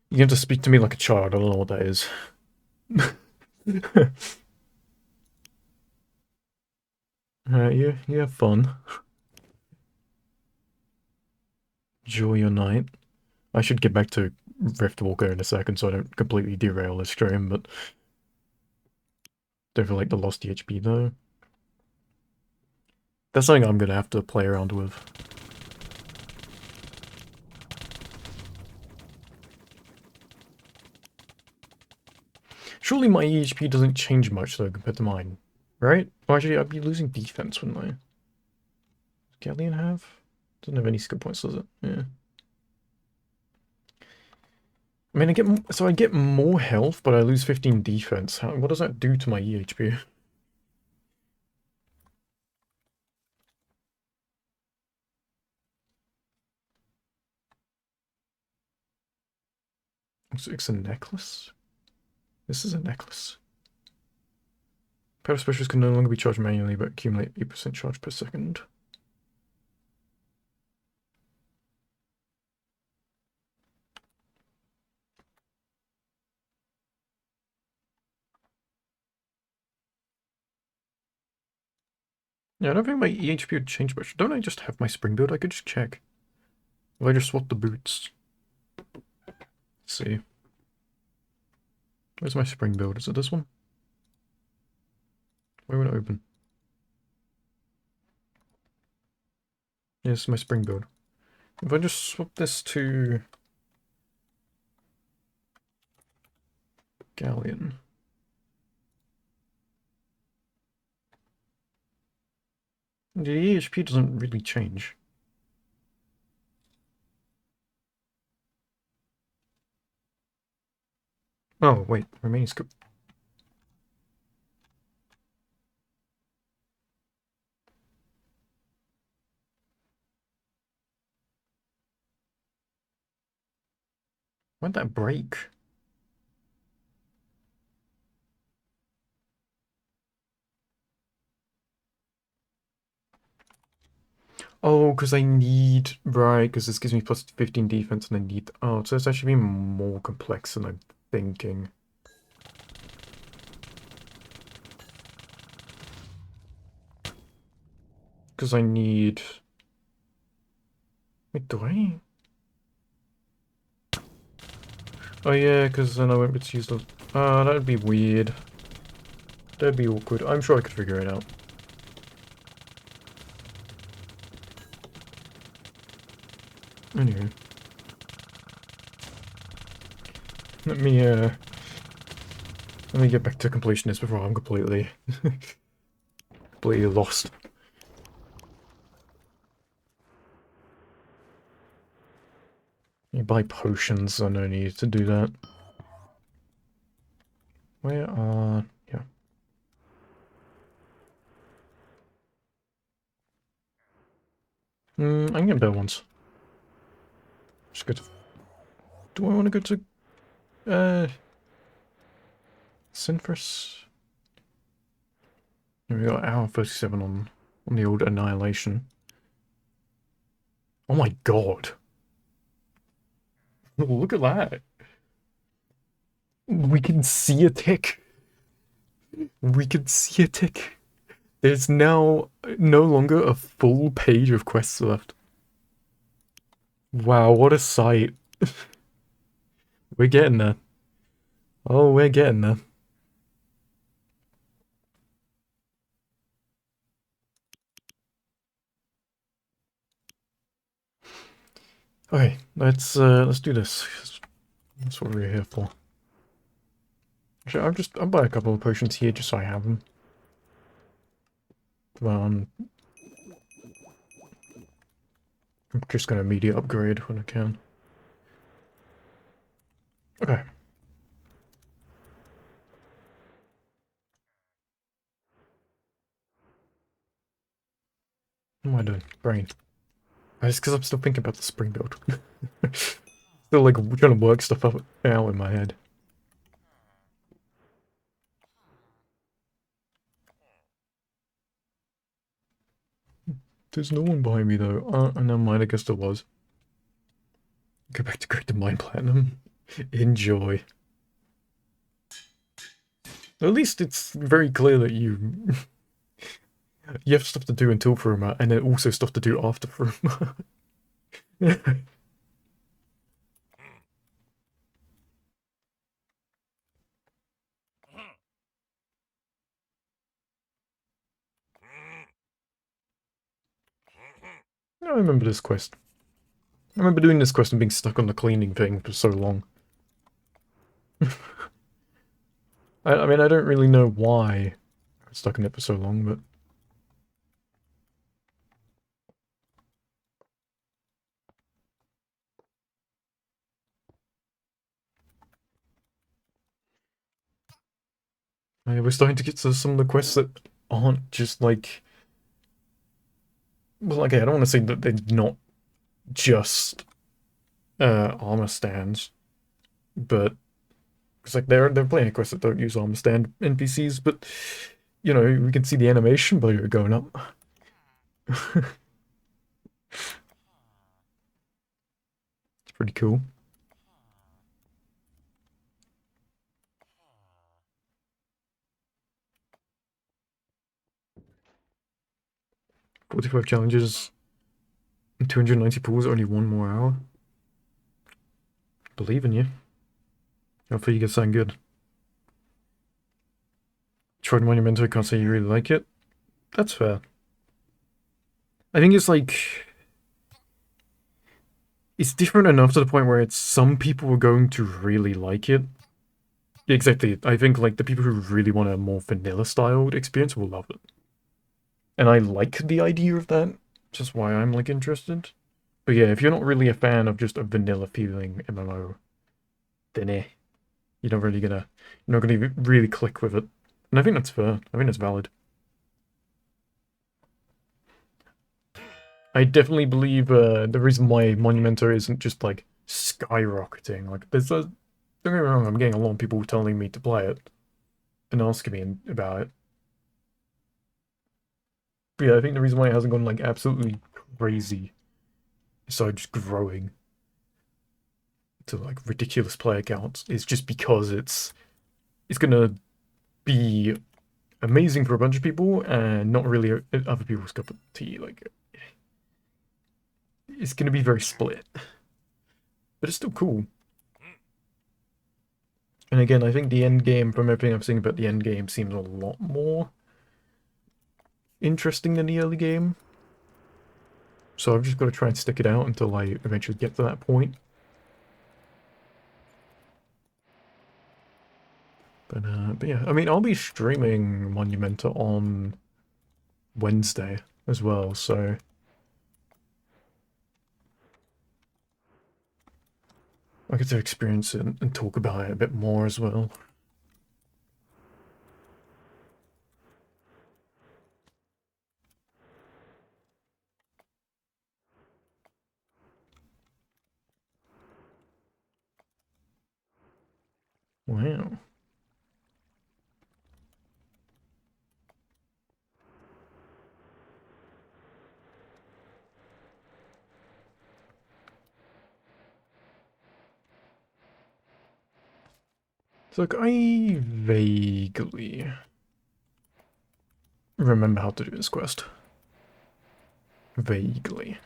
You have to speak to me like a child, I don't know what that is. You have fun. Enjoy your night. I should get back to Rift Walker in a second so I don't completely derail the stream, but don't feel like the lost HP though. That's something I'm gonna have to play around with. Surely my EHP doesn't change much though compared to mine, right? Or actually, I'd be losing defense, wouldn't I? Does Galleon have? Doesn't have any skill points, does it? Yeah. I mean, I get more health, but I lose 15 defense. What does that do to my EHP? It's a necklace? This is a necklace. Power specials can no longer be charged manually, but accumulate 8% charge per second. Yeah, I don't think my EHP would change much. Don't I just have my spring build? I could just check. If I just swap the boots. Let's see. Where's my spring build? Is it this one? Where would it open? Yeah, this is my spring build. If I just swap this to Galleon. The EHP doesn't really change. Oh, wait, remaining scope. Why'd that break? Oh, because I need... Right, because this gives me plus 15 defense and I need... Oh, so it's actually being more complex than I'm thinking. Because I need... Wait, do I? Oh yeah, because then I won't be able to use those... Ah, that'd be weird. That'd be awkward. I'm sure I could figure it out. Anyway. Let me get back to completionist before I'm completely... completely lost. You buy potions, so no need to do that. Where are... yeah. I can get better ones. Just go to... Do I want to go to... Synthris? Yeah, we got hour 37 on the old Annihilation. Oh my god. Look at that. We can see a tick. We can see a tick. There's now no longer a full page of quests left. Wow, what a sight. We're getting there. Oh, we're getting there. Okay, let's do this. That's what we're here for. Actually, I'll buy a couple of potions here just so I have them. I'm just gonna immediate upgrade when I can. Okay. What am I doing? Brain. It's because I'm still thinking about the spring build. Still like trying to work stuff out in my head. There's no one behind me though. Never mind, I guess there was. Go back to Great to Mine Platinum. Enjoy. At least it's very clear that you you have stuff to do until Furuma, and then also stuff to do after Furuma. I remember this quest. I remember doing this quest and being stuck on the cleaning thing for so long. I mean, I don't really know why I was stuck in it for so long, but... We're starting to get to some of the quests that aren't just like... Well, okay, I don't want to say that they're not just armor stands, but it's like there are plenty of quests that don't use armor stand NPCs, but you know, we can see the animation budget going up. It's pretty cool. 45 challenges and 290 pulls, only one more hour. Believe in you. Hopefully you get something good. Tried Monumento, can't say you really like it. That's fair. I think it's like... It's different enough to the point where it's some people are going to really like it. Exactly. I think like the people who really want a more vanilla styled experience will love it. And I like the idea of that, which is why I'm like interested. But yeah, if you're not really a fan of just a vanilla feeling MMO, then you're not gonna really click with it. And I think that's fair. I think that's valid. I definitely believe the reason why Monumento isn't just like skyrocketing. Like don't get me wrong, I'm getting a lot of people telling me to play it and asking me about it. But yeah, I think the reason why it hasn't gone like absolutely crazy, so just growing to like ridiculous player counts, is just because it's gonna be amazing for a bunch of people and not really other people's cup of tea. Like it's gonna be very split, but it's still cool. And again, I think the end game, from everything I've seen about the end game, seems a lot more interesting than the early game. So I've just got to try and stick it out until I eventually get to that point. But yeah, I mean, I'll be streaming Monumenta on Wednesday as well, so I get to experience it and talk about it a bit more as well. Wow. So like, I vaguely remember how to do this quest. Vaguely.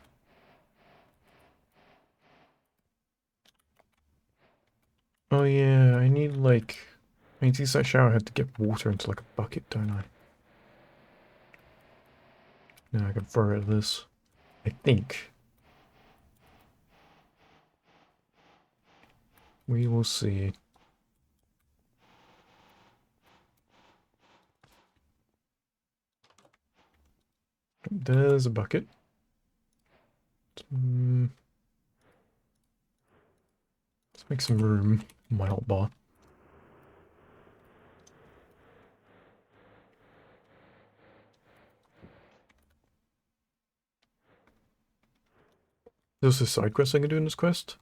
Oh yeah, I need like... I need to use that shower head to get water into like a bucket, don't I? Now I can throw it at this. I think. We will see. There's a bucket. Mm, let's make some room in my hot bar. There's a side quest I can do in this quest.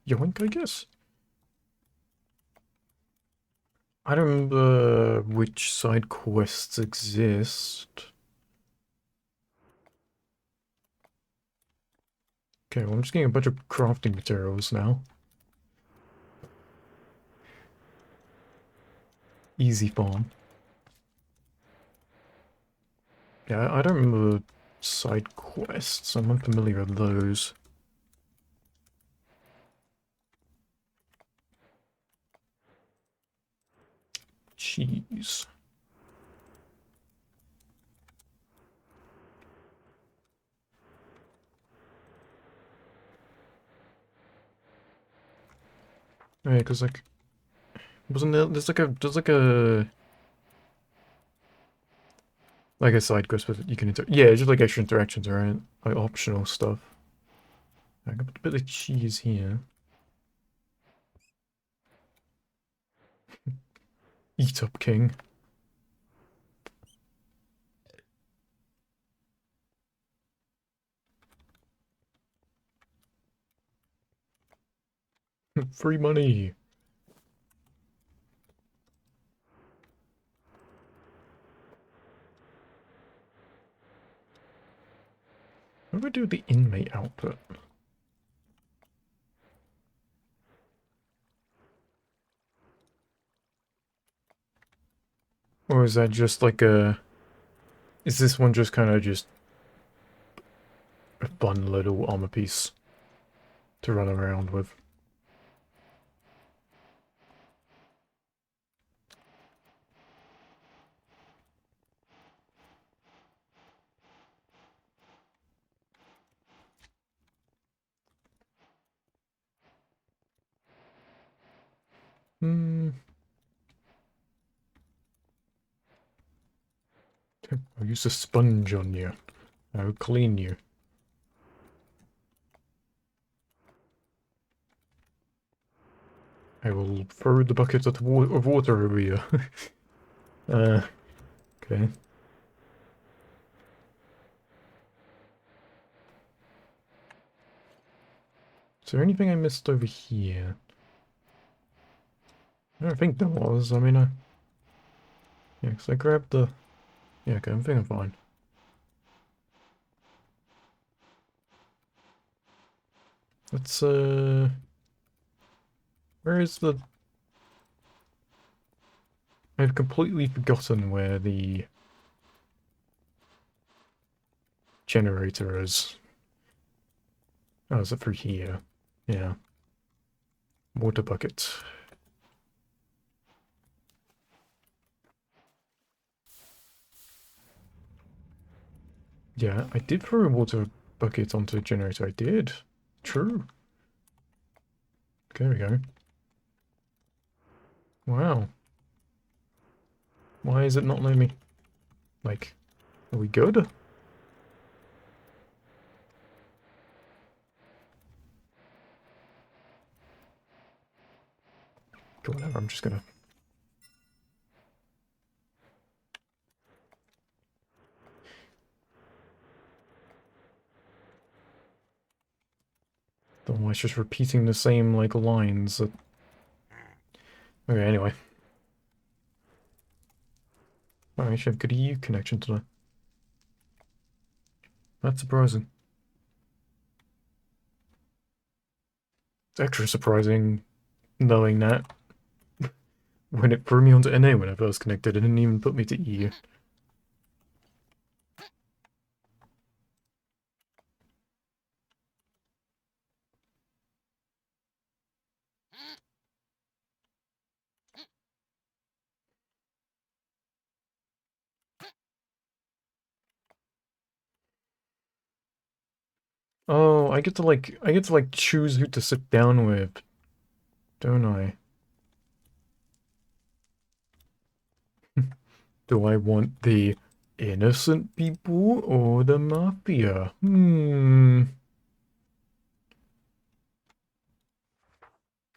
Yoink, I guess. I don't remember which side quests exist. Okay, well, I'm just getting a bunch of crafting materials now. Easy farm. Yeah, I don't remember side quests. I'm unfamiliar with those. Cheese. Yeah, because like, wasn't there, there's like a side quest with you can yeah, it's just like extra interactions, right? Like optional stuff. I can put a bit of cheese here. Eat up, king. Free money. What do I do with the inmate output? Or is that just like a... Is this one just kind of just a fun little armor piece to run around with? Hmm. I'll use a sponge on you. I'll clean you. I will throw the bucket of water over you. uh, okay. Is there anything I missed over here? I don't think there was. I mean, yeah, because I grabbed the... Yeah, okay, I think I'm fine. Let's, where is the... I've completely forgotten where the generator is. Oh, is it through here? Yeah. Water bucket. Yeah, I did throw a water bucket onto a generator. I did. True. There we go. Wow. Why is it not letting me... Like, are we good? Whatever, I'm just gonna... Otherwise just repeating the same, like, lines that... Okay, anyway. Oh, I actually have good EU connection today. That's surprising. It's extra surprising knowing that when it threw me onto NA when I first connected, it didn't even put me to EU. Oh, I get to like choose who to sit down with, don't I? Do I want the innocent people or the mafia?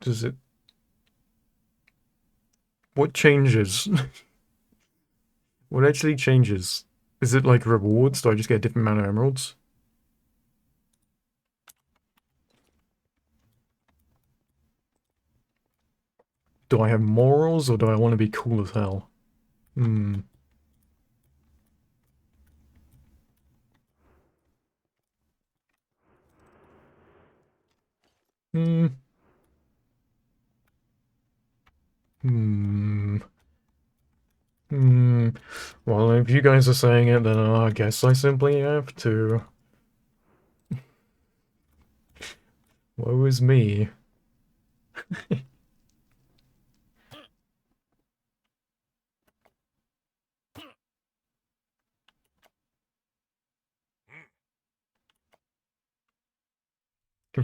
Does it... What changes? What actually changes? Is it like rewards? Do I just get a different amount of emeralds? Do I have morals or do I want to be cool as hell? Hmm. Hmm. Hmm. Hmm. Well, if you guys are saying it, then I guess I simply have to. Woe is me.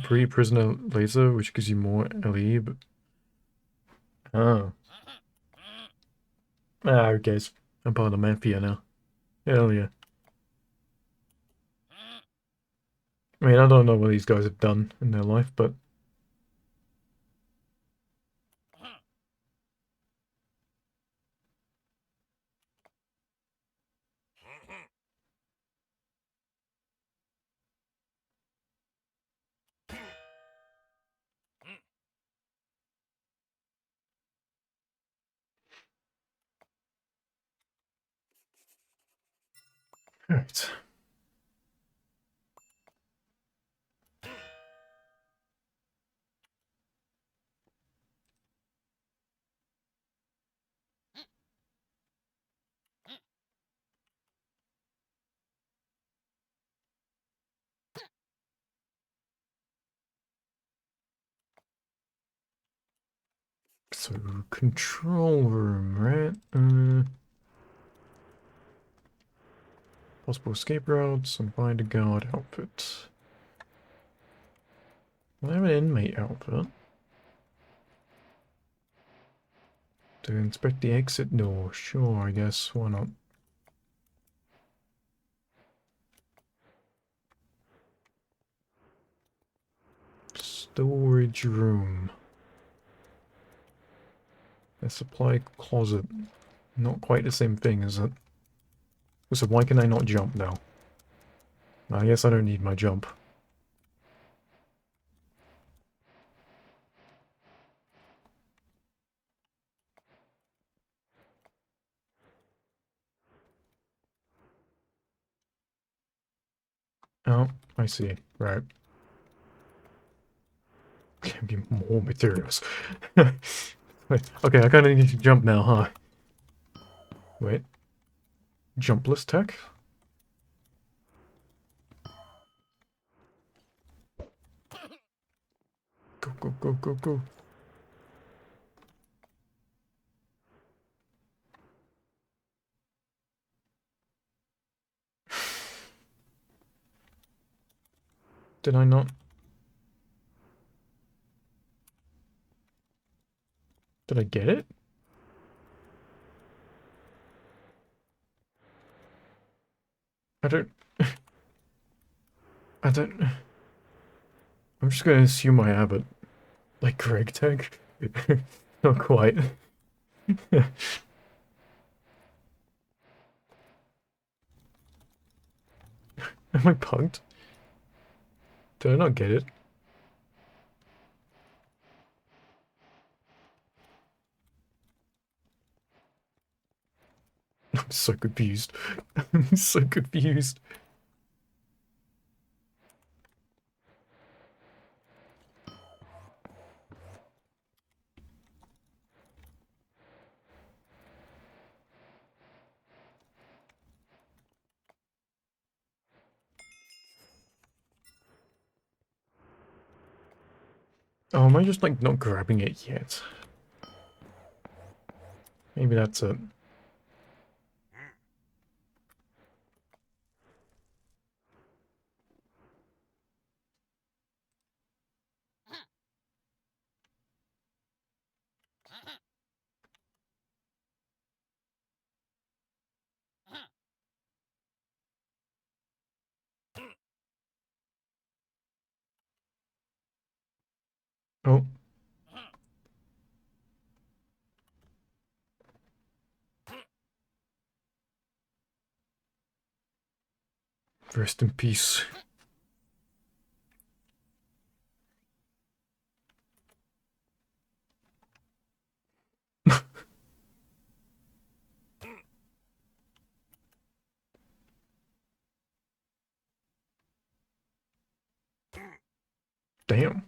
Free prisoner laser, which gives you more LE, but Oh. Ah, who cares? I'm part of the mafia now. Hell yeah. I mean, I don't know what these guys have done in their life, but... Alright. So, control room, right? Possible escape routes and find a guard outfit. Well, I have an inmate outfit. To inspect the exit door. Sure, I guess. Why not? Storage room. A supply closet. Not quite the same thing, is it? So why can I not jump now? I guess I don't need my jump. Oh, I see. Right. Give me more materials. Wait, okay, I kinda need to jump now, huh? Wait. Jumpless tech? Go, go, go, go, go. Did I not? Did I get it? I don't... I don't... I'm just gonna assume I have it. Like Greg tech? Not quite. Am I punked? Did I not get it? I'm so confused. I'm so confused. Oh, am I just like not grabbing it yet? Maybe that's it. Oh, rest in peace. Damn.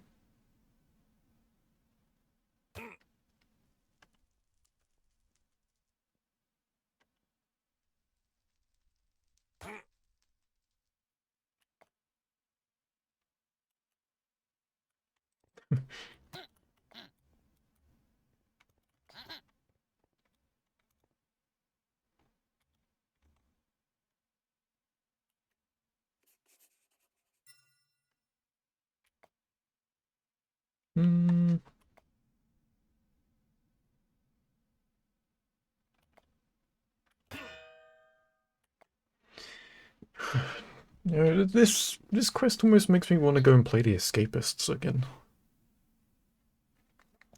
Hmm. You know, this quest almost makes me want to go and play the Escapists again.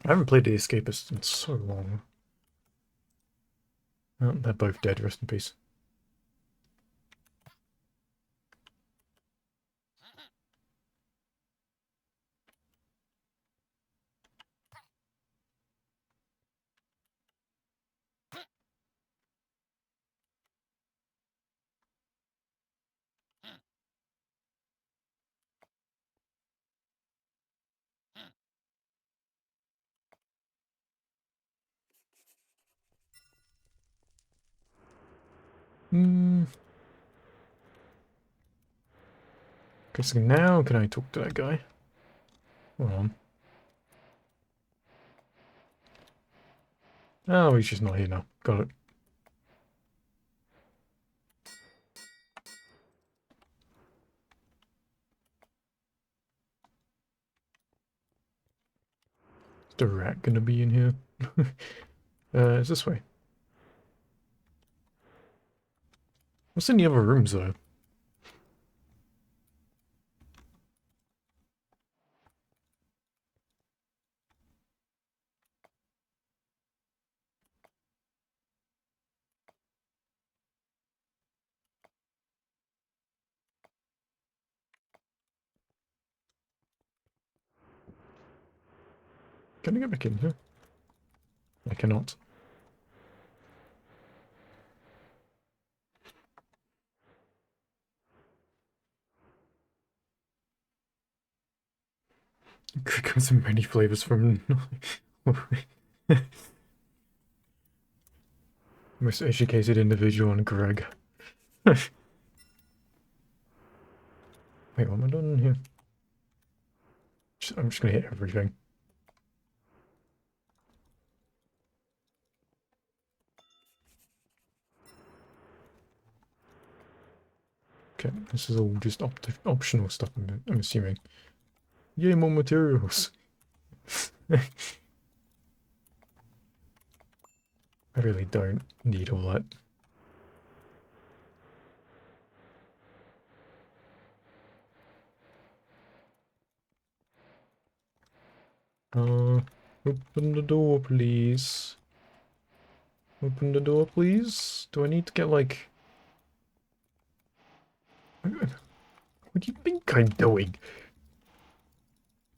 I haven't played the Escapists in so long. Oh, they're both dead, rest in peace. Hmm. Okay, so now can I talk to that guy? Hold on. Oh, he's just not here now. Got it. Is the rat gonna be in here? It's this way. What's in the other rooms, though? Can I get back in here? I cannot. Comes in many flavors from most educated individual and Greg. Wait, what am I doing here? I'm just gonna hit everything. Okay, this is all just optional stuff, I'm assuming. Yay, more materials! I really don't need all that. Open the door, please. Open the door, please. Do I need to get, like... What do you think I'm doing?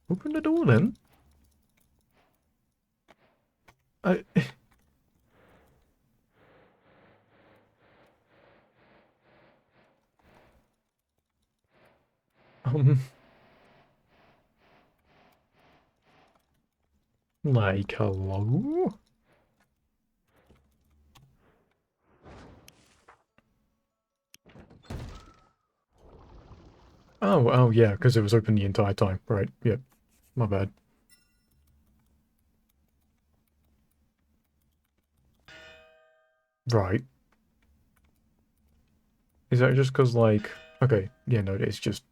Open the door, then. I... Um... Like, hello? Oh, yeah, because it was open the entire time. Right, yep. My bad. Right. Is that just because, like... Okay, yeah, no, it's just...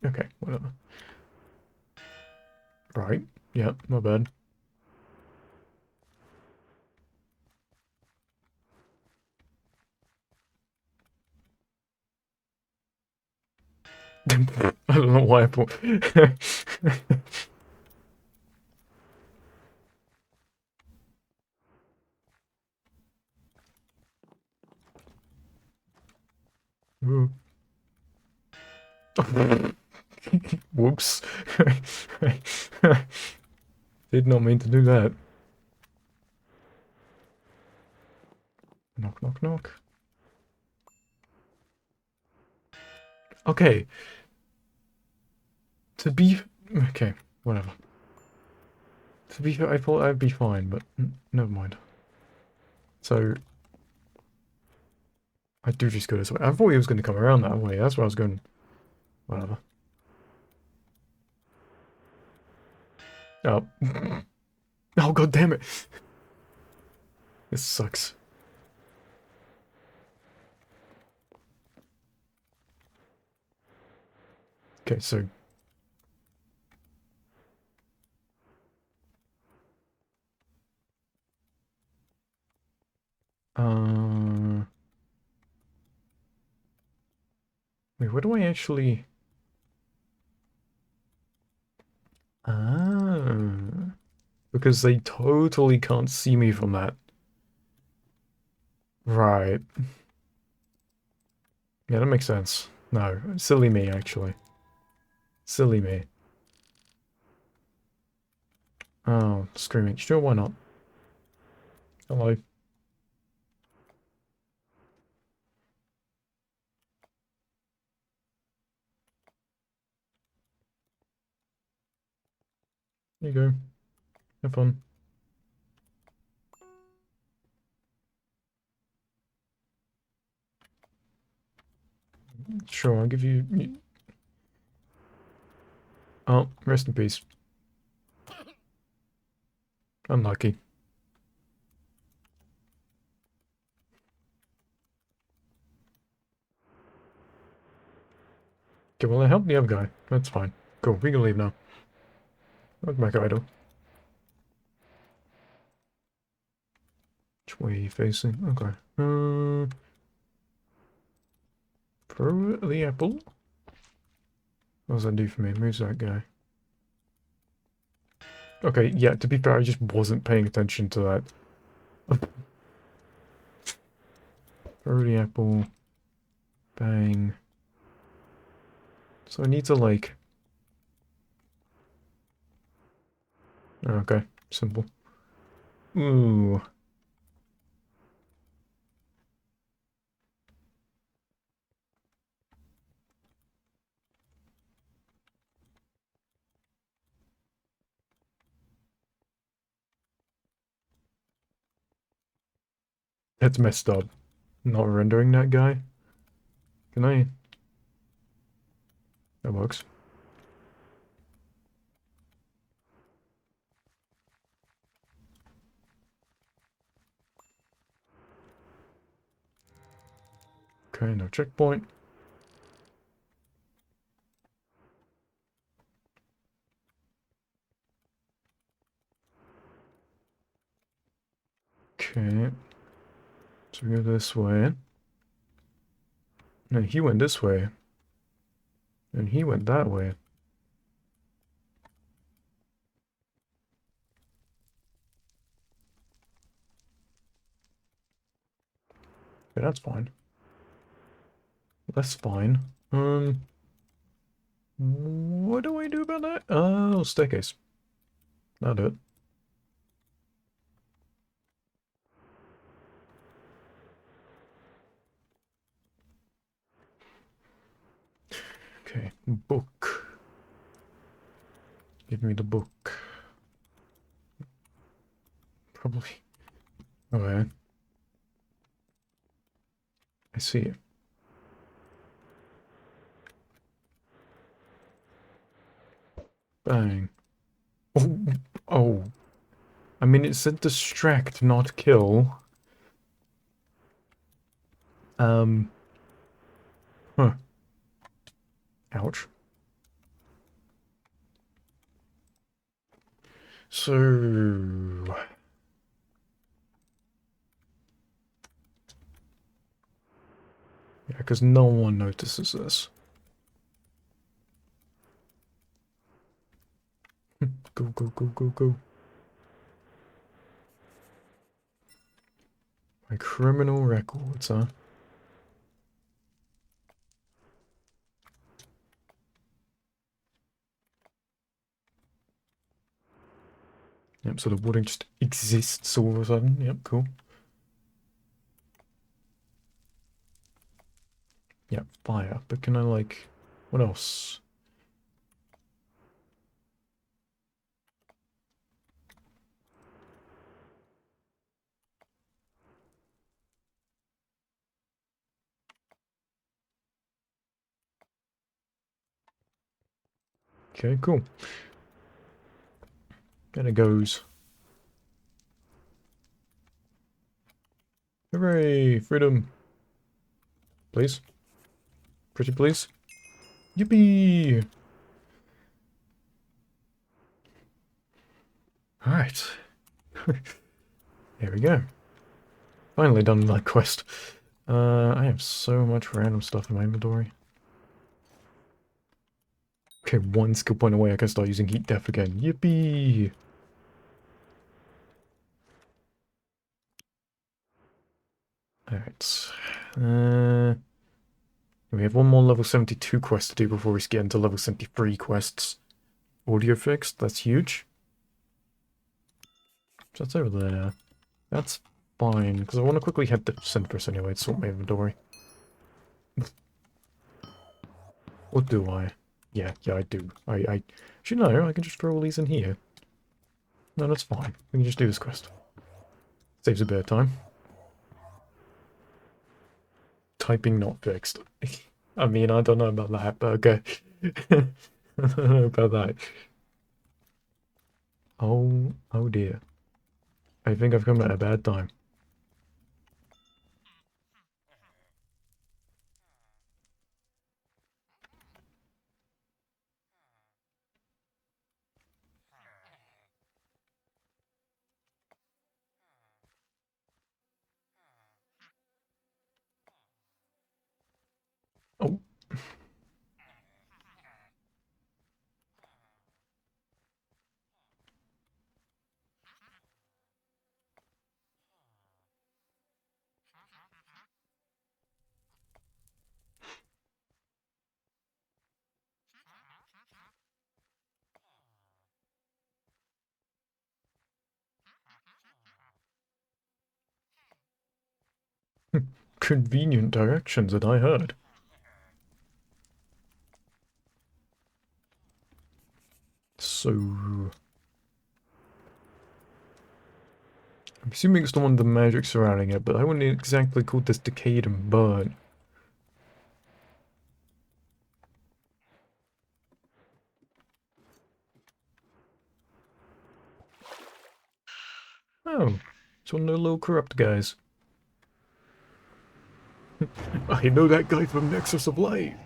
Okay, whatever. Right. Yeah, my bad. I don't know why I put... Ooh. Whoops. Did not mean to do that. Knock, knock, knock. Okay. To be... Okay, whatever. To be fair, I thought I'd be fine, but never mind. So, I do just go this way. I thought he was going to come around that way. That's where I was going. Whatever. Oh. Oh, god damn it. This sucks. Okay, so... Wait, Wait, what do I actually... Ah. Because they totally can't see me from that. Right. Yeah, that makes sense. No, silly me, actually. Silly me. Oh, screaming. Sure, why not? Hello. Here you go. Have fun. Sure, I'll give you... Oh, rest in peace. Unlucky. Okay, well, I helped the other guy. That's fine. Cool, we can leave now. Look back idle. Which way are you facing? Okay. Throw the apple. What does that do for me? Moves that guy. Okay, yeah, to be fair, I just wasn't paying attention to that. Throw the apple. Bang. So I need to, like... Okay, simple. Ooh. That's messed up. Not rendering that guy. Can I? That works. Okay, no checkpoint. Okay. So we go this way. No, he went this way. And he went that way. Yeah, that's fine. That's fine. What do I do about that? Oh, staircase. That'll do it. Okay, book. Give me the book. Probably. Okay. I see it. Bang. Oh, oh. I mean, it said distract, not kill. Um. Huh. Ouch. So... Yeah, because no one notices this. Go, go, go, go, go. My criminal records, huh? Yep, so the water just exists all of a sudden. Yep, cool. Yep, fire. But can I, like... What else? Okay, cool. There it goes. Hooray! Freedom! Please? Pretty please? Yippee! Alright. There we go. Finally done that quest. I have so much random stuff in my inventory. Okay, one skill point away, I can start using Heat Death again. Yippee! Alright. We have one more level 72 quest to do before we get into level 73 quests. Audio fixed, that's huge. So that's over there. That's fine, because I want to quickly head to Synthris anyway to sort my inventory. Or do I? Yeah, I do. I should know, I can just throw all these in here. No, that's fine. We can just do this quest. Saves a bit of time. Typing not fixed. I mean, I don't know about that, but okay. I don't know about that. Oh dear. I think I've come at a bad time. Oh, convenient directions that I heard. So, I'm assuming it's the one with the magic surrounding it, but I wouldn't exactly call this decayed and burnt. Oh, it's one of the little corrupt guys. I know that guy from Nexus of Light.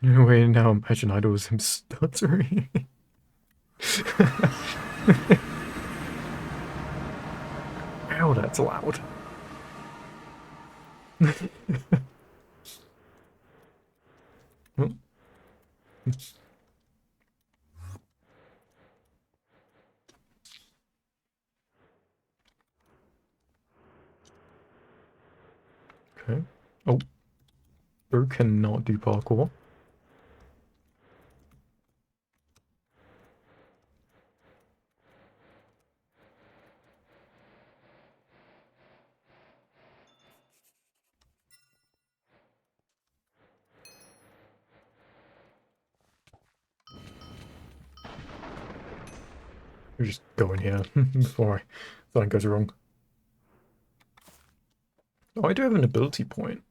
Wait, now imagine I was him stuttering. Ow, that's loud. Oh, okay. Oh, Bro cannot do parkour. We're just going here before something goes wrong. Oh, I do have an ability point.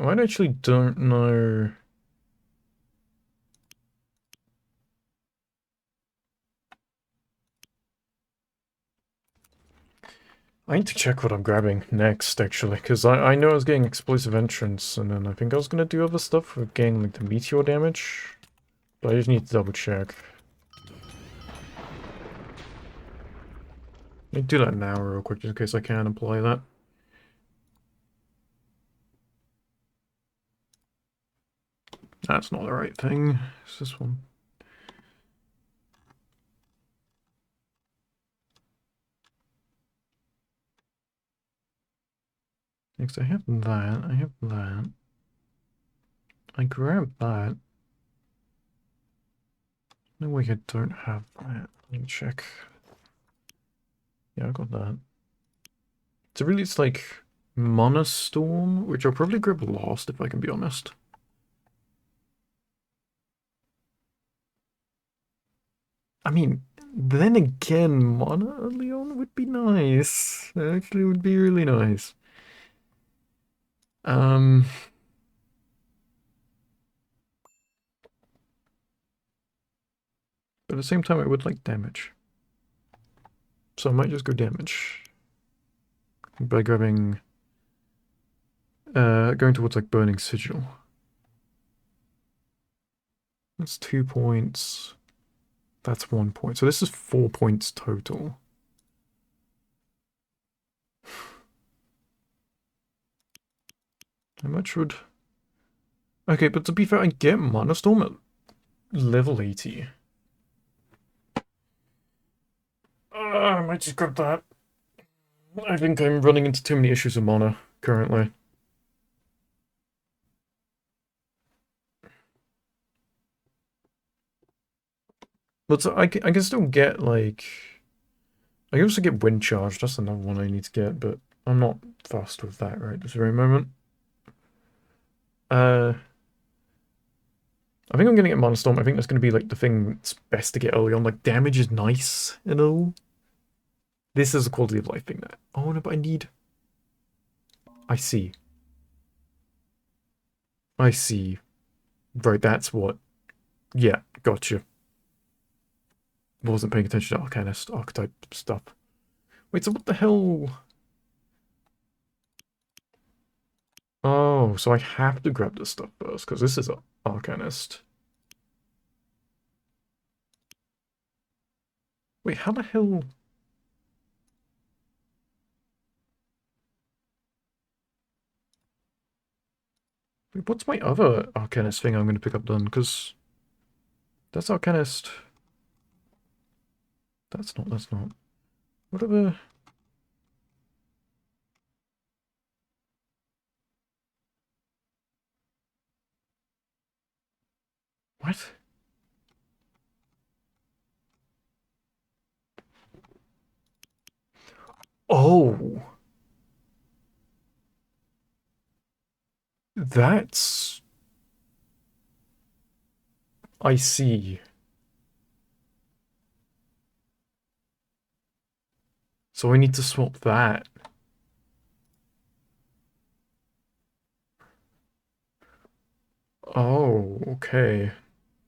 Oh, I actually don't know. I need to check what I'm grabbing next, actually, because I know I was getting explosive entrance, and then I think I was gonna do other stuff with getting like the meteor damage, but I just need to double check. Let me do that now real quick, just in case I can apply that. That's not the right thing. It's this one. Next, I have that. I have that. I grabbed that. No way I don't have that. Let me check. Yeah, I got that. So really it's like Mana Storm, which I'll probably grab last if I can be honest. I mean, then again, Mana Leon would be nice. Actually, would be really nice. Um, but at the same time, I would like damage. So I might just go damage. By grabbing, going towards like Burning Sigil. That's 2 points. That's 1 point. So this is 4 points total. How much would... Okay, but to be fair, I get Mana Storm at level 80. I might just grab that. I think I'm running into too many issues with Mana currently. But so I can still get, like... I can also get Wind Charge. That's another one I need to get, but I'm not fast with that right this very moment. I think I'm gonna get Mana Storm. I think that's gonna be like the thing that's best to get early on. Like damage is nice and all. This is a quality of life thing that. Oh no, but I need. I see. I see. Right, that's what. Yeah, gotcha. Wasn't paying attention to Arcanist archetype stuff. Wait, so what the hell? Oh, so I have to grab this stuff first because this is Arcanist. Wait, how the hell? Wait, what's my other Arcanist thing I'm going to pick up then? Because that's Arcanist. That's not. That's not. Whatever. What? Oh, that's... I see. So I need to swap that. Oh, okay.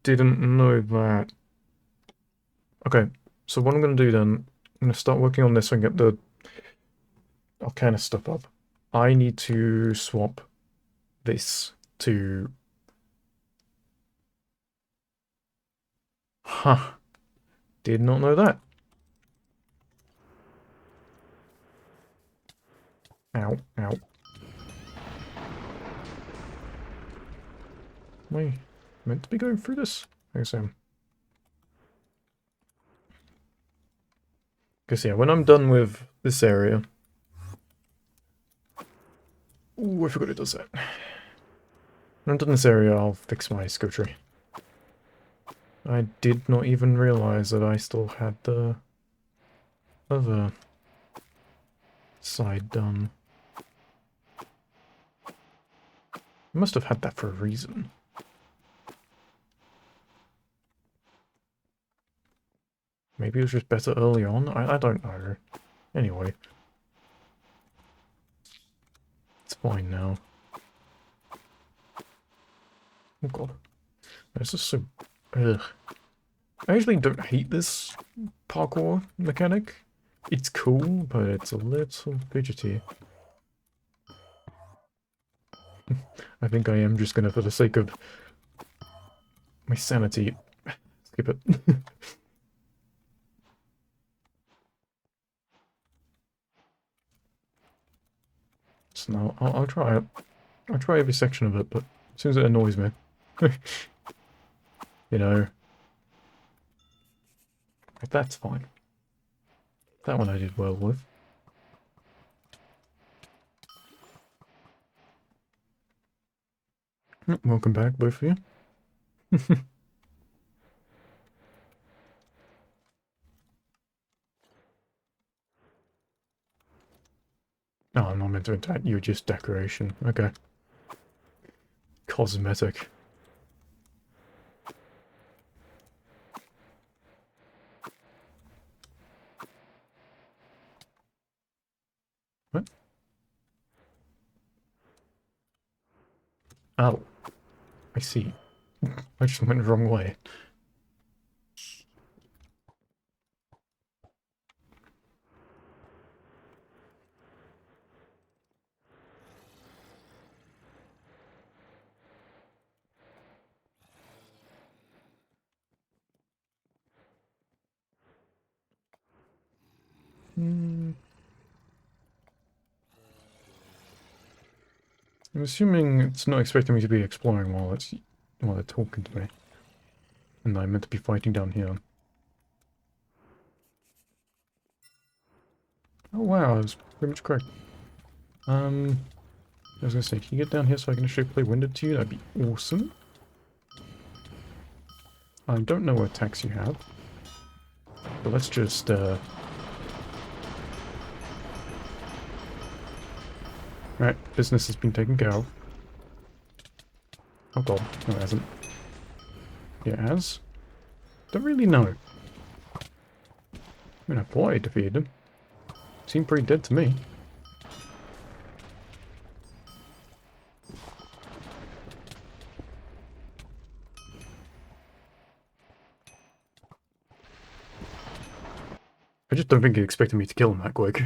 Didn't know that. Okay, so what I'm going to do then, I'm going to start working on this and get the Arcana stuff up. I need to swap this to... Huh. Did not know that. Ow, ow. Am I meant to be going through this? I guess I am. Because yeah, when I'm done with this area... Ooh, I forgot it does that. When I'm done this area, I'll fix my Sco tree. I did not even realize that I still had the other side done. I must have had that for a reason. Maybe it was just better early on? I don't know. Anyway. It's fine now. Oh god. This is so... Ugh. I actually don't hate this parkour mechanic. It's cool, but it's a little fidgety. I think I am just gonna, for the sake of my sanity, skip it. So now, I'll try it. I'll try every section of it, but as soon as it annoys me, you know, that's fine. That one I did well with. Welcome back, both of you. Oh, I'm not meant to attack you, just decoration. Okay. Cosmetic. What? Oh. I see. I just went the wrong way. Hmm. I'm assuming it's not expecting me to be exploring while they're talking to me. And I'm meant to be fighting down here. Oh wow, I was pretty much correct. I was gonna say, can you get down here so I can actually play Winded to you? That'd be awesome. I don't know what attacks you have. But let's just, Right, business has been taken care of. Oh god, no it hasn't. Yeah, it has? Don't really know. I mean, I thought I defeated him. Seemed pretty dead to me. I just don't think he expected me to kill him that quick.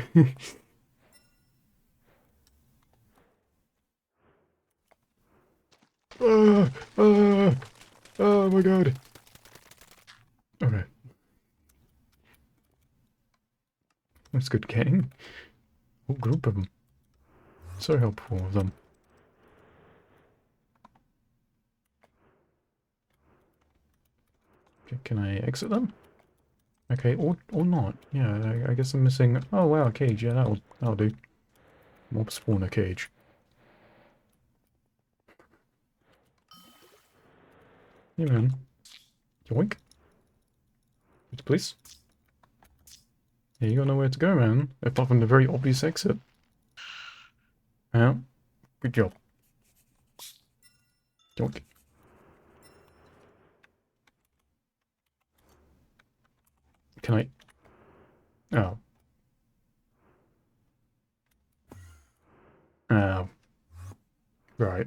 uh, uh, oh my god. Okay. That's good gang. Whole group of them. So helpful of them. Okay, can I exit them? Okay, or not. Yeah, I guess I'm missing... Oh wow, a cage. Yeah, that'll do. Mob spawner cage. Yeah, man. Yoink. Please. Yeah, you got nowhere to go, man. Apart from the very obvious exit. Yeah. Good job. Yoink. Can I... Oh. Oh. Right.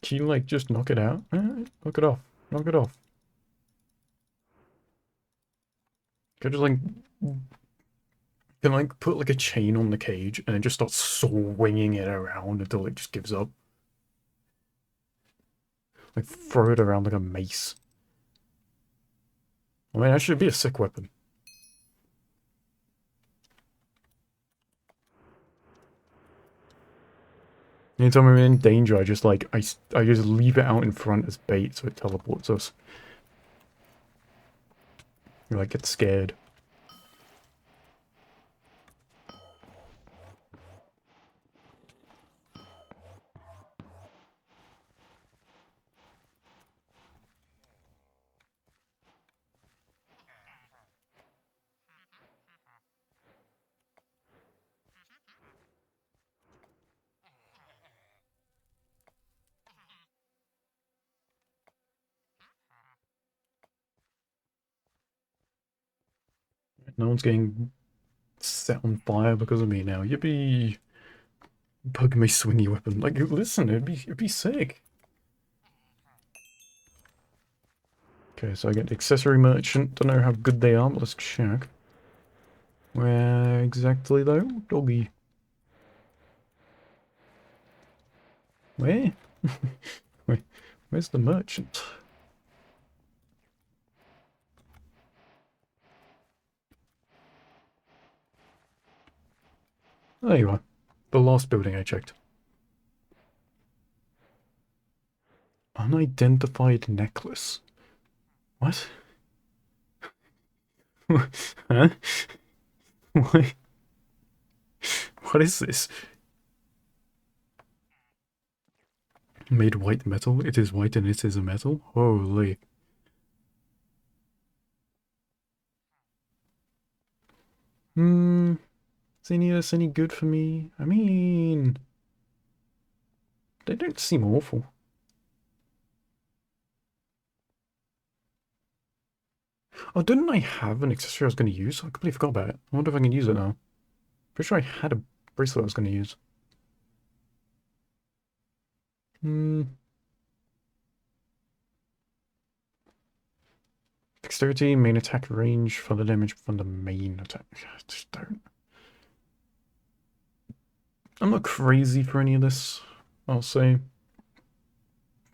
Can you, like, just knock it out? Knock it off. Knock it off. Can I just, like... Can I, like, put, like, a chain on the cage and then just start swinging it around until it just gives up? Like, throw it around like a mace. I mean, that should be a sick weapon. Anytime we're in danger, I just, like, I just leave it out in front as bait so it teleports us. You, like, get scared. No one's getting set on fire because of me now. Yippee! Bug me swingy weapon. Like, listen, it'd be sick. Okay, so I get the accessory merchant. Don't know how good they are, but let's check. Where exactly though? Doggy. Where? Where? Where's the merchant? There you are. The last building I checked. Unidentified necklace. What? Huh? Why? What is this? Made white metal? It is white and it is a metal? Holy. Is any of this any good for me? I mean... They don't seem awful. Oh, didn't I have an accessory I was going to use? I completely forgot about it. I wonder if I can use it now. Pretty sure I had a bracelet I was going to use. Hmm. Dexterity, main attack range, further damage from the main attack. I just don't... I'm not crazy for any of this, I'll say.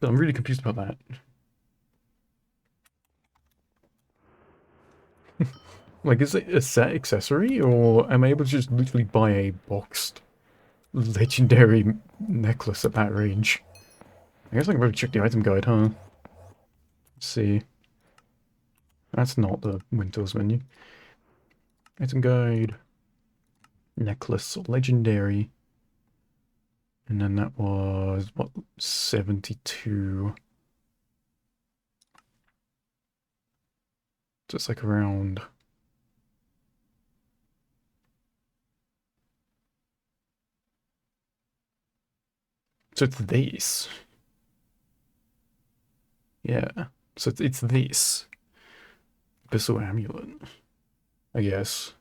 But I'm really confused about that. Like, is it a set accessory, or am I able to just literally buy a boxed legendary necklace at that range. I guess I can probably check the item guide, huh? Let's see. That's not the Windows menu. Item guide. Necklace. Legendary. And then that was, what, 72. So it's like around... So it's this. Yeah. So it's this. Abyssal Amulet. I guess.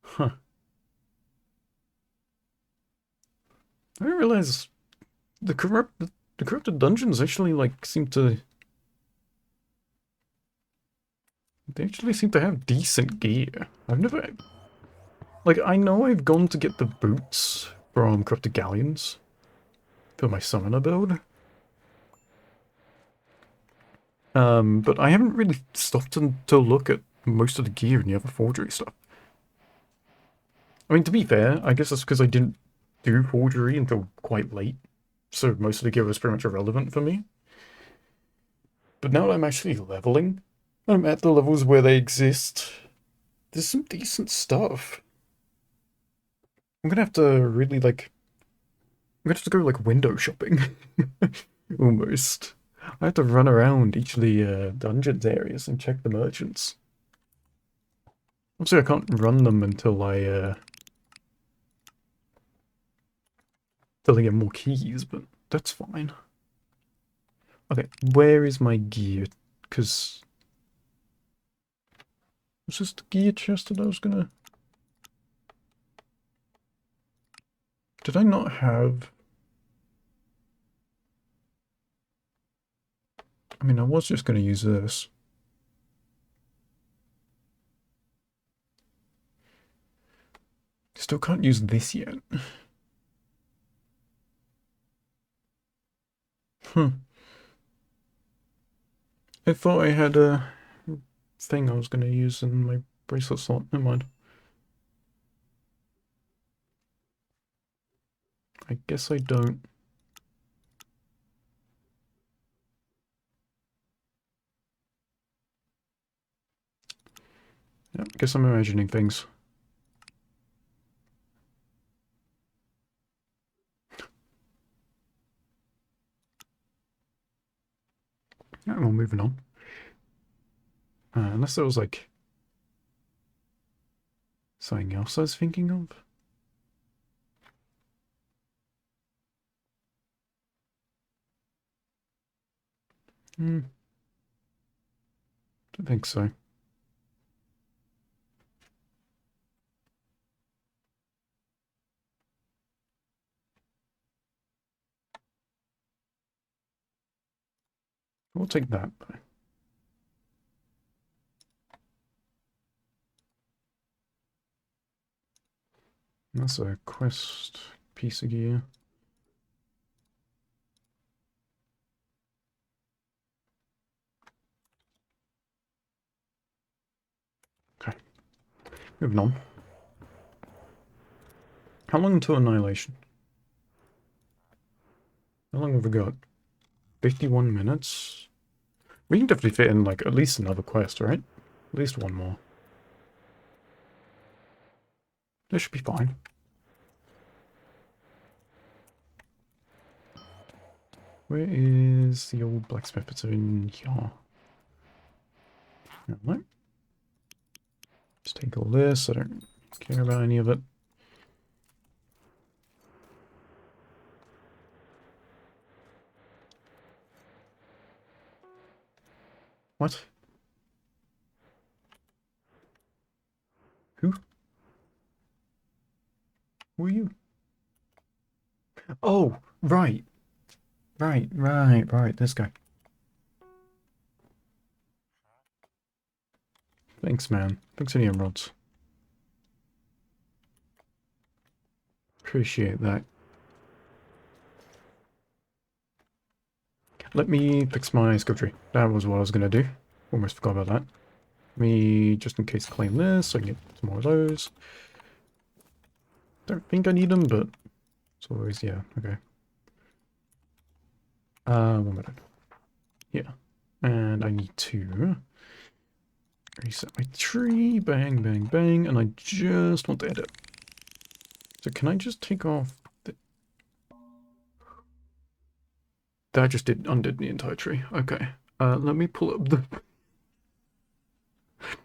Huh. I didn't realize the corrupted dungeons actually like seem to... They actually seem to have decent gear. I've never... Like, I know I've gone to get the boots from Corrupted Galleons for my summoner build. But I haven't really stopped to look at most of the gear in the other forgery stuff. I mean, to be fair, I guess that's because I didn't do forgery until quite late. So most of the gear was pretty much irrelevant for me. But now that I'm actually leveling, I'm at the levels where they exist, there's some decent stuff. I'm gonna have to really, like... I'm gonna have to go, like, window shopping. Almost. I have to run around each of the dungeons areas and check the merchants. Obviously, I can't run them until I get more keys, but that's fine. Okay, where is my gear? Because... Was this the gear chest that I was gonna... Did I not have... I mean, I was just gonna use this. Still can't use this yet. I thought I had a thing I was gonna use in my bracelet slot. Never mind. I guess I don't. Yeah, I guess I'm imagining things. Yeah, well, moving on. Unless there was, like, something else I was thinking of. Don't think so. We'll take that, though. That's a quest piece of gear. Okay. Moving on. How long until Annihilation? How long have we got? 51 minutes? We can definitely fit in, like, at least another quest, right? At least one more. This should be fine. Where is the old blacksmith? It's in here. Alright. Let's take all this. I don't care about any of it. What? Who? Who are you? Oh, right. Right. This guy. Thanks, man. Thanks for the emeralds. Appreciate that. Let me fix my skill tree. That was what I was going to do. Almost forgot about that. Let me, just in case, claim this so I can get some more of those. Don't think I need them, but it's always, yeah, okay. 1 minute. Yeah. And I need to reset my tree. Bang, bang, bang. And I just want to edit. So can I just take off the... That just undid the entire tree. Okay. Let me pull up the...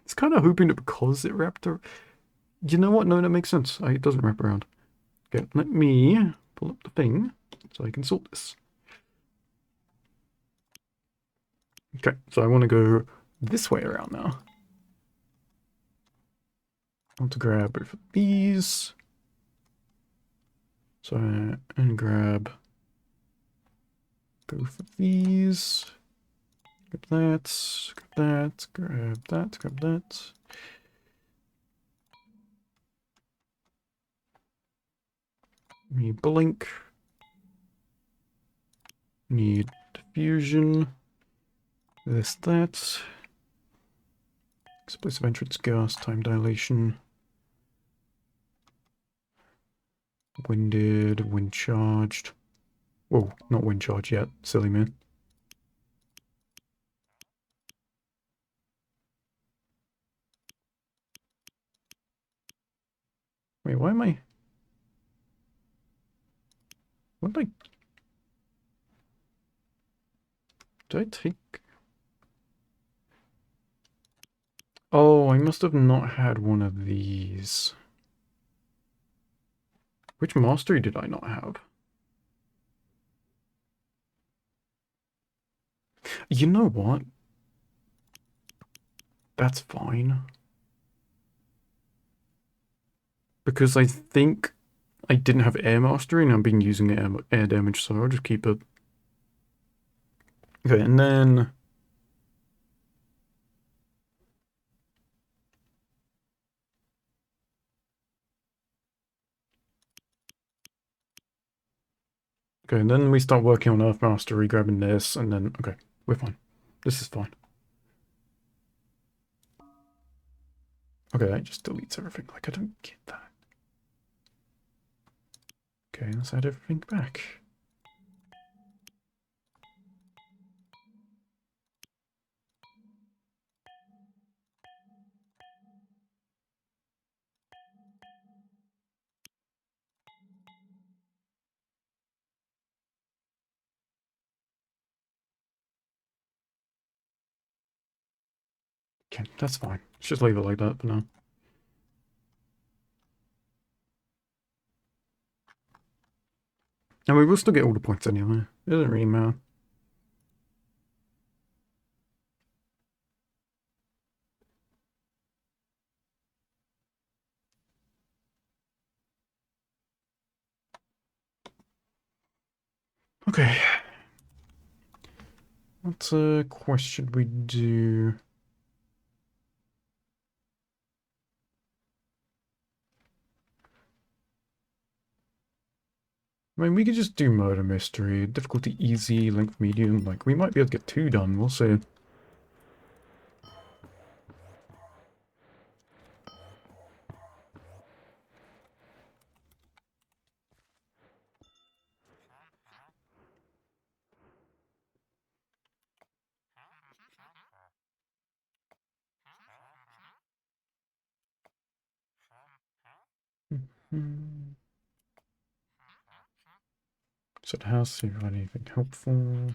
It's kind of hoping that because it wrapped around... You know what? No, that makes sense. It doesn't wrap around. Okay, let me pull up the thing so I can sort this. Okay, so I want to go this way around now. I want to grab both of these. So, and grab both of these. Grab that, grab that, grab that, grab that. Need blink. Need diffusion. This, that. Explosive entrance gas, time dilation. Winded, wind charged. Whoa, not wind charged yet, silly man. Wait, why am I... What did I... Did I take... Oh, I must have not had one of these. Which mastery did I not have? You know what? That's fine. Because I think I didn't have air mastery and I've been using air damage, so I'll just keep it. Okay, and then... Okay, and then we start working on Earth Mastery, grabbing this, and then... Okay, we're fine. This is fine. Okay, that just deletes everything. Like, I don't get that. Okay, let's add everything back. Okay, that's fine. Let's just leave it like that for now. And we will still get all the points anyway. It doesn't really matter. Okay. What quest should we do? I mean, we could just do murder mystery. Difficulty easy, length medium. Like, we might be able to get 2 done. We'll see. So the house, see if anything helpful.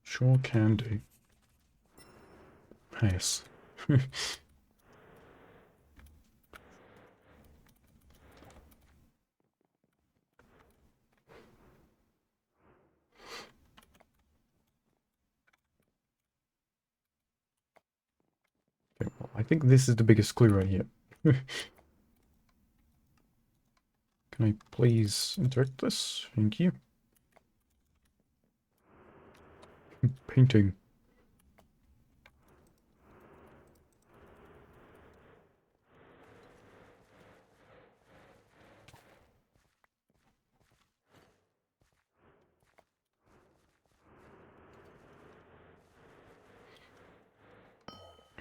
Sure can do. Yes. Okay, well, I think this is the biggest clue right here. Can I please interact this? Thank you. Painting.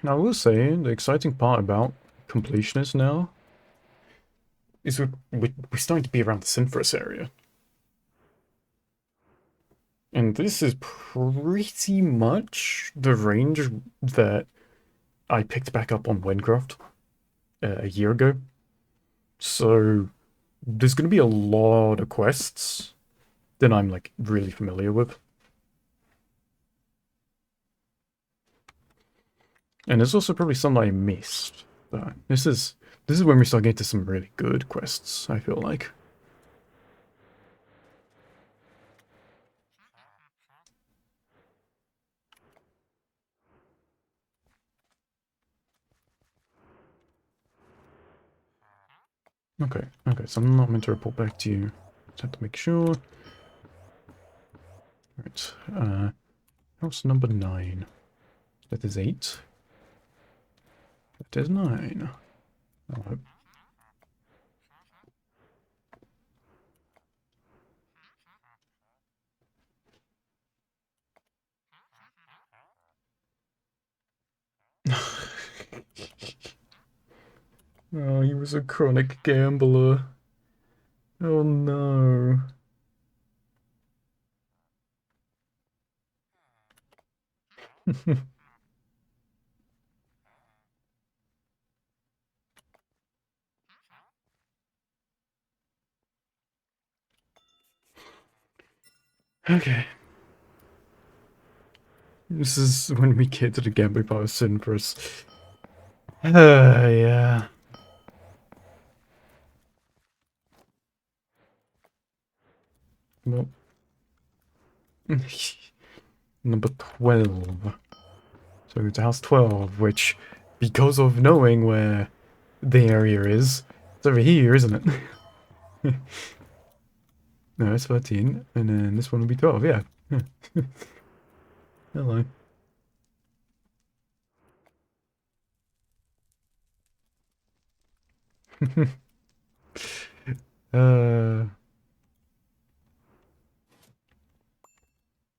Now, I will say, the exciting part about completionists now is we're starting to be around the Synthros area. And this is pretty much the range that I picked back up on Windcraft a year ago. So there's going to be a lot of quests that I'm like really familiar with. And there's also probably some I missed. But this is when we start getting to some really good quests, I feel like. Okay, so I'm not meant to report back to you. Just have to make sure. Right, house number 9. That is 8. That is 9. Oh, oh, he was a chronic gambler. Oh no. Okay. This is when we get to the gambling part of Synthros. Yeah. Well, number 12. So it's house 12, which, because of knowing where the area is, it's over here, isn't it? No, it's 13, and then this one will be 12, yeah. Hello. uh,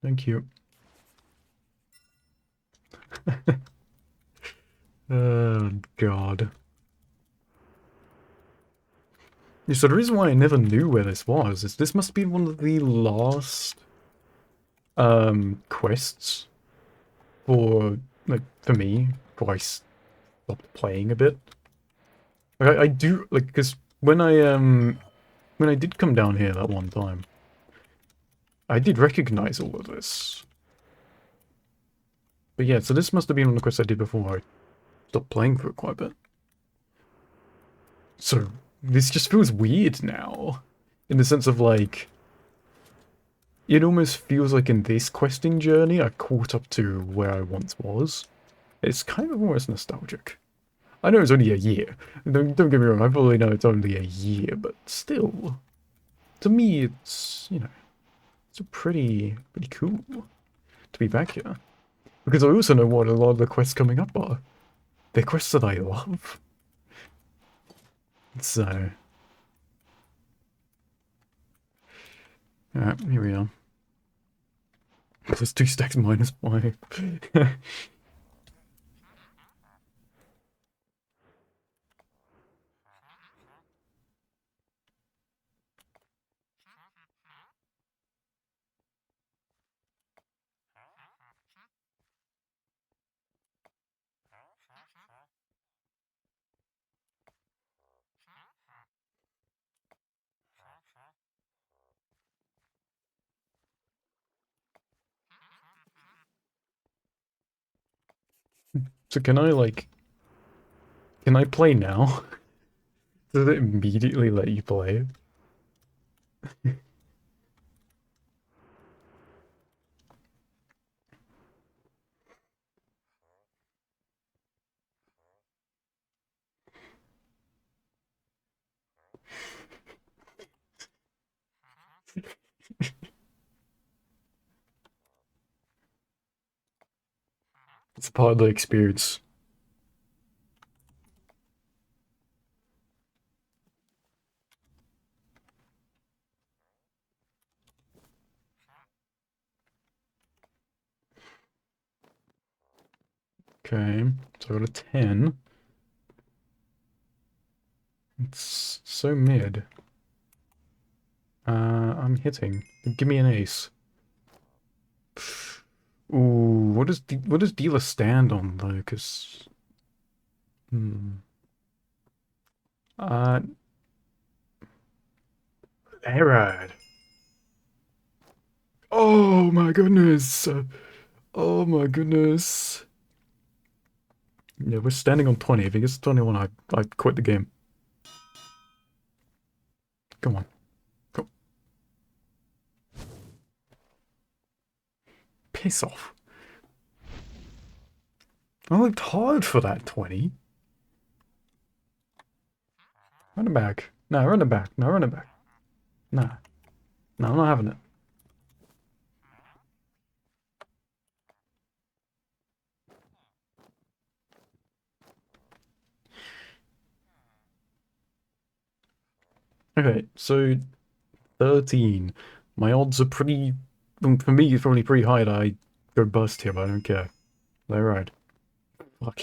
thank you. Oh, God. Yeah, so the reason why I never knew where this was is this must be one of the last quests for me before I stopped playing a bit. Like I do like because when I did come down here that one time, I did recognize all of this. But yeah, so this must have been one of the quests I did before I stopped playing for quite a bit. So this just feels weird now, in the sense of like, it almost feels like in this questing journey I caught up to where I once was. It's kind of almost nostalgic. I know it's only a year. Don't get me wrong, I probably know it's only a year, but still, to me, it's a pretty cool to be back here. Because I also know what a lot of the quests coming up are. They're quests that I love. So, alright, here we are. Plus 2 stacks minus 5. So can I play now? Does it immediately let you play it? It's part of the experience. Okay, so I got a 10. It's so mid. I'm hitting. Give me an ace. Ooh, what does dealer stand on though? Cause hmm. Uh, Arad. Oh my goodness. Oh my goodness. Yeah, we're standing on 20. If he gets 21, I quit the game. Come on. Go. Piss off. I looked hard for that 20. Run it back. No, run it back. No, run it back. Nah. No, I'm not having it. Okay, so 13. My odds are pretty... well, for me, it's probably pretty high that I go bust here, but I don't care. They're right. Fuck.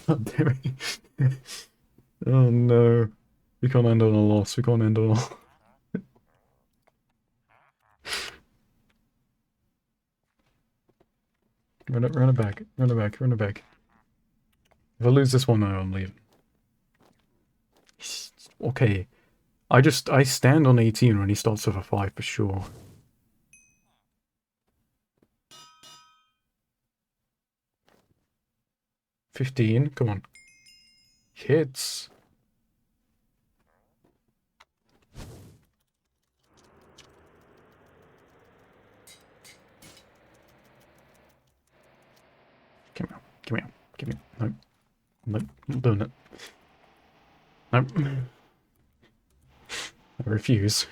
God damn it. Oh no. We can't end on a loss. We can't end on a... run it back. Run it back. Run it back. If I lose this one now, I'm leaving. Okay. I stand on 18 when he starts with a 5 for sure. '15, come on. Hits. Come here. Come here. Come here. Nope. Nope. Not doing it. Nope. I refuse.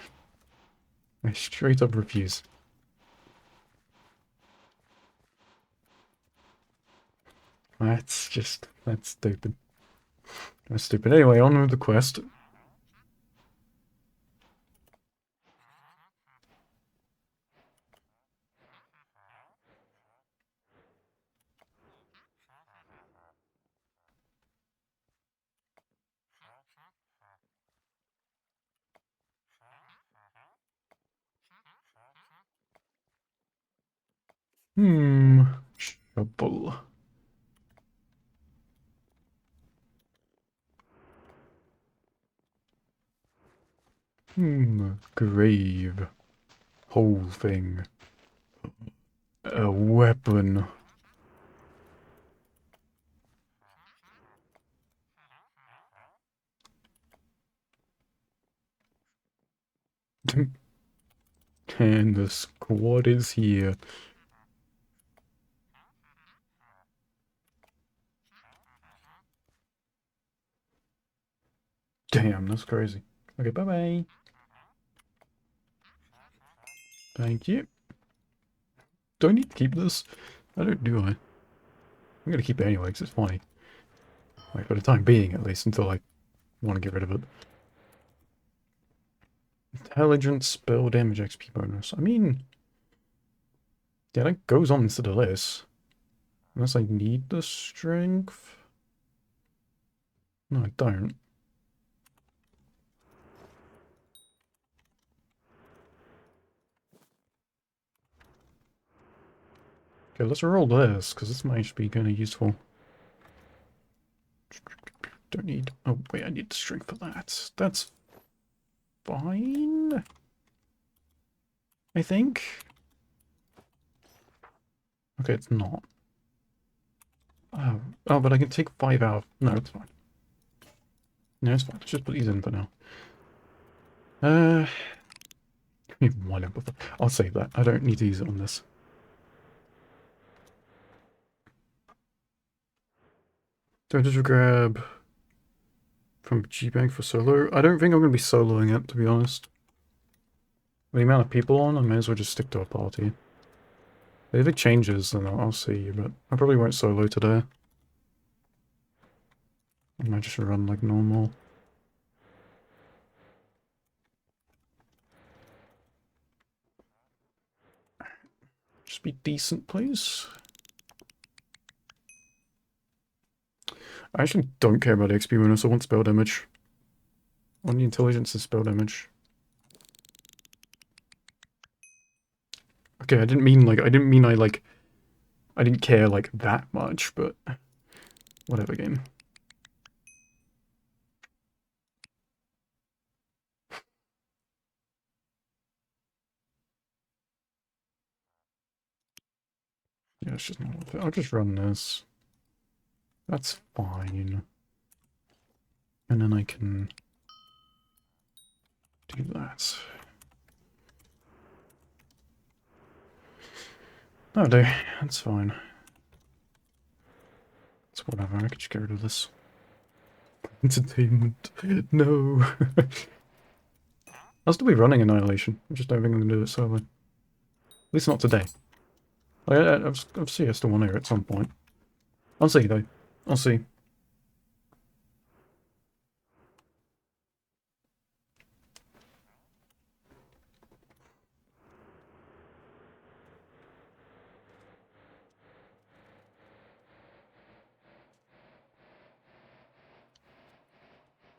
I straight up refuse. That's stupid. That's stupid. Anyway, on with the quest. Hmm. Trouble. Grave. Whole thing. A weapon. And the squad is here. Damn, that's crazy. Okay, bye-bye. Thank you. Do I need to keep this? I don't, do I? I'm gonna keep it anyway, because it's funny. Like, for the time being, at least, until I want to get rid of it. Intelligence, spell damage, XP bonus. I mean... yeah, that goes on instead of this. Unless I need the strength? No, I don't. Okay, let's roll this, because this might be kind of useful. Don't need... oh, wait, I need the strength for that. That's fine, I think. Okay, it's not. Oh, but I can take 5 out. No, it's fine. No, it's fine. Let's just put these in for now. Why not? I'll save that. I don't need to use it on this. Do I just grab from G-Bank for solo? I don't think I'm going to be soloing it, to be honest. With the amount of people on, I may as well just stick to a party. If it changes, then I'll see, but I probably won't solo today. I might just run like normal. Just be decent, please. I actually don't care about XP bonus, I want spell damage. On the intelligence is spell damage. Okay, I didn't mean I didn't care like that much, but whatever game. Yeah, it's just not worth it. I'll just run this. That's fine. And then I can do that. Oh, no, that's fine. It's whatever, I could just get rid of this. Entertainment. No. I'll still be running Annihilation. I just don't think I'm gonna do it solo. At least not today. I'll see I still want to at some point. I'll see though. I'll see.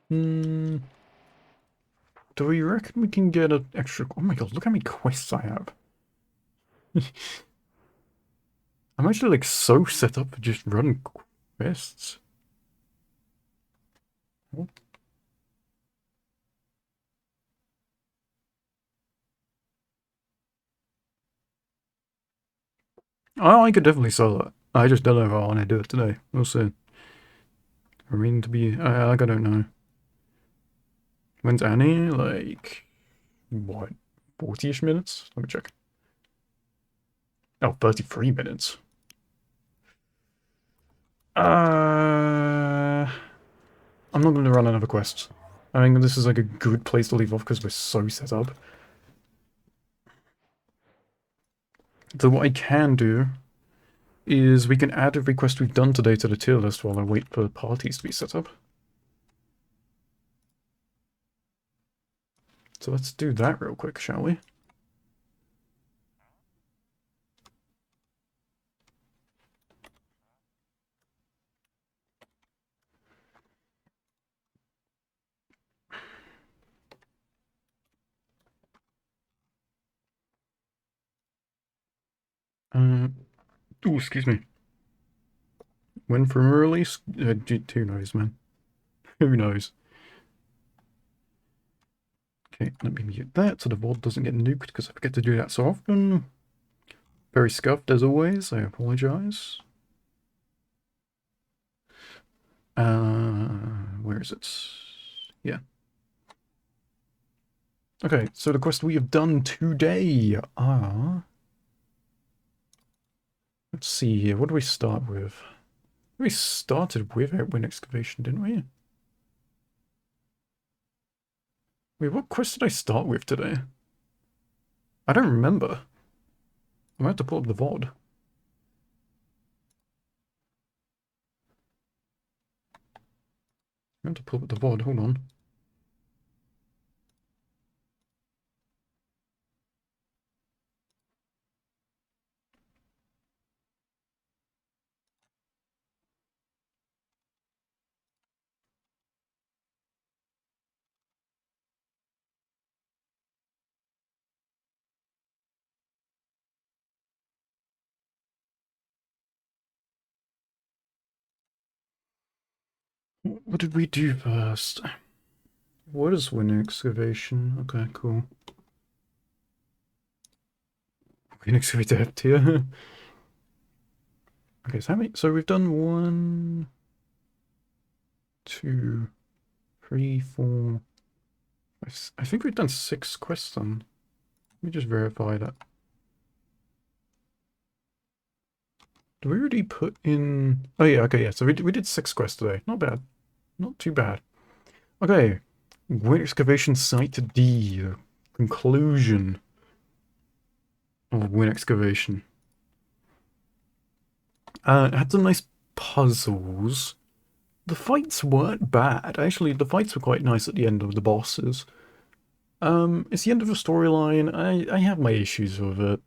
Hmm. Do we reckon we can get an extra... Oh my god, look how many quests I have. I'm actually like so set up for just running quests. Oh, I could definitely sell that. I just don't know if I want to do it today. We'll see. I mean, to be... I don't know. When's Annie? Like... What? 40-ish minutes? Let me check. Oh, 33 minutes. I'm not going to run another quest. I think this is like a good place to leave off because we're so set up. So what I can do is we can add every quest we've done today to the tier list while I wait for parties to be set up. So let's do that real quick, shall we? Oh, excuse me. When from release? Who knows, man? Who knows? Okay, let me mute that so the VOD doesn't get nuked because I forget to do that so often. Very scuffed as always, I apologize. Where is it? Yeah. Okay, so the quest we have done today are... Let's see here, what do we start with? We started with Outwind Excavation, didn't we? Wait, what quest did I start with today? I don't remember. I'm about to pull up the VOD. I'm about to pull up the VOD, hold on. What did we do first? What is Wind Excavation? Okay, cool. Wind Excavator F tier. Okay, so how many? So we've done 1, 2, 3, 4. I think we've done 6 quests then. Let me just verify that. Did we already put in... Oh yeah, okay, yeah. So we did 6 quests today. Not bad. Not too bad. Okay. Wind Excavation Site D. The conclusion of Wind Excavation. It had some nice puzzles. The fights weren't bad. Actually, the fights were quite nice at the end of the bosses. It's the end of a storyline. I have my issues with it.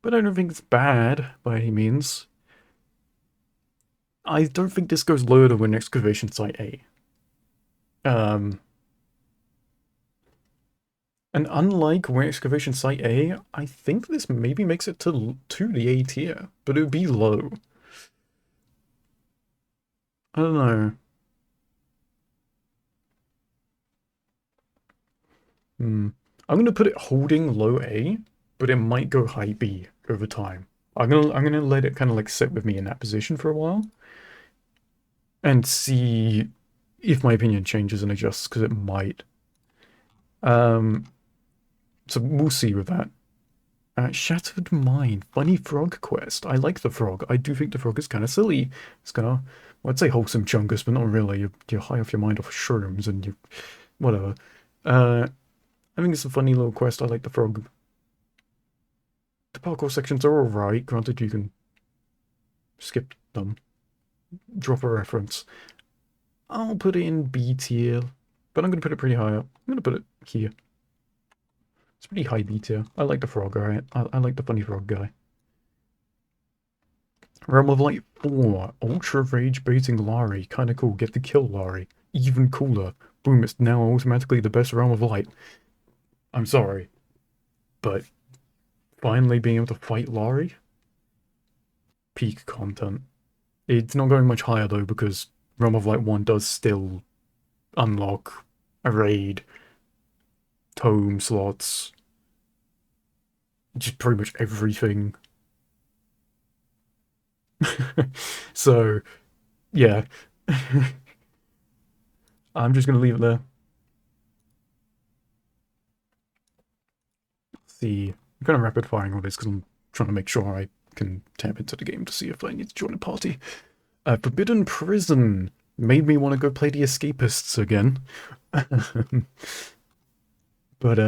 But I don't think it's bad by any means. I don't think this goes lower than excavation site A. Um, and unlike Wing Excavation Site A, I think this maybe makes it to the A tier, but it would be low. I don't know. Hmm. I'm gonna put it holding low A, but it might go high B over time. I'm gonna let it kind of like sit with me in that position for a while and see if my opinion changes and adjusts because it might. Um, so we'll see with that. Shattered Mind, funny frog quest. I like the frog. I do think the frog is kind of silly. It's kind of, well, I'd say wholesome chungus, but not really. You're high off your mind off shrooms and you, whatever. Uh, I think it's a funny little quest. I like the frog. The parkour sections are alright. Granted, you can skip them. Drop a reference. I'll put it in B tier, but I'm going to put it pretty high up. I'm going to put it here. It's pretty high B tier. I like the frog, alright? I like the funny frog guy. Realm of Light 4. Ultra Rage baiting Lari. Kinda cool. Get to kill Lari. Even cooler. Boom, it's now automatically the best Realm of Light. I'm sorry, but finally being able to fight Lari? Peak content. It's not going much higher though because Realm of Light 1 does still unlock a raid, tome slots, just pretty much everything. So, yeah. I'm just gonna leave it there. See, I'm kind of rapid firing all this because I'm trying to make sure I can tap into the game to see if I need to join a party. Forbidden Prison made me want to go play the Escapists again. But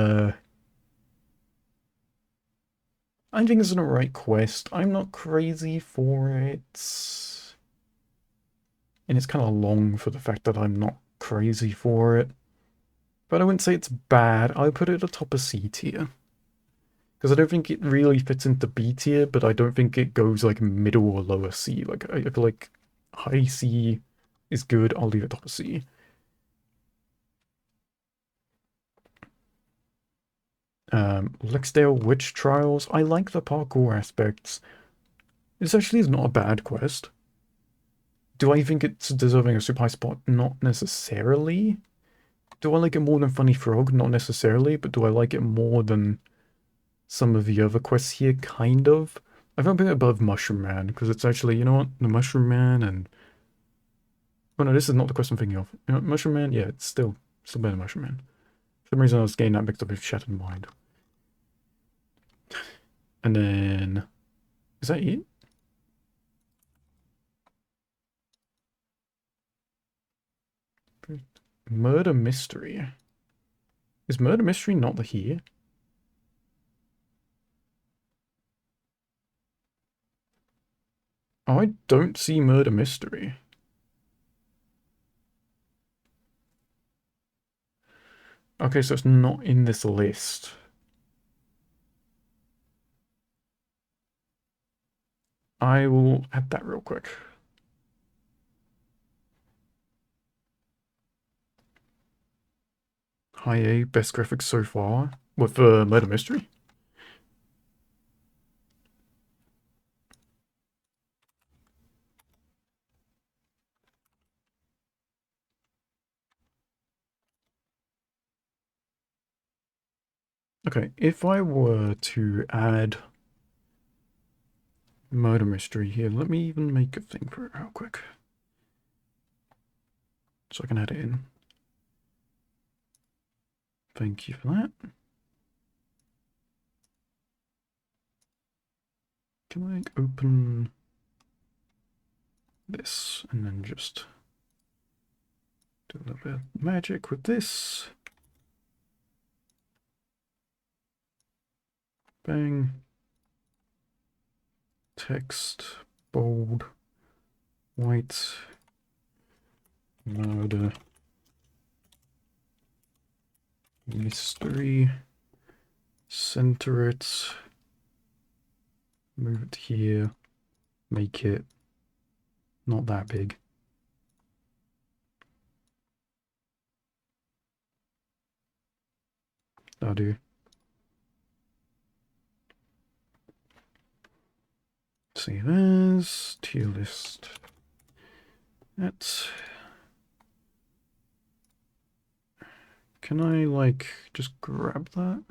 I think it's an alright quest. I'm not crazy for it. And it's kind of long for the fact that I'm not crazy for it. But I wouldn't say it's bad. I would put it atop a C tier. Because I don't think it really fits into B tier, but I don't think it goes like middle or lower C. Like I feel like high C is good. I'll leave it top of C. Lexdale Witch Trials. I like the parkour aspects. This actually is not a bad quest. Do I think it's deserving a super high spot? Not necessarily. Do I like it more than Funny Frog? Not necessarily, but do I like it more than some of the other quests here? Kind of. I've got a bit above Mushroom Man, because it's actually, you know what? The Mushroom Man and... Oh no, this is not the quest I'm thinking of. You know, Mushroom Man? Yeah, it's still better than Mushroom Man. For some reason I was getting that mixed up with Shattered Mind. And then... Is that it? Murder Mystery. Is Murder Mystery not the here? Oh, I don't see Murder Mystery. Okay, so it's not in this list. I will add that real quick. High A, best graphics so far. What, for Murder Mystery? Okay, if I were to add Murder Mystery here, let me even make a thing for it real quick. So I can add it in. Thank you for that. Can I open this and then just do a little bit of magic with this? Bang. Text, bold, white, murder, mystery, center it, move it here, make it Not that big. That'll do. Save as tier list. That's. Can I like just grab that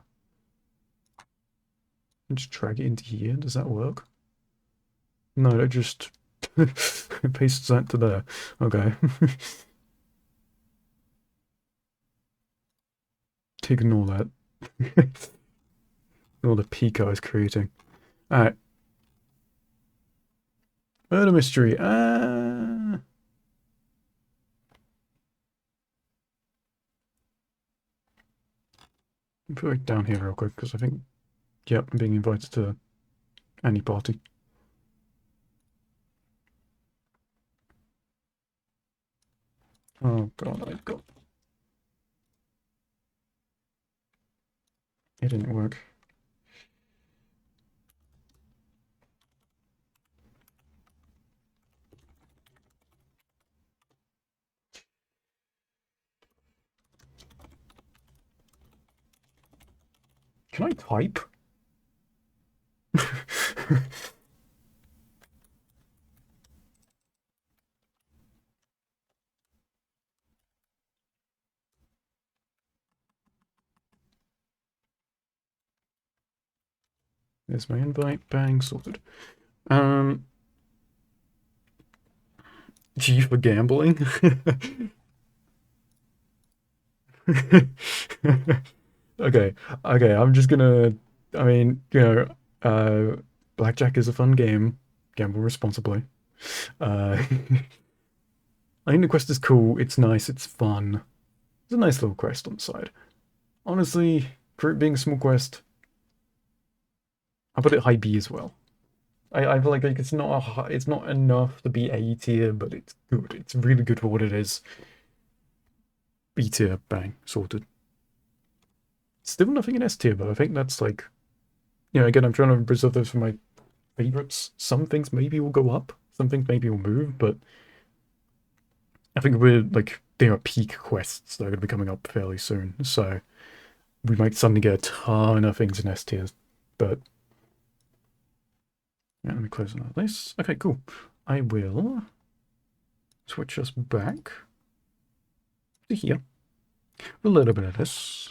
and just drag it into here? Does that work? No, it just pastes that to there. Okay. Ignore that. All the Pico is creating. Alright. Murder mystery. Put it down here real quick because I think, yep, I'm being invited to any party. Oh god, I've got. It didn't work. Can I type? There's my invite. Bang, sorted. G for gambling. Okay, okay, I'm just gonna. I mean, blackjack is a fun game. Gamble responsibly. I think the quest is cool. It's nice. It's fun. It's a nice little quest on the side. Honestly, for it being a small quest, I put it high B as well. I feel like it's not it's not enough to be A tier, but it's good. It's really good for what it is. B tier, bang, sorted. Still nothing in S tier, but I think that's like, again, I'm trying to preserve those for my favorites. Some things maybe will go up, some things maybe will move, but I think we're like, they are peak quests that are going to be coming up fairly soon, so we might suddenly get a ton of things in S tiers, but yeah, let me close another this. Okay, cool. I will switch us back to here. A little bit of this.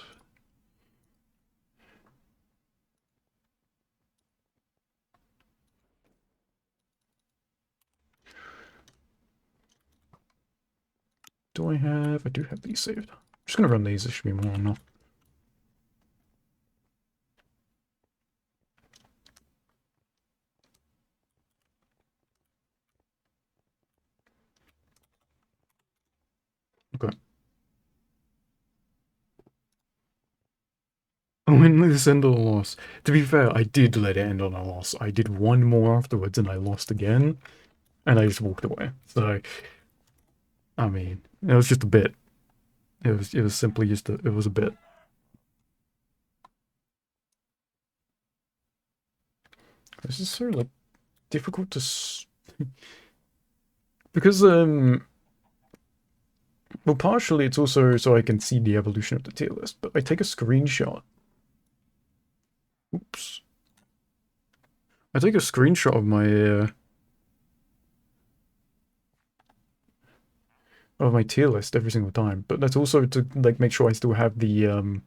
Do I have? I do have these saved. I'm just going to run these. This should be more enough. Okay. When this end on a loss. To be fair, I did let it end on a loss. I did one more afterwards and I lost again. And I just walked away. So, I mean, it was just a bit. It was simply just it was a bit. This is sort of like difficult to because well, partially it's also so I can see the evolution of the tier list, but I take a screenshot. Oops. I take a screenshot of my tier list every single time, but that's also to like make sure I still have the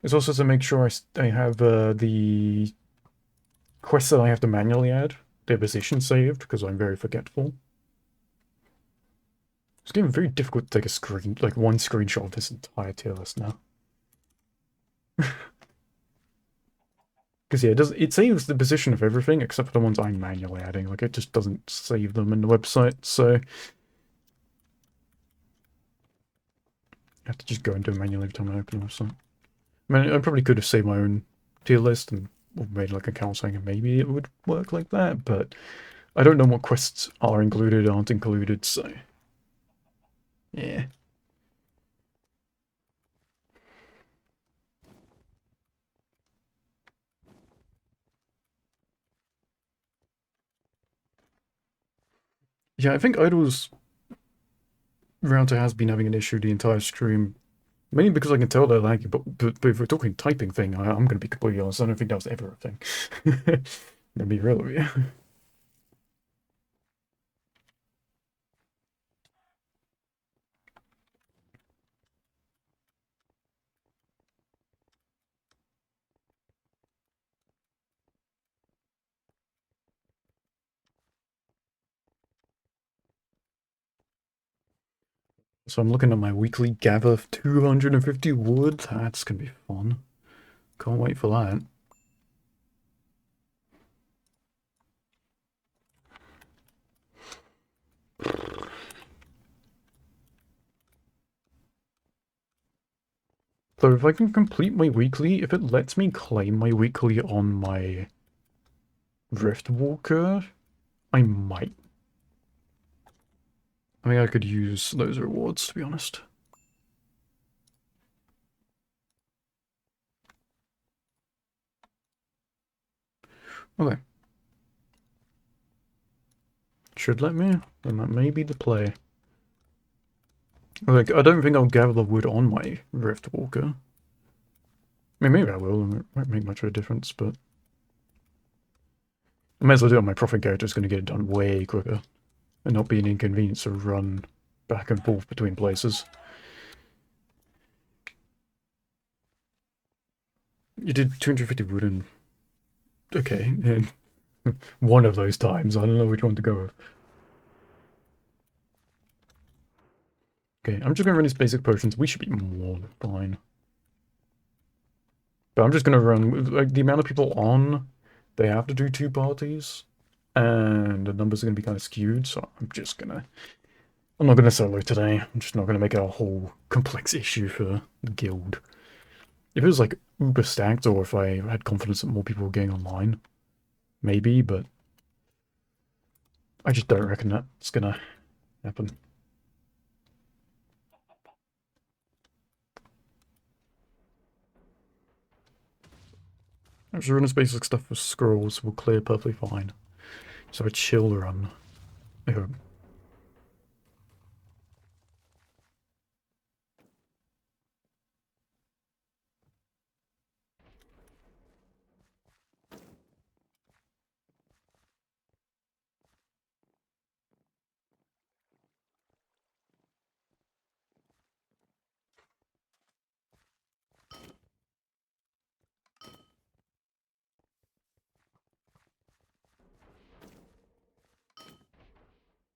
it's also to make sure I have the quests that I have to manually add, their position saved, because I'm very forgetful. It's getting very difficult to take one screenshot of this entire tier list now. Because yeah, it saves the position of everything except for the ones I'm manually adding. Like, it just doesn't save them in the website, so I have to just go and do it manually every time I open the website. I mean, I probably could have saved my own tier list and made like a account saying maybe it would work like that, but I don't know what quests are included, aren't included, so yeah. Yeah, I think Idol's router has been having an issue the entire stream. Mainly because I can tell they're laggy, but if we're talking typing thing, I'm going to be completely honest. I don't think that was ever a thing. Gonna be real with you. So I'm looking at my weekly gather of 250 wood. That's going to be fun. Can't wait for that. So if I can complete my weekly, if it lets me claim my weekly on my Rift Walker, I might. I think I could use those rewards, to be honest. Okay. Should let me, then that may be the play. Like, I don't think I'll gather the wood on my Rift Walker. I mean, maybe I will, it won't make much of a difference, but I might as well do it on my profit character, it's going to get it done way quicker, and not be an inconvenience to run back and forth between places. You did 250 wood in... Okay, in one of those times, I don't know which one to go with. Okay, I'm just going to run these basic potions, we should be more than fine. But I'm just going to run, like, the amount of people on, they have to do 2 parties, and the numbers are going to be kind of skewed, so I'm not going to solo today. I'm just not going to make it a whole complex issue for the guild. If it was like uber stacked, or if I had confidence that more people were getting online, maybe, but I just don't reckon that's going to happen. Actually, running basic stuff for scrolls will clear perfectly fine. So a chill run, I hope.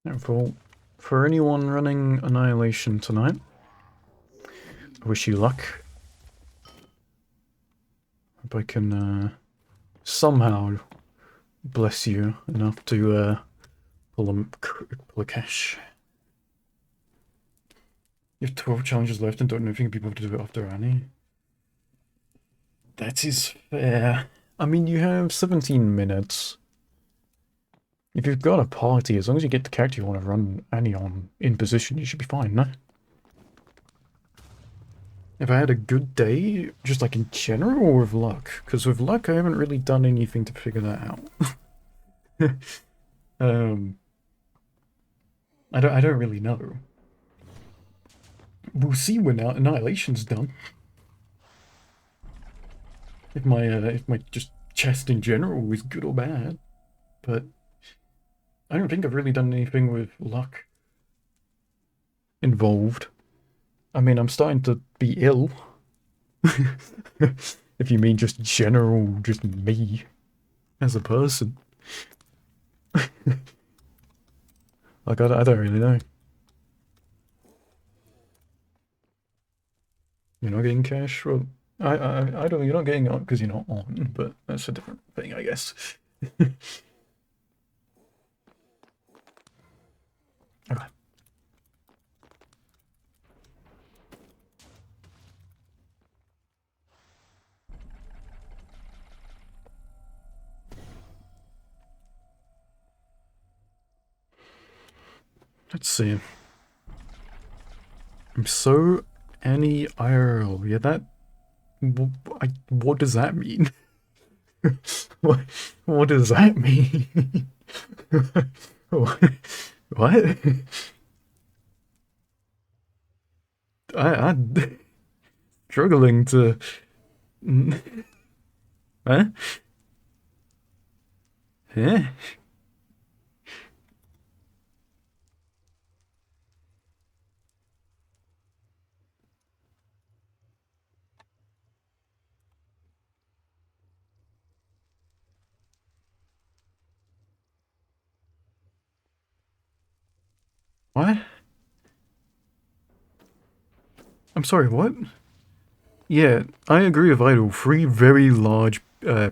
And for anyone running Annihilation tonight, I wish you luck. Hope I can somehow bless you enough to pull a cash. You have 12 challenges left and don't know if you can be able to do it after Annie. That is fair. I mean, you have 17 minutes. If you've got a party, as long as you get the character you want to run Annie on in position, you should be fine, no? If I had a good day, just like in general, or with luck? Because with luck, I haven't really done anything to figure that out. I don't really know. We'll see when Annihilation's done. If my just chest in general is good or bad, but I don't think I've really done anything with luck involved. I mean, I'm starting to be ill. If you mean just general, just me as a person. Like, I don't really know. You're not getting cash? Well, I don't. You're not getting on because you're not on, but that's a different thing, I guess. Okay. Let's see. I'm so any IRL. Yeah, that. What does that mean? what, what does that mean? What? I'm struggling to. Huh? Huh? What? I'm sorry, what? Yeah, I agree with Idle. Three very large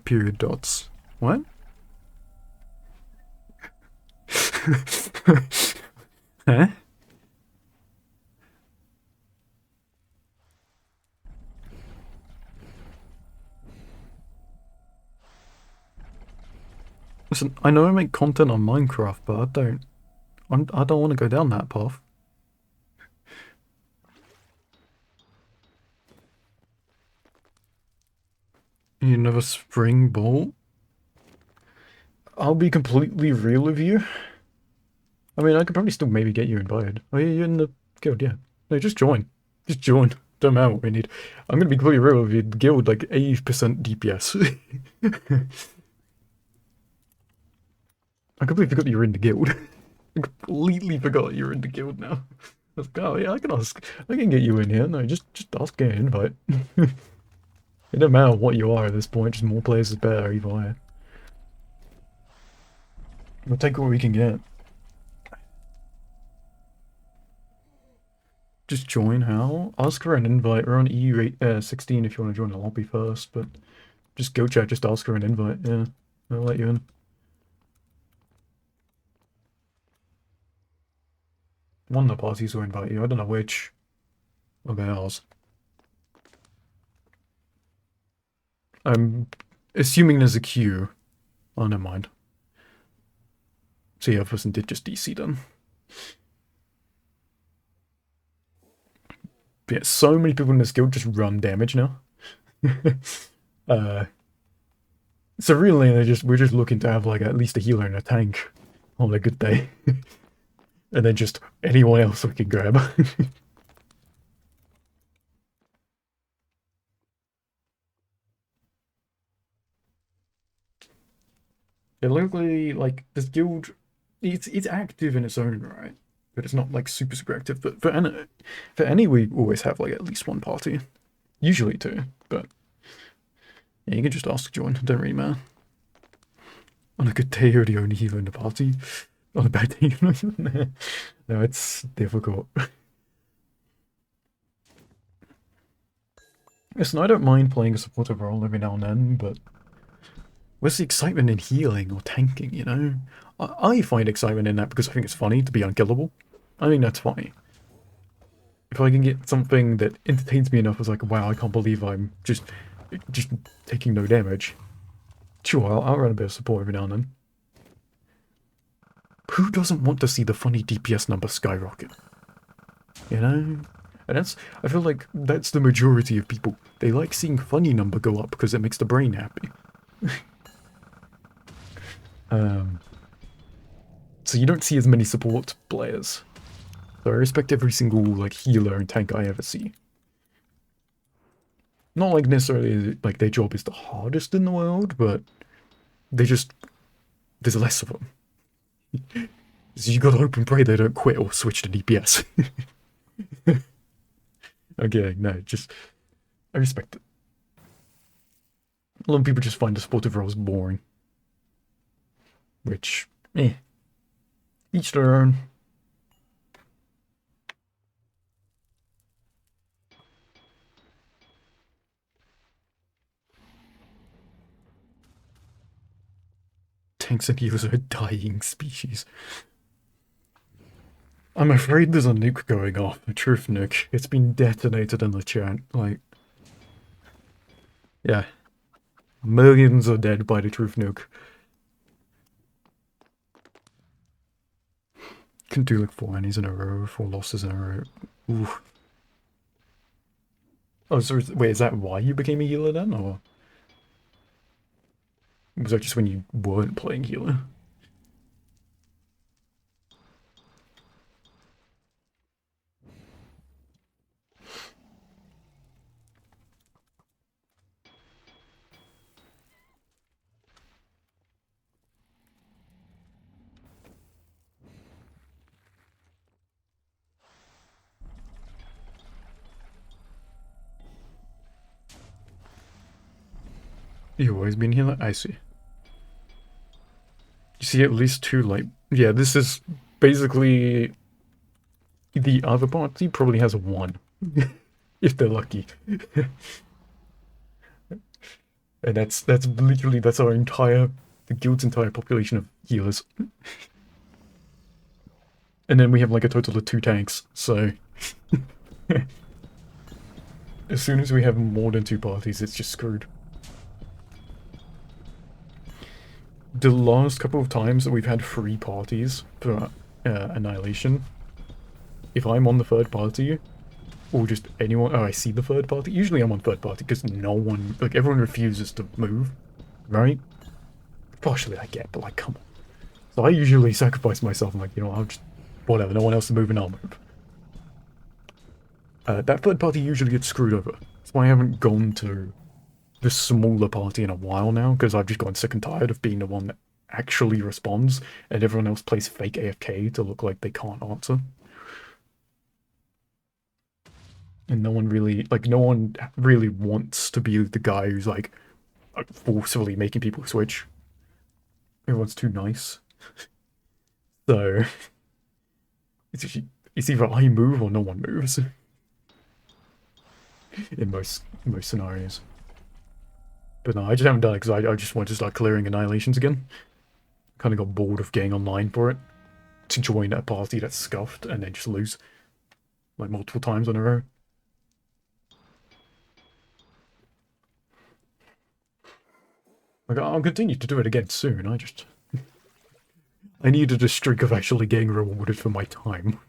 period dots. What? Huh? Listen, I know I make content on Minecraft, but I don't want to go down that path. You never spring bolt? I'll be completely real with you. I mean, I could probably still maybe get you invited. Oh, yeah, you're in the guild, yeah. No, just join. Just join. Don't matter what we need. I'm gonna be completely real with you. The guild, like 80% DPS. I completely forgot you were in the guild. I completely forgot you were in the guild now. Let's go. Yeah, I can ask. I can get you in here. No, just ask, get an invite. It don't matter what you are at this point. Just more players is better. Either way. We'll take what we can get. Just join how? Ask for an invite. We're on EU 16 if you want to join the lobby first, but just go chat, just ask for an invite, yeah. I'll let you in. One of the parties will invite you, I don't know which. Okay, ours. I'm assuming there's a queue. Oh, never mind. So yeah, person did just DC then. But yeah, so many people in this guild just run damage now. uh, so really, we're just looking to have like at least a healer and a tank on a good day. And then just anyone else we can grab. It literally like this guild, it's active in its own right, but it's not like super active. But for any we always have like at least one party, usually two. But yeah, you can just ask to join. It don't really matter. On a good day, you're the only healer in the party. On a bad day, no, it's difficult. Listen, I don't mind playing a supportive role every now and then, but where's the excitement in healing or tanking, you know? I find excitement in that because I think it's funny to be unkillable. I think that's funny. If I can get something that entertains me enough as like, wow, I can't believe I'm just taking no damage. Sure, I'll run a bit of support every now and then. Who doesn't want to see the funny DPS number skyrocket? You know? And I feel like that's the majority of people. They like seeing funny number go up because it makes the brain happy. um, so you don't see as many support players. So I respect every single like healer and tank I ever see. Not like necessarily like their job is the hardest in the world, but they just there's less of them. So you gotta hope and pray they don't quit or switch to DPS. Okay, no, just I respect it. A lot of people just find the supportive roles boring. Which, each their own. Tanks and healers are a dying species. I'm afraid there's a nuke going off, a truth nuke. It's been detonated in the chat. Like, yeah. Millions are dead by the truth nuke. Can do like 4 annies in a row, 4 losses in a row. Ooh. Oh, so wait, is that why you became a healer then, or was that just when you weren't playing healer? You always been healer? I see. You see at least two light. Yeah, this is basically the other party probably has one. If they're lucky. And that's literally that's our entire the guild's entire population of healers. And then we have like a total of 2 tanks, so as soon as we have more than 2 parties, it's just screwed. The last couple of times that we've had 3 parties for Annihilation, if I'm on the third party, or just anyone, oh, I see the third party, usually I'm on third party because no one, like everyone refuses to move, right? Partially I get, but like, come on. So I usually sacrifice myself, I'm like, you know, I'll just, whatever, no one else is moving, I'll move. That third party usually gets screwed over. That's why I haven't gone to the smaller party in a while now, because I've just gotten sick and tired of being the one that actually responds, and everyone else plays fake AFK to look like they can't answer. And no one really wants to be the guy who's like forcefully making people switch. Everyone's too nice. So it's either I move or no one moves. In most scenarios. But no, I just haven't done it because I just want to start clearing annihilations again. Kind of got bored of getting online for it. To join a party that's scuffed and then just lose. Like multiple times in a row. Like, I'll continue to do it again soon, I needed a streak of actually getting rewarded for my time.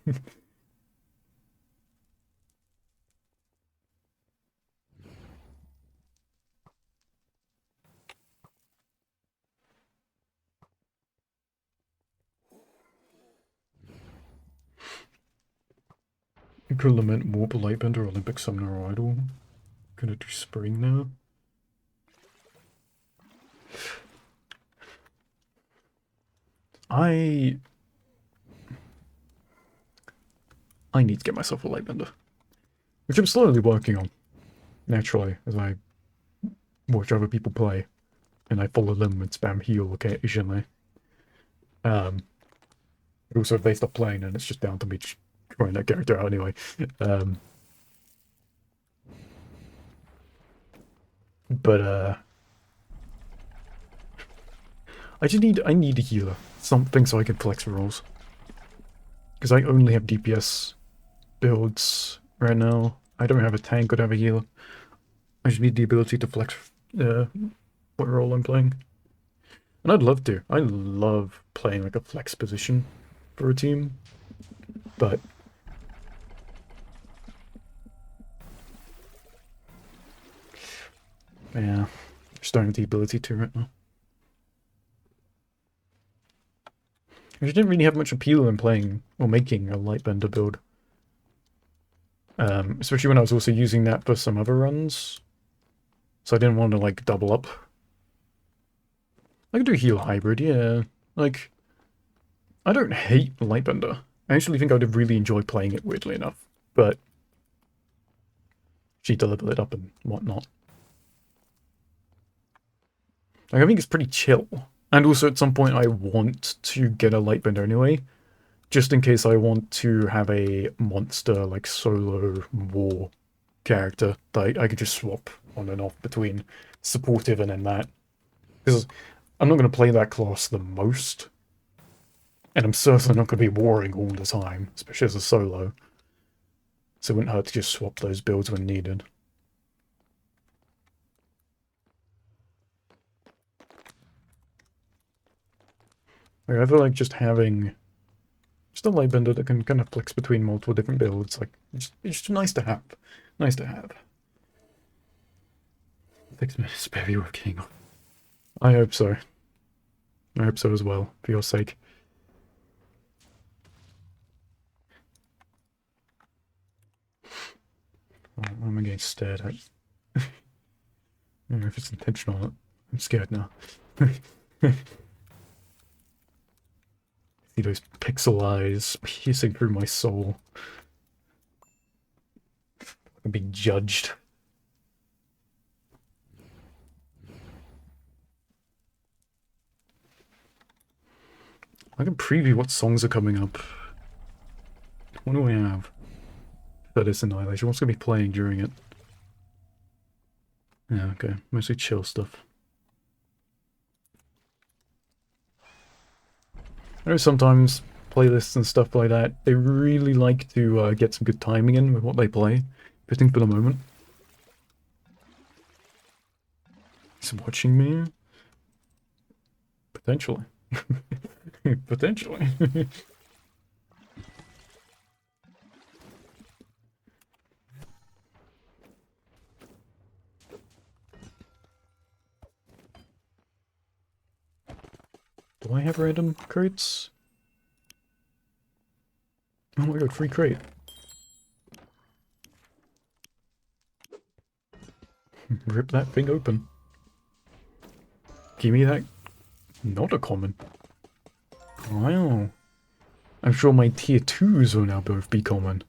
Could lament Warp Lightbender, Olympic Summoner Idol. Gonna do Spring now. I need to get myself a Lightbender. Which I'm slowly working on. Naturally, as I watch other people play. And I follow them and spam heal occasionally. Also, if they stop playing, then it's just down to me trying that character out anyway. But I need a healer. Something so I can flex rolls. Because I only have DPS builds right now. I don't have a tank, I don't have a healer. I just need the ability to flex what role I'm playing. And I'd love to. I love playing like a flex position for a team. But yeah, just don't have the ability to right now. I just didn't really have much appeal in playing or making a Lightbender build. Especially when I was also using that for some other runs. So I didn't want to like double up. I could do heal hybrid, yeah. Like, I don't hate Lightbender. I actually think I'd really enjoy playing it, weirdly enough. But she to level it up and whatnot. Like, I think it's pretty chill. And also at some point I want to get a Lightbender anyway. Just in case I want to have a monster, like, solo war character that I could just swap on and off between supportive and then that. Because I'm not going to play that class the most. And I'm certainly not going to be warring all the time, especially as a solo. So it wouldn't hurt to just swap those builds when needed. Like, I feel like just having just a Lightbender that can kind of flex between multiple different builds, like, it's just nice to have. Nice to have. 6 minutes spare you working on. I hope so. I hope so as well, for your sake. Oh, I'm getting stared at. I don't know if it's intentional or not. I'm scared now. See those pixel eyes piercing through my soul. I'm being judged. I can preview what songs are coming up. What do we have? That is Annihilation. What's going to be playing during it? Yeah, okay. Mostly chill stuff. I know sometimes playlists and stuff like that, they really like to get some good timing in with what they play. Fitting for the moment. He's watching me? Potentially. Potentially. Do I have random crates? Oh my god, free crate. Rip that thing open. Give me that. Not a common. Wow. I'm sure my tier 2s will now both be common.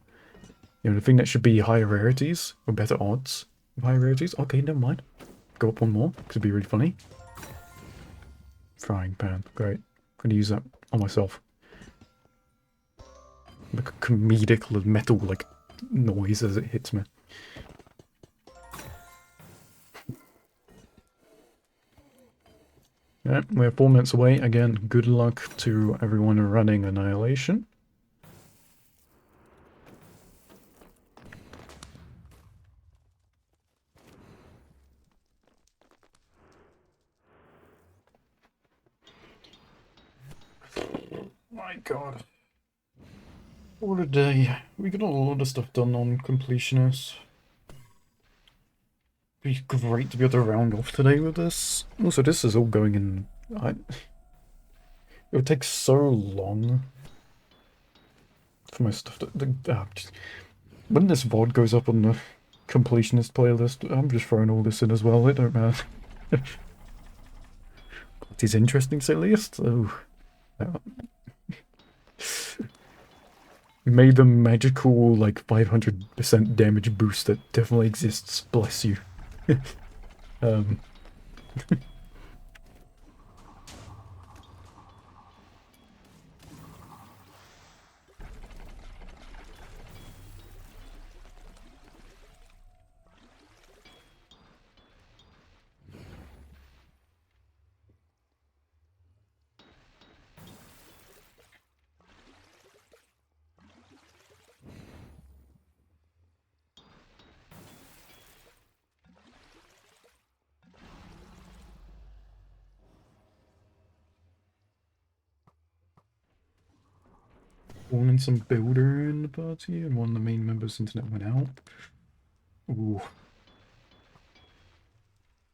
You know, the thing that should be higher rarities, or better odds of higher rarities. Okay, never mind. Go up one more, because it'd be really funny. Frying pan, great. I'm gonna use that on myself. Like a comedic metal, like, noise as it hits me. Yeah, we're 4 minutes away. Again, good luck to everyone running Annihilation. My god. What a day. We got a lot of stuff done on completionist. Be great to be able to round off today with this. Also, this is all going in... it would take so long for my stuff to... when this VOD goes up on the completionist playlist, I'm just throwing all this in as well, it don't matter. It is interesting, to say the least. Oh. Made the magical, like, 500% damage boost that definitely exists. Bless you. One and some builder in the party, and one of the main members' internet went out. Ooh.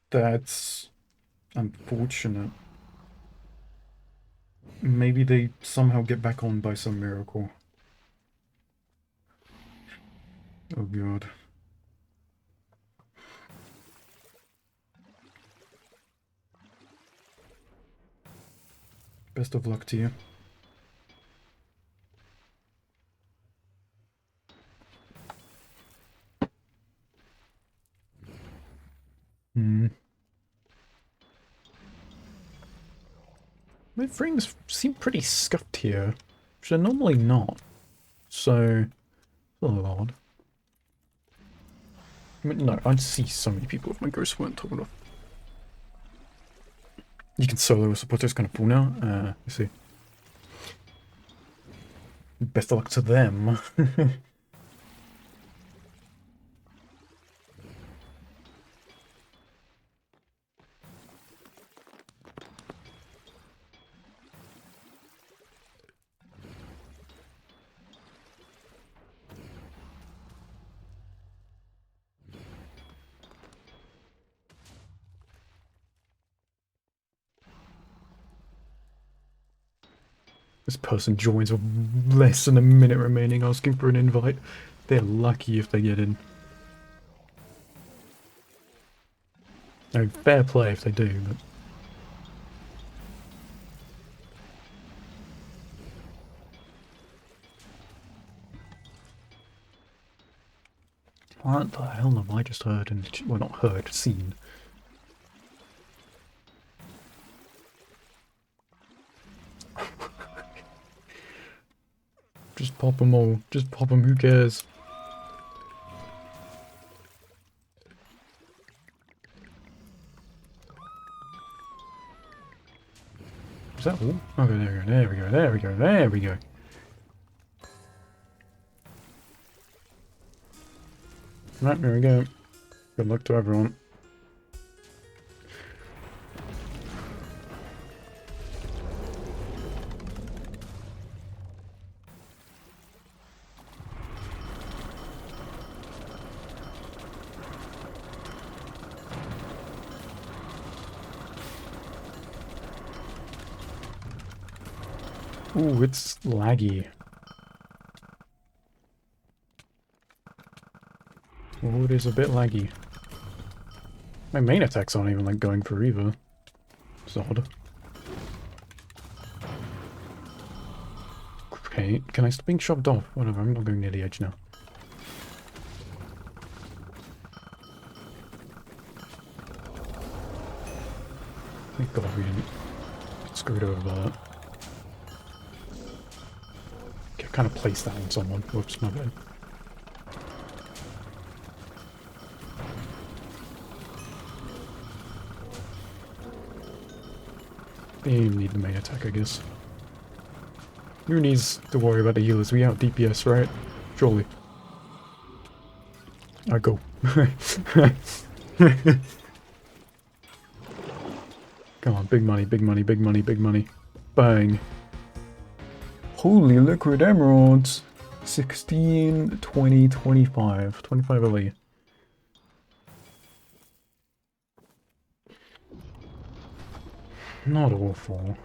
That's unfortunate. Maybe they somehow get back on by some miracle. Oh god. Best of luck to you. Hmm. My frames seem pretty scuffed here, which they're normally not. So, a little odd. I mean, no, I'd see so many people if my ghosts weren't tall enough. You can solo a supporter, it's kind of full now. You see. Best of luck to them. This person joins with less than a minute remaining asking for an invite. They're lucky if they get in. No, fair play if they do, but... What the hell have I just heard and... well, not heard, seen. Just pop them all. Just pop them, who cares? Is that all? Okay, there we go, there we go, there we go, there we go. Right, there we go. Good luck to everyone. Ooh, it's laggy. Ooh, it is a bit laggy. My main attacks aren't even like going for either. It's odd. Okay, can I stop being shoved off? Whatever, I'm not going near the edge now. Thank God we didn't get screwed over by that. Okay, I kind of placed that on someone. Whoops, my bad. They didn't even need the main attack, I guess. Who needs to worry about the healers? We out DPS, right? Surely. I go. Come on, big money, big money, big money, big money. Bang. Holy liquid emeralds! 16, 20, 25. 25 LE. Not awful.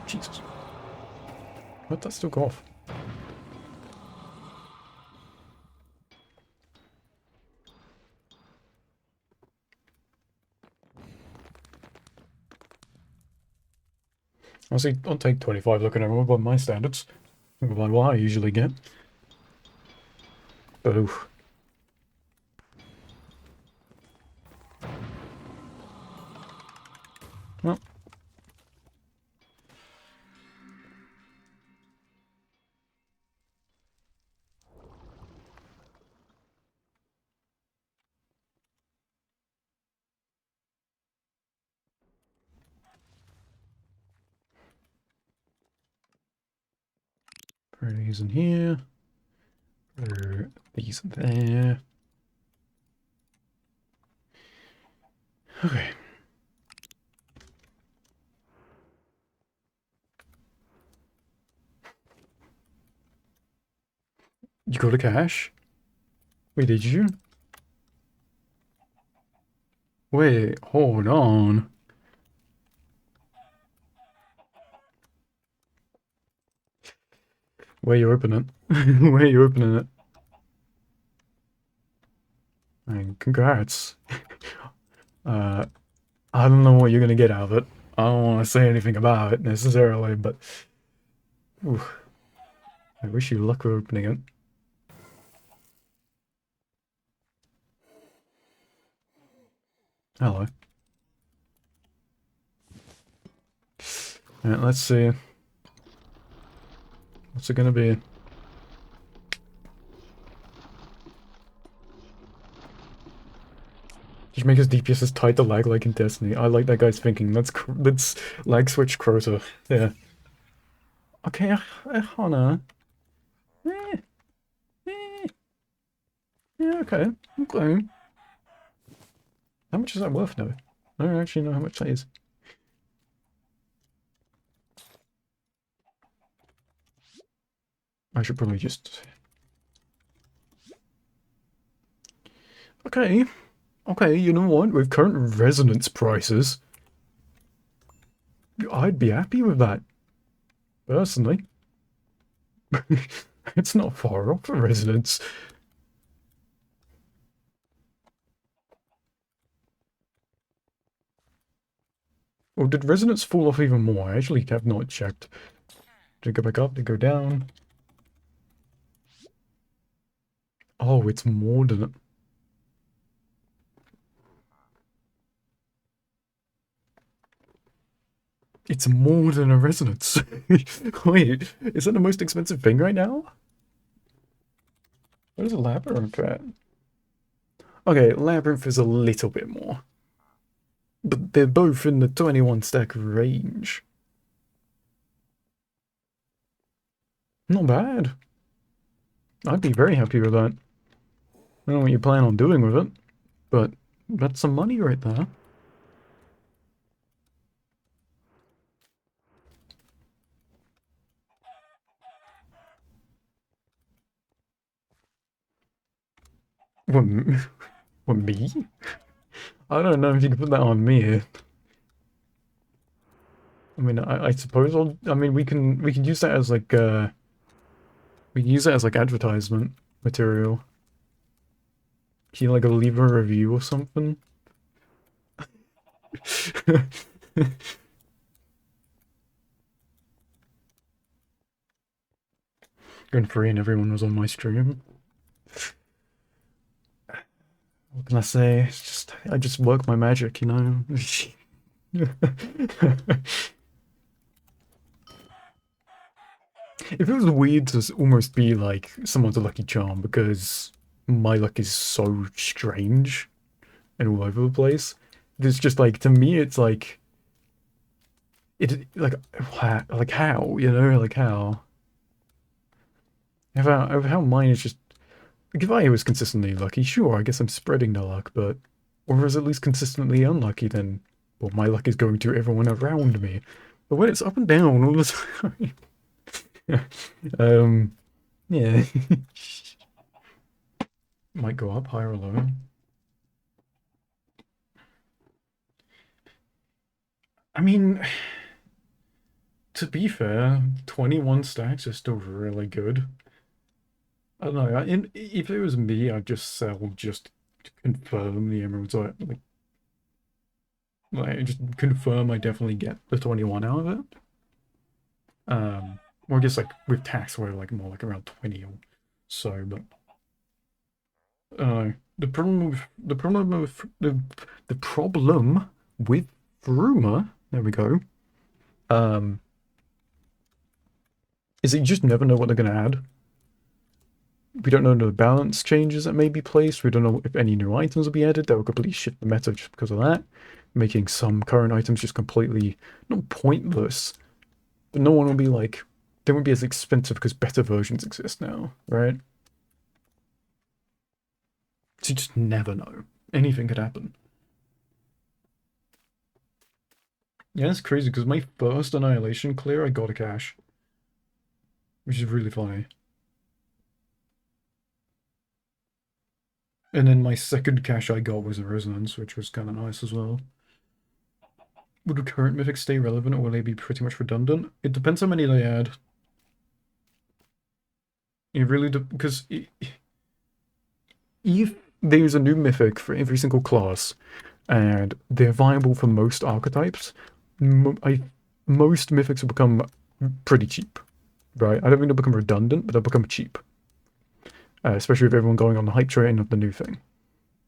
Jesus. Let that still go off. Honestly, I'll take 25 looking emerald by my standards. By what I usually get. But oof. Well. Put these in here. Put these in there. Okay. You got a cache? Wait, did you? Wait, hold on. Where you opening it? Where you opening it? I mean, congrats. I don't know what you're gonna get out of it. I don't want to say anything about it necessarily, but oof, I wish you luck with opening it. Hello. Alright, let's see. What's it gonna be? Just make his DPS as tight to lag like in Destiny. I like that guy's thinking. Let's lag switch Crota. Yeah. Okay, Hana. Eh, eh. Yeah, okay. Okay. How much is that worth now? I don't actually know how much that is. I should probably just... Okay. Okay, you know what? With current resonance prices, I'd be happy with that. Personally. It's not far off for resonance. Or did resonance fall off even more? I actually have not checked. Did it go back up? Did it go down? Oh, it's more than it. It's more than a resonance. Wait, is that the most expensive thing right now? What is a labyrinth at? Okay, labyrinth is a little bit more. But they're both in the 21 stack range. Not bad. I'd be very happy with that. I don't know what you plan on doing with it, but that's some money right there. What, what, me? I don't know if you can put that on me. I mean, I suppose I mean, we can use that as like we can use that as like advertisement material. Can you like leave a review or something? Going free and everyone was on my stream. What can I say? It's just I just work my magic, you know. It feels weird to almost be like someone's a lucky charm because my luck is so strange and all over the place. It's just like to me, it's like like how you know like how how mine is just like if I was consistently lucky, sure, I guess I'm spreading the luck, but or is at least consistently unlucky, then well, my luck is going to everyone around me. But when it's up and down all the time, um, yeah, might go up higher or lower. I mean, to be fair, 21 stacks is still really good. I don't know. If it was me, I'd just sell just to confirm the emeralds. Like just confirm I definitely get the 21 out of it. Or I guess like with tax, we're like more like around 20 or so. But the problem with rumor, there we go. Um, is that you just never know what they're gonna add. We don't know the balance changes that may be placed. We don't know if any new items will be added that will completely shift the meta just because of that, making some current items just completely not pointless, but no one will be like they won't be as expensive because better versions exist now, right? So you just never know. Anything could happen. Yeah, it's crazy because my first Annihilation clear, I got a cash, which is really funny. And then my second cash I got was a Resonance, which was kind of nice as well. Would the current mythics stay relevant or will they be pretty much redundant? It depends how many they add. It really because if there's a new mythic for every single class and they're viable for most archetypes, most mythics will become pretty cheap, right? I don't mean they'll become redundant, but they'll become cheap, especially with everyone going on the hype train of the new thing.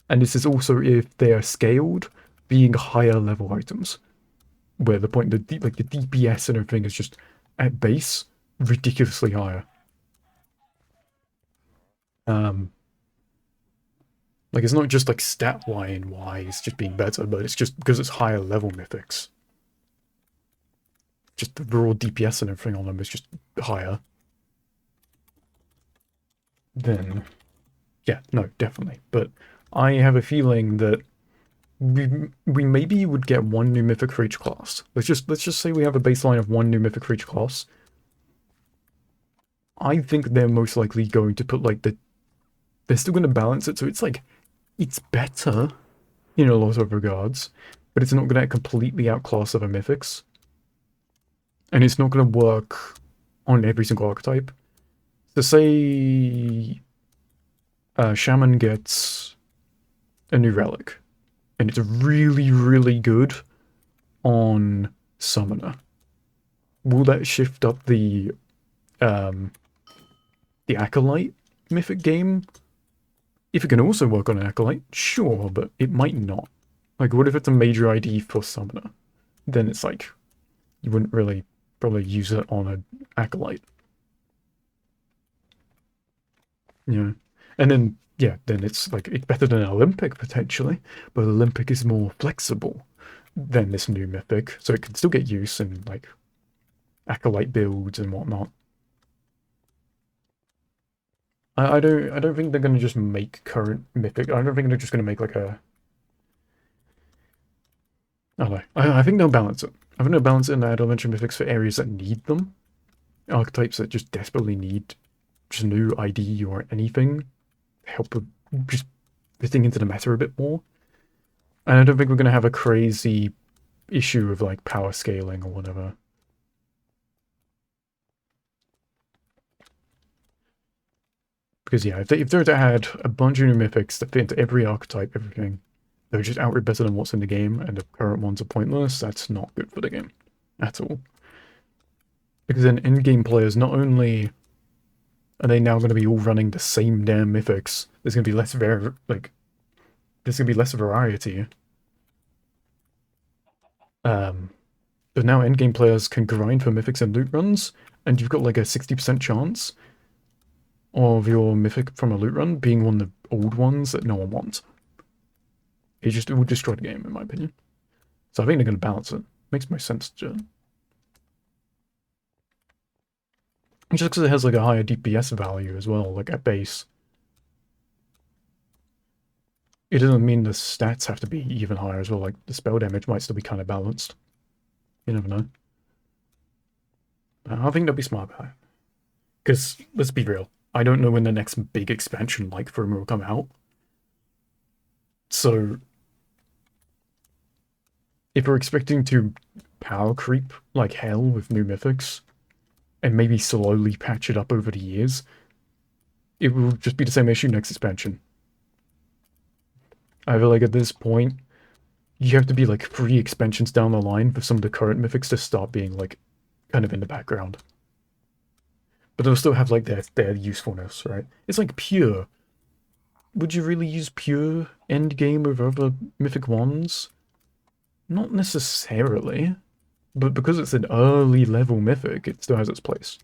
And this is also if they are scaled, being higher level items, where the point like the DPS and everything is just at base ridiculously higher. Like it's not just like stat line wise just being better, but it's just because it's higher level mythics. Just the raw DPS and everything on them is just higher. Then, yeah, no, definitely. But I have a feeling that we maybe would get one new mythic for each class. Let's just say we have a baseline of one new mythic for each class. I think they're most likely going to put like they're still going to balance it so it's like it's better in a lot of regards, but it's not going to completely outclass other mythics. And it's not going to work on every single archetype. So say Shaman gets a new relic, and it's really, really good on Summoner. Will that shift up the Acolyte mythic game? If it can also work on an Acolyte, sure, but it might not. Like, what if it's a major ID for Summoner? Then it's like, you wouldn't really probably use it on an acolyte. Yeah. And then yeah, then it's like it's better than Olympic potentially, but Olympic is more flexible than this new mythic, so it can still get use in like acolyte builds and whatnot. I don't think they're gonna just make current mythic. I don't think they're just gonna make like a I don't know. I think they'll balance it. I think they'll balance it and add a bunch of mythics for areas that need them. Archetypes that just desperately need just new ID or anything. Help with just fitting into the meta a bit more. And I don't think we're going to have a crazy issue of like power scaling or whatever. Because yeah, if they were to add a bunch of new mythics that fit into every archetype, everything, they're just outright better than what's in the game, and the current ones are pointless, that's not good for the game at all. Because then in-game players, not only are they now going to be all running the same damn mythics, there's going to be there's going to be less variety. But now endgame players can grind for mythics and loot runs, and you've got like a 60% chance of your mythic from a loot run being one of the old ones that no one wants. It will destroy the game, in my opinion. So I think they're going to balance it. Makes most sense. Just because it has like a higher DPS value as well, like at base. It doesn't mean the stats have to be even higher as well. Like the spell damage might still be kind of balanced. You never know. I think they'll be smart about it. Because let's be real, I don't know when the next big expansion like Fromer will come out. So if we're expecting to power creep like hell with new mythics, and maybe slowly patch it up over the years, it will just be the same issue next expansion. I feel like at this point, you have to be like 3 expansions down the line for some of the current mythics to start being like kind of in the background. But they'll still have like their usefulness, right? It's like pure. Would you really use pure endgame over other mythic ones? Not necessarily. But because it's an early level mythic, it still has its place.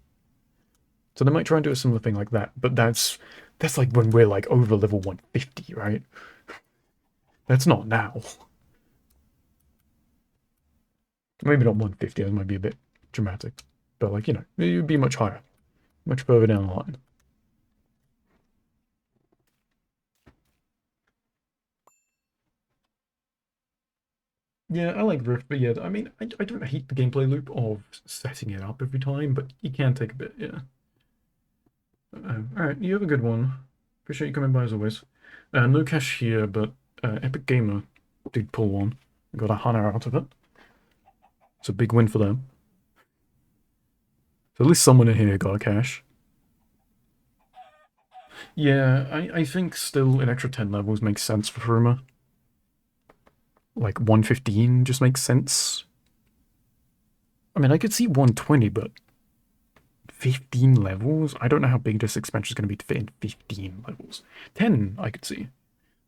So they might try and do a similar thing like that, but that's like when we're like over level 150, right? That's not now. Maybe not 150, that might be a bit dramatic. But like, you know, it would be much higher. Much further down the line. Yeah, I like Rift, but yeah, I mean, I don't hate the gameplay loop of setting it up every time, but you can take a bit, yeah. Alright, you have a good one. Appreciate you coming by as always. No cash here, but Epic Gamer did pull one. Got a Hana out of it. It's a big win for them. So at least someone in here got a cash. Yeah, I think still an extra 10 levels makes sense for Furuma. Like 115 just makes sense. I mean, I could see 120, but 15 levels? I don't know how big this expansion is going to be to fit in 15 levels. 10, I could see.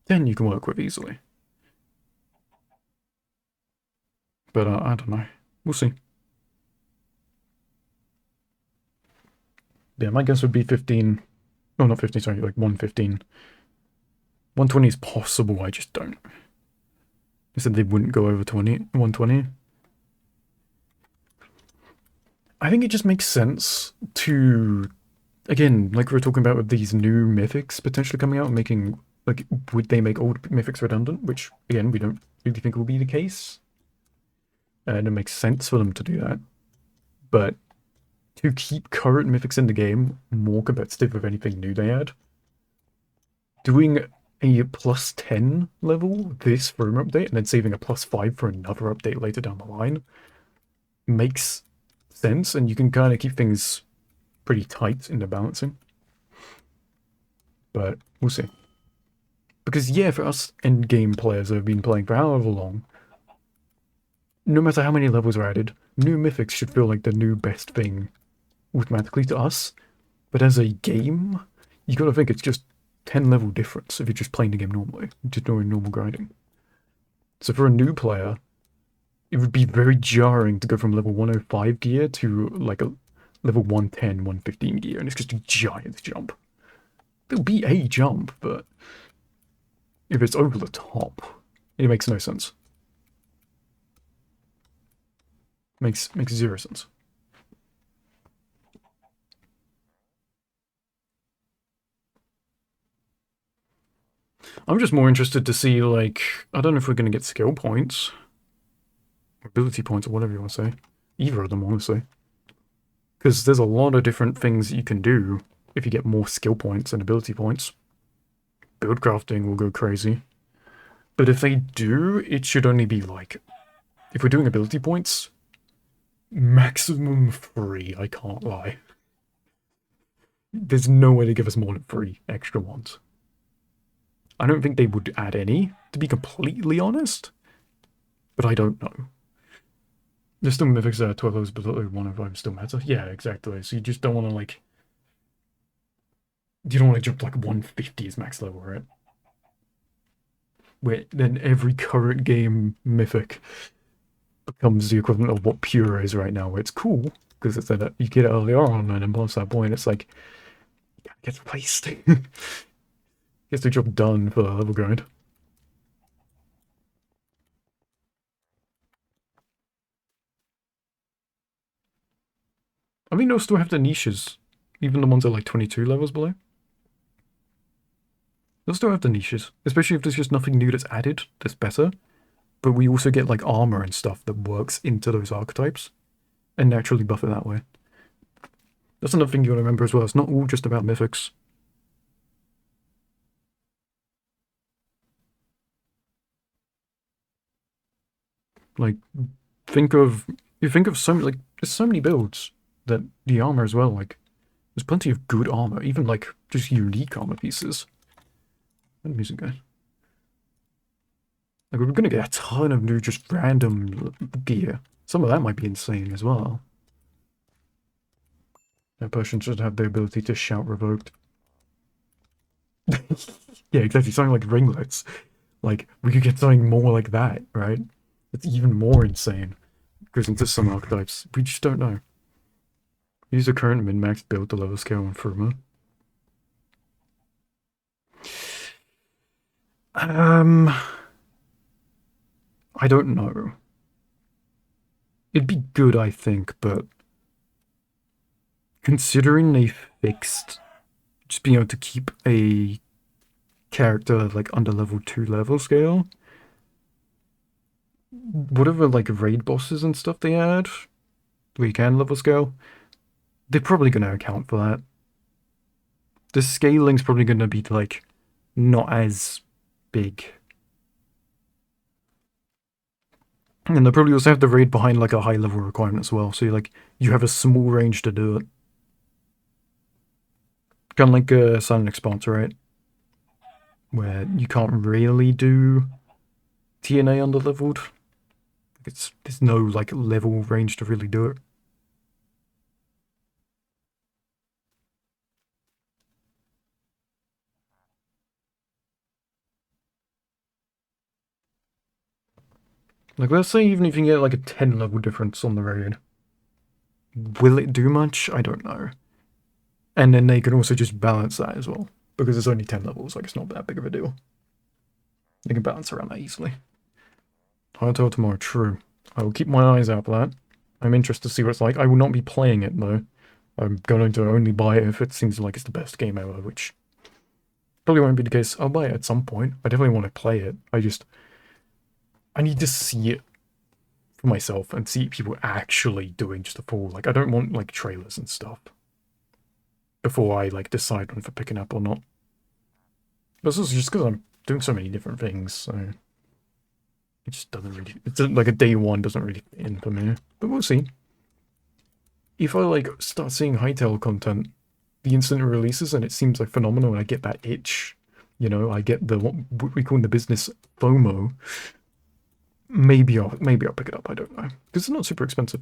10 you can work with easily. But I don't know. We'll see. Yeah, my guess would be 15. Oh, not 15, sorry, like 115. 120 is possible, I just don't. They said they wouldn't go over 120. I think it just makes sense to, again, like we were talking about with these new mythics potentially coming out, making, like, would they make old mythics redundant? Which, again, we don't really think will be the case. And it makes sense for them to do that. But to keep current mythics in the game more competitive with anything new they add, doing a plus 10 level this room update and then saving a plus 5 for another update later down the line makes sense, and you can kind of keep things pretty tight in the balancing. But we'll see. Because yeah, for us endgame players who have been playing for however long, no matter how many levels are added, new mythics should feel like the new best thing automatically to us. But as a game, you gotta think it's just 10 level difference if you're just playing the game normally, just doing normal grinding. So for a new player, it would be very jarring to go from level 105 gear to like a level 110, 115 gear, and it's just a giant jump. There'll be a jump, but if it's over the top, it makes no sense. Makes zero sense. I'm just more interested to see, like, I don't know if we're going to get skill points, ability points, or whatever you want to say. Either of them, honestly. Because there's a lot of different things you can do if you get more skill points and ability points. Build crafting will go crazy. But if they do, it should only be like, if we're doing ability points, maximum 3, I can't lie. There's no way to give us more than 3 extra ones. I don't think they would add any, to be completely honest. But I don't know. There's still mythics that are 12 levels below 105 still matter. Yeah, exactly. So you just don't want to, like... You don't want to jump like 150 as max level, right? Where then every current game mythic becomes the equivalent of what pure is right now, where it's cool, because it's that you get it earlier on, and then past that point, it's like... It gets replaced. Gets the job done for the level grind. I mean, they'll still have the niches, even the ones that are like 22 levels below. They'll still have the niches, especially if there's just nothing new that's added that's better. But we also get like armor and stuff that works into those archetypes and naturally buff it that way. That's another thing you want to remember as well. It's not all just about mythics. Like, you think of so like there's so many builds that the armor as well. Like, there's plenty of good armor, even like just unique armor pieces. Where'd the music go? Like, we're gonna get a ton of new, just random gear. Some of that might be insane as well. That person should have the ability to shout revoked. Yeah, exactly. Something like ringlets. Like, we could get something more like that, right? It's even more insane. Goes into some archetypes. We just don't know. Use the current min-max build to level scale and firma. I don't know. It'd be good, I think, but considering they fixed just being able to keep a character like under level 2 level scale, whatever like raid bosses and stuff they add, where you can level scale, they're probably going to account for that. The scaling's probably going to be like not as big. And they'll probably also have the raid behind like a high level requirement as well, so you have a small range to do it. Kind of like a Silent Expanse, right? Where you can't really do TNA under leveled. There's no like level range to really do it. Like, let's say even if you can get like a 10 level difference on the raid, will it do much? I don't know. And then they can also just balance that as well, because it's only 10 levels, like it's not that big of a deal. They can balance around that easily. Hotel tomorrow, true. I will keep my eyes out for that. I'm interested to see what it's like. I will not be playing it though. I'm going to only buy it if it seems like it's the best game ever, which probably won't be the case. I'll buy it at some point. I definitely want to play it. I need to see it for myself and see people actually doing just a full, like, I don't want like trailers and stuff before I like decide if I'm picking up or not. But it's also just because I'm doing so many different things, so it just doesn't really, it's like a day one doesn't really fit in for me, but we'll see. If I like start seeing Hytale content, the instant it releases and it seems like phenomenal and I get that itch, you know, I get the, what we call in the business FOMO, maybe I'll pick it up, I don't know. Because it's not super expensive.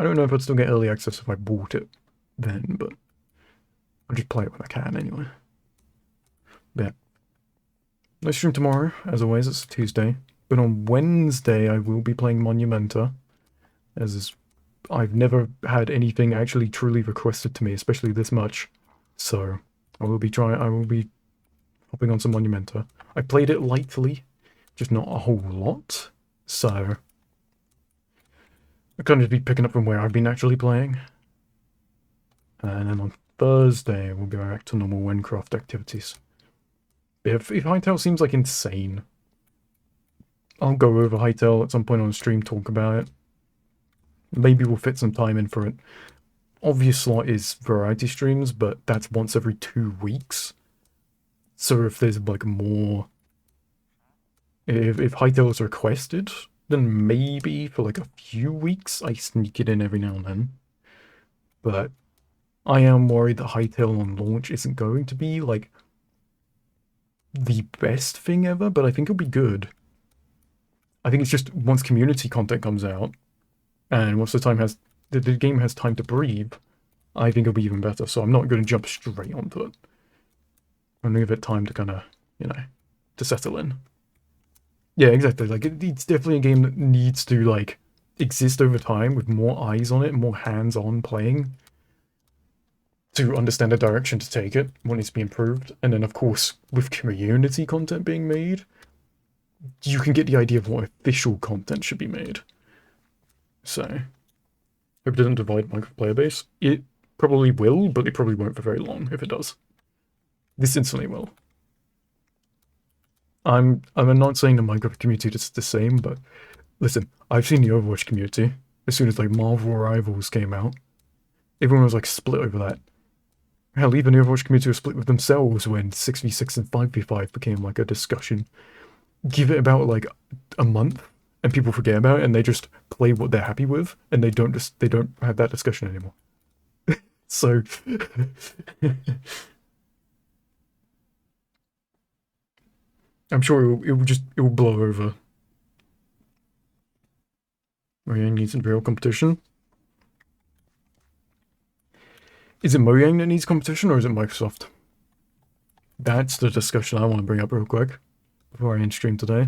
I don't know if I'd still get early access if I bought it then, but I'll just play it when I can anyway. But yeah. No stream tomorrow, as always, it's Tuesday. But on Wednesday, I will be playing Monumenta, as is, I've never had anything actually truly requested to me, especially this much. So I will be hopping on some Monumenta. I played it lightly, just not a whole lot. So I kind of be picking up from where I've been actually playing. And then on Thursday, we'll go back to normal Windcraft activities. If Hytale seems like insane, I'll go over Hytale at some point on stream, talk about it. Maybe we'll fit some time in for it. Obvious slot is variety streams, but that's once every 2 weeks. So if there's like more, if Hytale is requested, then maybe for like a few weeks I sneak it in every now and then. But I am worried that Hytale on launch isn't going to be like the best thing ever, but I think it'll be good. I think it's just once community content comes out, and once the game has time to breathe, I think it'll be even better. So I'm not going to jump straight onto it. I'm going to give it time to kind of, to settle in. Yeah, exactly. Like it's definitely a game that needs to like exist over time with more eyes on it, more hands-on playing to understand the direction to take it, what needs to be improved, and then of course with community content being made, you can get the idea of what official content should be made. So, hope it doesn't divide my player base. It probably will, but it probably won't for very long if it does. This instantly will. I'm not saying the Minecraft community is the same, but listen, I've seen the Overwatch community. As soon as like Marvel Rivals came out, everyone was like split over that. Hell, even the Overwatch community was split with themselves when 6v6 and 5v5 became like a discussion. Give it about like a month, and people forget about it, and they just play what they're happy with, and they don't have that discussion anymore. So, I'm sure it will blow over. Mojang needs some real competition. Is it Mojang that needs competition, or is it Microsoft? That's the discussion I want to bring up real quick before I end stream today.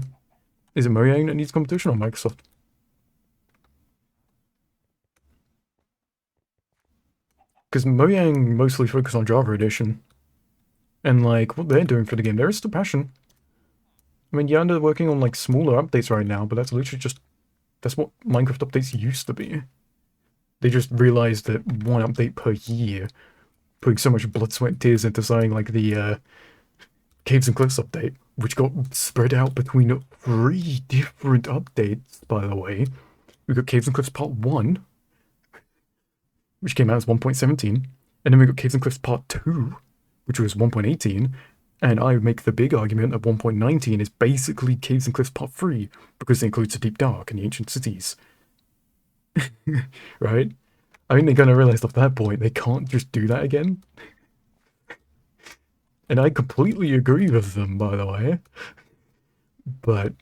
Is it Mojang that needs competition or Microsoft? Because Mojang mostly focus on Java Edition. And like what they're doing for the game, there is still passion. I mean, yeah, they're working on like smaller updates right now, but that's literally that's what Minecraft updates used to be. They just realized that one update per year, putting so much blood, sweat, and tears into something like the Caves and Cliffs update, which got spread out between 3 different updates, by the way. We got Caves and Cliffs Part 1, which came out as 1.17, and then we got Caves and Cliffs Part 2, which was 1.18, and I make the big argument that 1.19 is basically Caves and Cliffs Part 3, because it includes the Deep Dark and the Ancient Cities. Right? I think they're going to realize at that point they can't just do that again. And I completely agree with them, by the way. But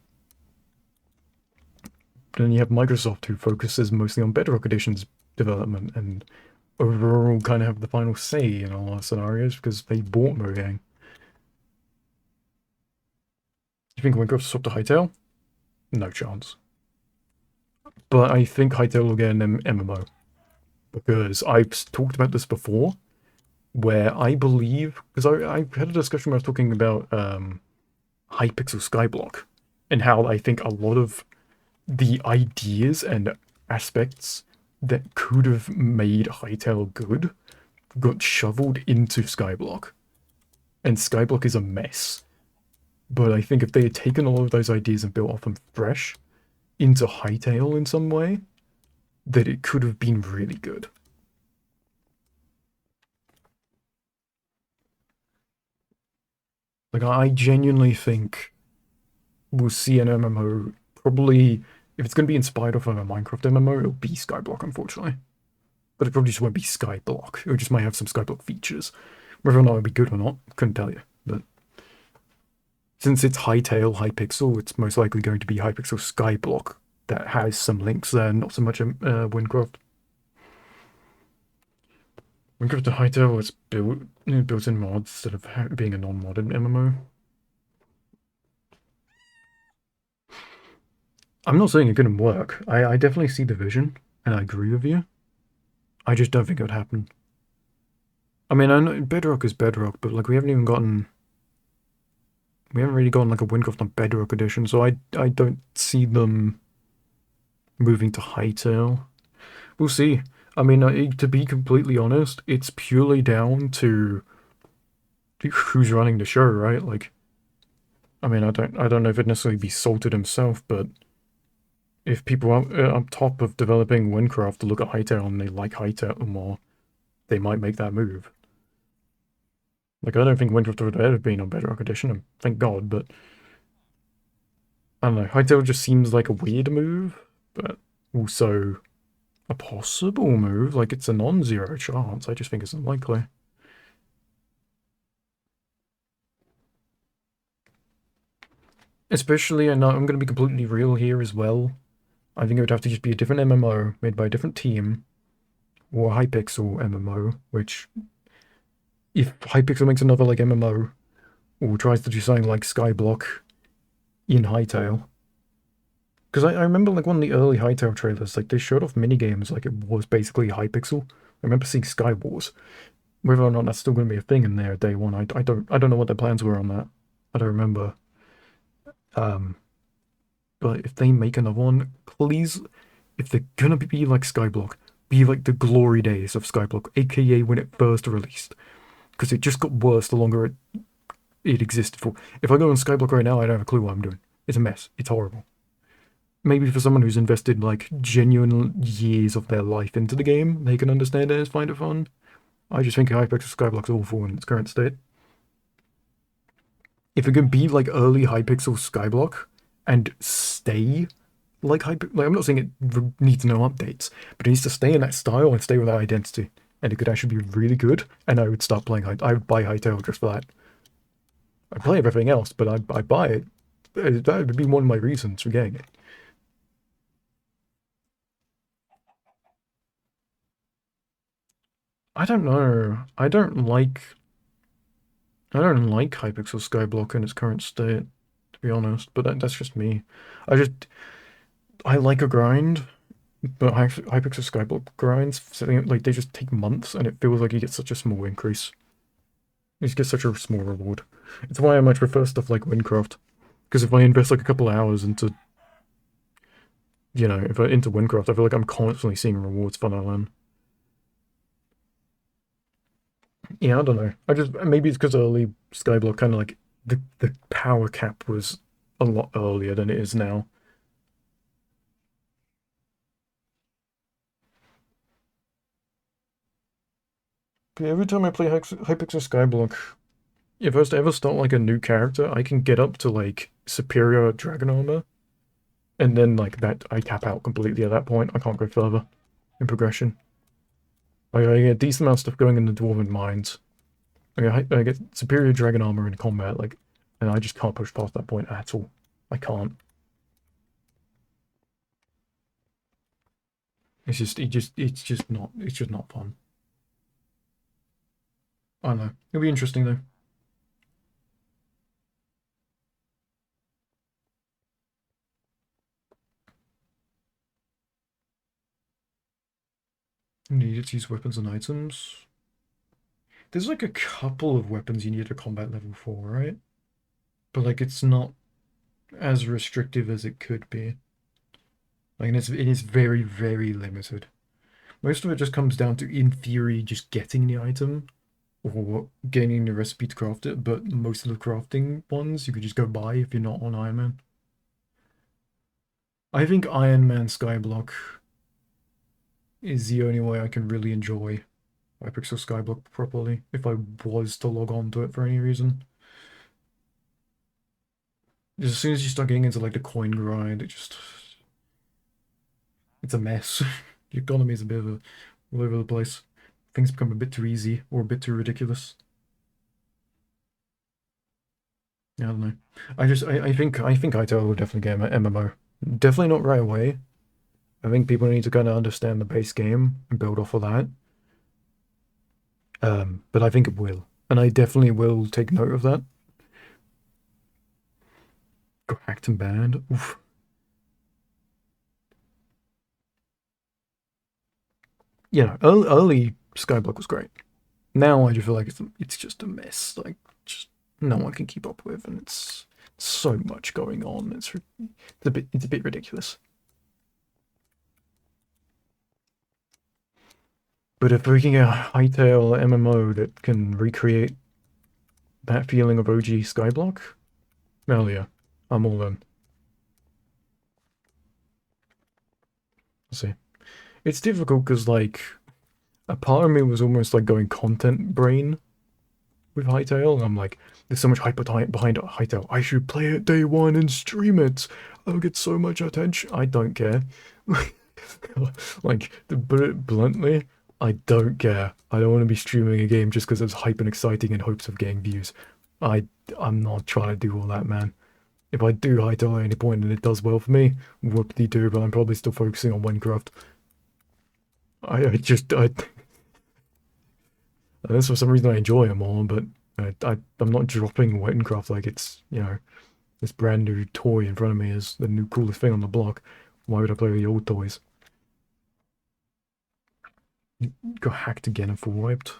then you have Microsoft, who focuses mostly on Bedrock Edition's development and overall kind of have the final say in a lot of scenarios because they bought Mojang. You think Minecraft swap to Hytale? No chance. But I think Hytale will get an MMO. Because I've talked about this before, where I believe, because I had a discussion where I was talking about Hypixel Skyblock, and how I think a lot of the ideas and aspects that could have made Hytale good got shoveled into Skyblock. And Skyblock is a mess. But I think if they had taken all of those ideas and built off them fresh into Hytale in some way, that it could have been really good. Like, I genuinely think we'll see an MMO, probably, if it's going to be inspired off of a Minecraft MMO, it'll be Skyblock, unfortunately. But it probably just won't be Skyblock. It just might have some Skyblock features. Whether or not it'll be good or not, couldn't tell you. But since it's Hytale, Hypixel, it's most likely going to be Hypixel Skyblock that has some links there, not so much Windcraft. Windcraft to Hytale is built-in mods instead of being a non-modded MMO. I'm not saying it couldn't work. I definitely see the vision, and I agree with you. I just don't think it would happen. I mean, I know Bedrock is Bedrock, but like we haven't really gotten like a Minecraft on Bedrock edition, so I don't see them moving to Hytale. We'll see. I mean, to be completely honest, it's purely down to who's running the show, right? Like, I mean, I don't know if it necessarily be Salted himself, but if people are on top of developing Windcraft to look at Hytale and they like Hytale more, they might make that move. Like, I don't think Windcraft would have ever been on Bedrock Edition, and thank God, but I don't know. Hytale just seems like a weird move, but also a possible move. Like, it's a non-zero chance. I just think it's unlikely. Especially, and I'm going to be completely real here as well. I think it would have to just be a different MMO made by a different team, or a Hypixel MMO, which, if Hypixel makes another, like, MMO, or tries to do something like Skyblock in Hytale, because I remember like one of the early Hytale trailers, like they showed off mini games like it was basically Hypixel. I remember seeing Sky Wars. Whether or not that's still going to be a thing in there day one, I don't know what their plans were on that. I don't remember. Um, but if they make another one, please, if they're gonna be like Skyblock, be like the glory days of Skyblock, aka when it first released, because it just got worse the longer it existed for. If I go on Skyblock right now, I don't have a clue what I'm doing. It's a mess. It's horrible. Maybe for someone who's invested like genuine years of their life into the game, they can understand it and find it fun. I just think Hypixel Skyblock's awful in its current state. If it can be like early Hypixel Skyblock and stay like Hypixel, like I'm not saying it needs no updates, but it needs to stay in that style and stay with that identity, and it could actually be really good. And I would start playing I would buy Hytale just for that. I play everything else, but I buy it. That would be one of my reasons for getting it. I don't know. I don't like Hypixel Skyblock in its current state, to be honest, but that's just me. I just, I like a grind, but Hypixel Skyblock grinds, like, they just take months, and it feels like you get such a small increase. You just get such a small reward. It's why I much prefer stuff like Windcraft, because if I invest like a couple of hours into, if I into Windcraft, I feel like I'm constantly seeing rewards for that land. Yeah, I don't know. I just maybe it's because early Skyblock kind of like the power cap was a lot earlier than it is now. But every time I play Hypixel Skyblock, if I was to ever start like a new character, I can get up to like superior dragon armor, and then like that I cap out completely at that point. I can't go further in progression. I get a decent amount of stuff going in the Dwarven Mines. I get superior dragon armor in combat, like, and I just can't push past that point at all. I can't. It's just not fun. I don't know. It'll be interesting though. You need to use weapons and items. There's like a couple of weapons you need a combat level for, right? But like it's not as restrictive as it could be. Like, and it is very, very limited. Most of it just comes down to, in theory, just getting the item or gaining the recipe to craft it. But most of the crafting ones you could just go buy if you're not on Iron Man. I think Iron Man Skyblock is the only way I can really enjoy Hypixel Skyblock properly if I was to log on to it for any reason. As soon as you start getting into like the coin grind, it's a mess. The economy is a bit of a all over the place. Things become a bit too easy or a bit too ridiculous. Yeah, I don't know. I think ITEL will definitely get an MMO. Definitely not right away. I think people need to kind of understand the base game and build off of that. But I think it will, and I definitely will take note of that. Got hacked and banned. Oof. Early Skyblock was great. Now I just feel like it's just a mess. Like just no one can keep up with, and it's so much going on. It's a bit ridiculous. But if we can get a Hytale MMO that can recreate that feeling of OG Skyblock, hell yeah, I'm all in. Let's see. It's difficult because like a part of me was almost like going content brain with Hytale, and I'm like, there's so much hype behind Hytale. I should play it day one and stream it. I'll get so much attention. I don't care. Like, to put it bluntly, I don't care. I don't want to be streaming a game just because it's hype and exciting in hopes of getting views. I I'm not trying to do all that, man. If I do Hytale at any point and it does well for me, whoop-de-doo, but I'm probably still focusing on Minecraft. I just I That's for some reason I enjoy them all, but I'm not dropping Minecraft like it's, this brand new toy in front of me is the new coolest thing on the block. Why would I play with the old toys? Got hacked again and full wiped.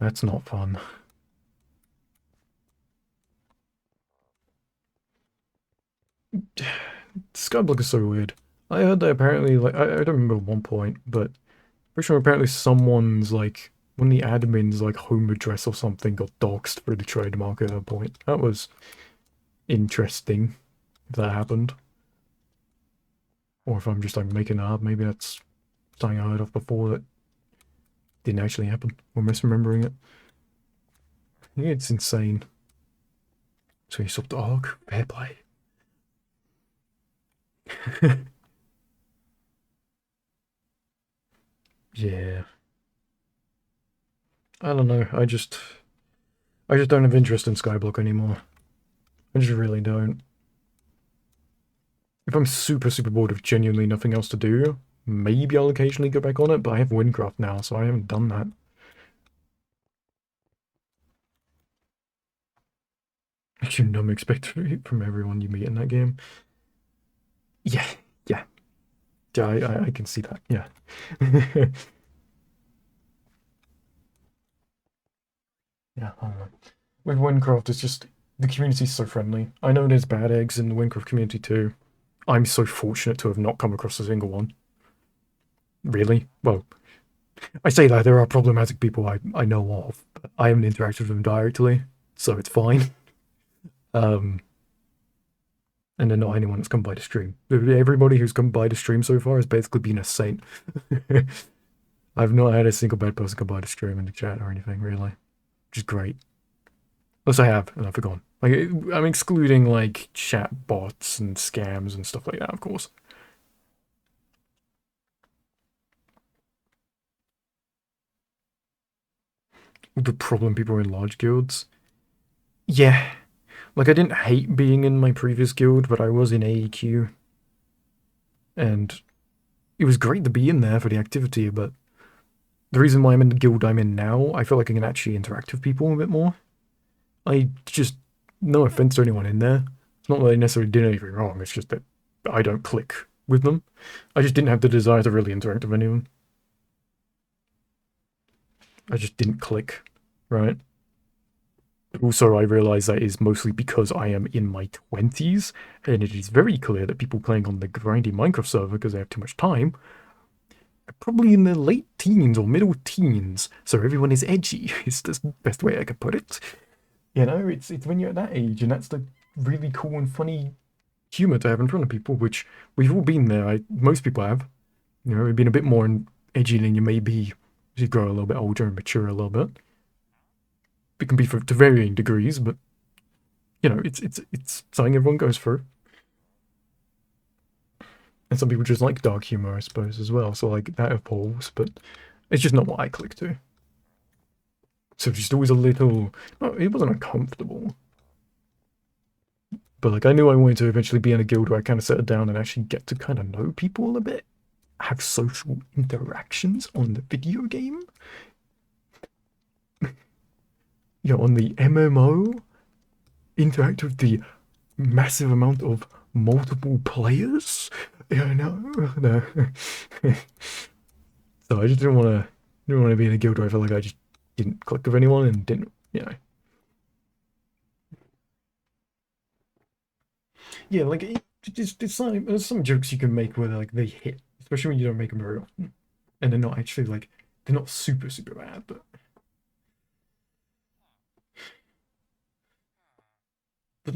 That's not fun. Skyblock is so weird. I heard that apparently, like, I don't remember at one point, but pretty sure apparently someone's, like, one of the admins, like, home address or something got doxed through the trademark at a point. That was interesting, if that happened. Or if I'm just, like, making it up, maybe that's something I heard of before that didn't actually happen, or misremembering it. Yeah, it's insane. So you swapped the arc? Fair play. Yeah. I don't know. I just don't have interest in Skyblock anymore. I just really don't. If I'm super, super bored of genuinely nothing else to do, maybe I'll occasionally go back on it, but I have Windcraft now, so I haven't done that. You numb expect from everyone you meet in that game. Yeah, yeah, yeah. I can see that. Yeah. Yeah. I don't know. With Windcraft, it's just the community's so friendly. I know there's bad eggs in the Windcraft community too. I'm so fortunate to have not come across a single one. Really? Well, I say that there are problematic people I know of, but I haven't interacted with them directly, so it's fine. Um, and then not anyone that's come by the stream. Everybody who's come by the stream so far has basically been a saint. I've not had a single bad person come by the stream in the chat or anything, really. Which is great. Unless I have, and I've forgotten. Like, I'm excluding, like, chat bots and scams and stuff like that, of course. The problem people are in large guilds. Yeah. Like, I didn't hate being in my previous guild, but I was in AEQ. And it was great to be in there for the activity, but the reason why I'm in the guild I'm in now, I feel like I can actually interact with people a bit more. I just, no offense to anyone in there. It's not that I necessarily did anything wrong, it's just that I don't click with them. I just didn't have the desire to really interact with anyone. I just didn't click, right? Also, I realize that is mostly because I am in my 20s, and it is very clear that people playing on the grindy Minecraft server because they have too much time are probably in their late teens or middle teens, so everyone is edgy. It's the best way I could put it. It's when you're at that age, and that's the really cool and funny humor to have in front of people, which we've all been there. Most people have. We've been a bit more edgy than you may be as you grow a little bit older and mature a little bit. It can be to varying degrees, but it's something everyone goes through. And some people just like dark humor, I suppose, as well. So like that evolves, but it's just not what I click to. So just always a little. No, it wasn't uncomfortable, but like I knew I wanted to eventually be in a guild where I kind of settle down and actually get to kind of know people a bit, have social interactions on the video game. On the MMO, interact with the massive amount of multiple players. No. So I just didn't want to be in a guild where I felt like I just didn't click with anyone and didn't, yeah, like it's like there's some jokes you can make where like they hit, especially when you don't make them very often, and they're not actually like they're not super bad, but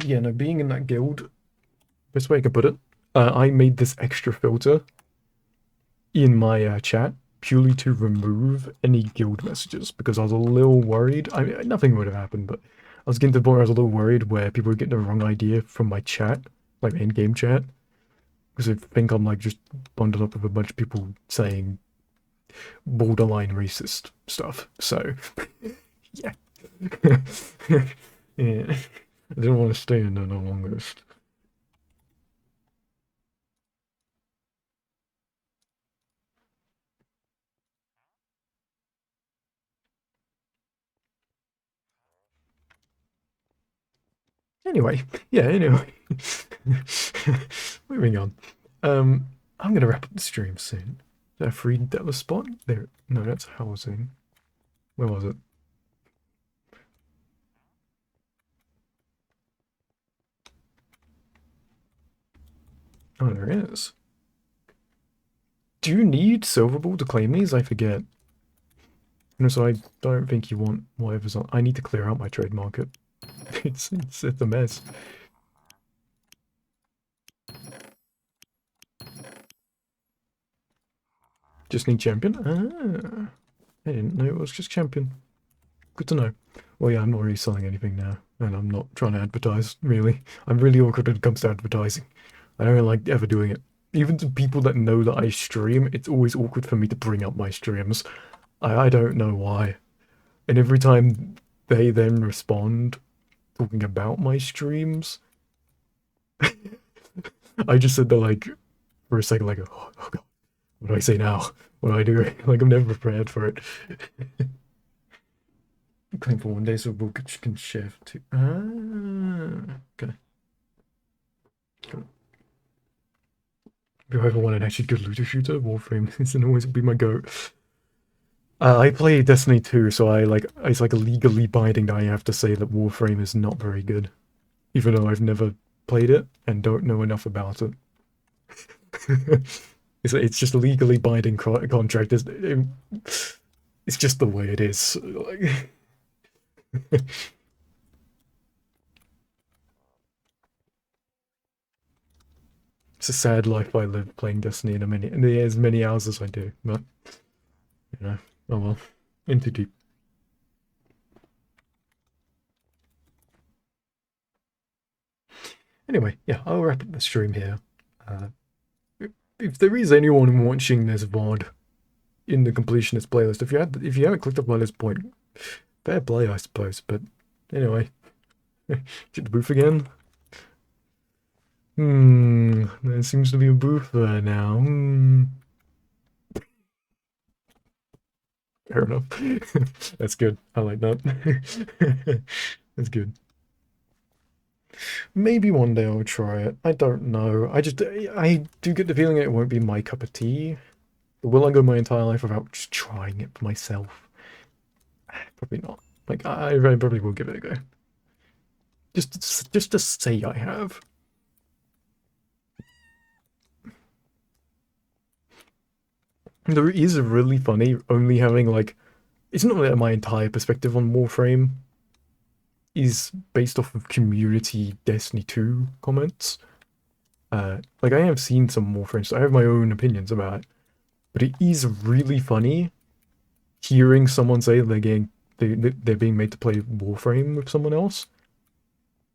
yeah, no, being in that guild, best way I could put it, I made this extra filter in my chat purely to remove any guild messages because I was a little worried. I mean, nothing would have happened, but I was getting to the point where I was a little worried where people would get the wrong idea from my chat, like in-game chat, because they think I'm like just bundled up with a bunch of people saying borderline racist stuff. So, yeah. Yeah. I didn't want to stay in there no longer. Anyway, yeah, anyway. Moving on. I'm gonna wrap up the stream soon. Is that a free Detler spot? There. No, that's housing. Where was it? Oh, there it is. Do you need Silver Ball to claim these? I forget. No, so I don't think you want whatever's on. I need to clear out my trade market. It's a mess. Just need champion? Ah. I didn't know it was just champion. Good to know. Well, yeah, I'm not really selling anything now, and I'm not trying to advertise, really. I'm really awkward when it comes to advertising. I don't like ever doing it. Even to people that know that I stream, it's always awkward for me to bring up my streams. I don't know why. And every time they then respond talking about my streams, I just said they're like, for a second, like, oh God, what do I say now? What do I do? Like, I'm never prepared for it. Claim for 1 day so we'll can share for 2. Ah, okay. Cool. If I ever want an actually good looter shooter, Warframe isn't always be my go. I play Destiny 2, so it's like a legally binding that I have to say that Warframe is not very good, even though I've never played it and don't know enough about it. It's just a legally binding contract. It's just the way it is. It's a sad life I live playing Destiny in as many hours as I do, but you know, oh well, in too deep. Anyway, yeah, I'll wrap up the stream here. Uh, if there is anyone watching this VOD in the completionist playlist, if you haven't clicked up by this point, fair play, I suppose. But anyway, get the booth again. There seems to be a booth there now. Fair enough. That's good. I like that. That's good. Maybe one day I'll try it. I don't know. I do get the feeling it won't be my cup of tea. But will I go my entire life without just trying it for myself? Probably not. Like I probably will give it a go. Just to say I have. There is really funny only having like it's not that my entire perspective on Warframe is based off of community Destiny 2 comments. Like I have seen some Warframe, so I have my own opinions about it. But it is really funny hearing someone say they're being made to play Warframe with someone else,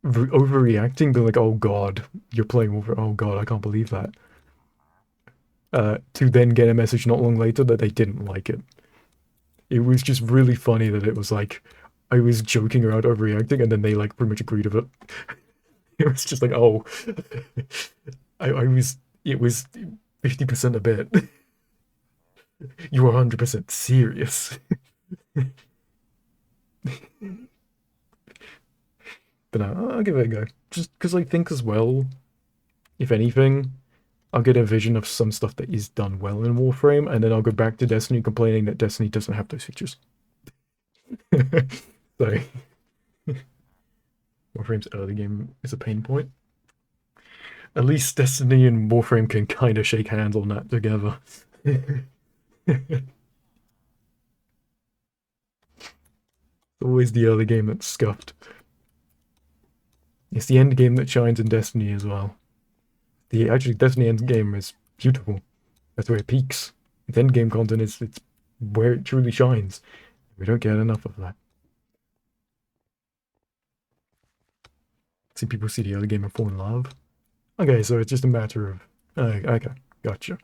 overreacting, being like, "Oh God, you're playing Warframe. Oh God, I can't believe that." To then get a message not long later that they didn't like it. It was just really funny that it was like I was joking around overreacting, and then they like pretty much agreed with it. It was just like, oh, I was. It was 50% a bit. You were 100% serious. But no, I'll give it a go. Just because I think as well, if anything, I'll get a vision of some stuff that is done well in Warframe, and then I'll go back to Destiny complaining that Destiny doesn't have those features. So Warframe's early game is a pain point. At least Destiny and Warframe can kind of shake hands on that together. Always the early game that's scuffed. It's the end game that shines in Destiny as well. The actually Destiny end game is beautiful. That's where it peaks. Its end game content is it's where it truly shines. We don't get enough of that. See people see the early game and fall in love. Okay, so it's just a matter of okay, gotcha.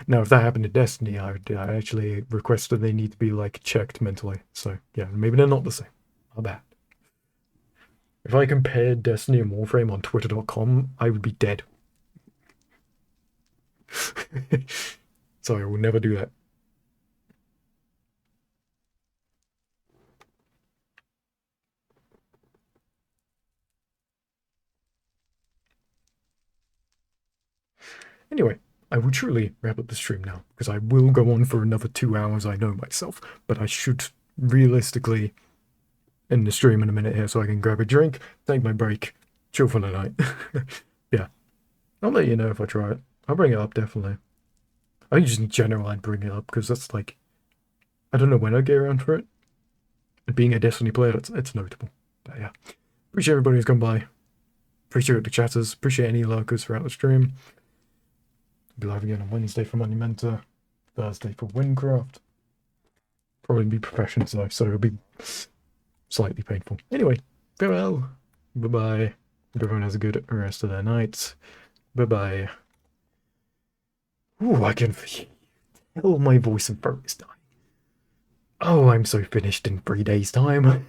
Now, if that happened in Destiny, I actually request that they need to be like checked mentally. So yeah, maybe they're not the same. Not bad. If I compared Destiny and Warframe on Twitter.com, I would be dead. So I will never do that. Anyway, I will truly wrap up the stream now, because I will go on for another 2 hours, I know myself, but I should realistically end the stream in a minute here so I can grab a drink, take my break, chill for the night. Yeah, I'll let you know if I try it. I'll bring it up, definitely. I just in general, I'd bring it up, because that's like, I don't know when I'd get around for it. And being a Destiny player, it's notable. But yeah, appreciate everybody who's come by. Appreciate the chatters. Appreciate any lurkers throughout the stream. Be live again on Wednesday for Monumenta, Thursday for Windcraft. Probably be professions though, so it'll be slightly painful. Anyway, farewell. Bye bye. Hope everyone has a good rest of their night. Bye bye. Ooh, I can feel my voice and throat is dying. Oh, I'm so finished in 3 days' time.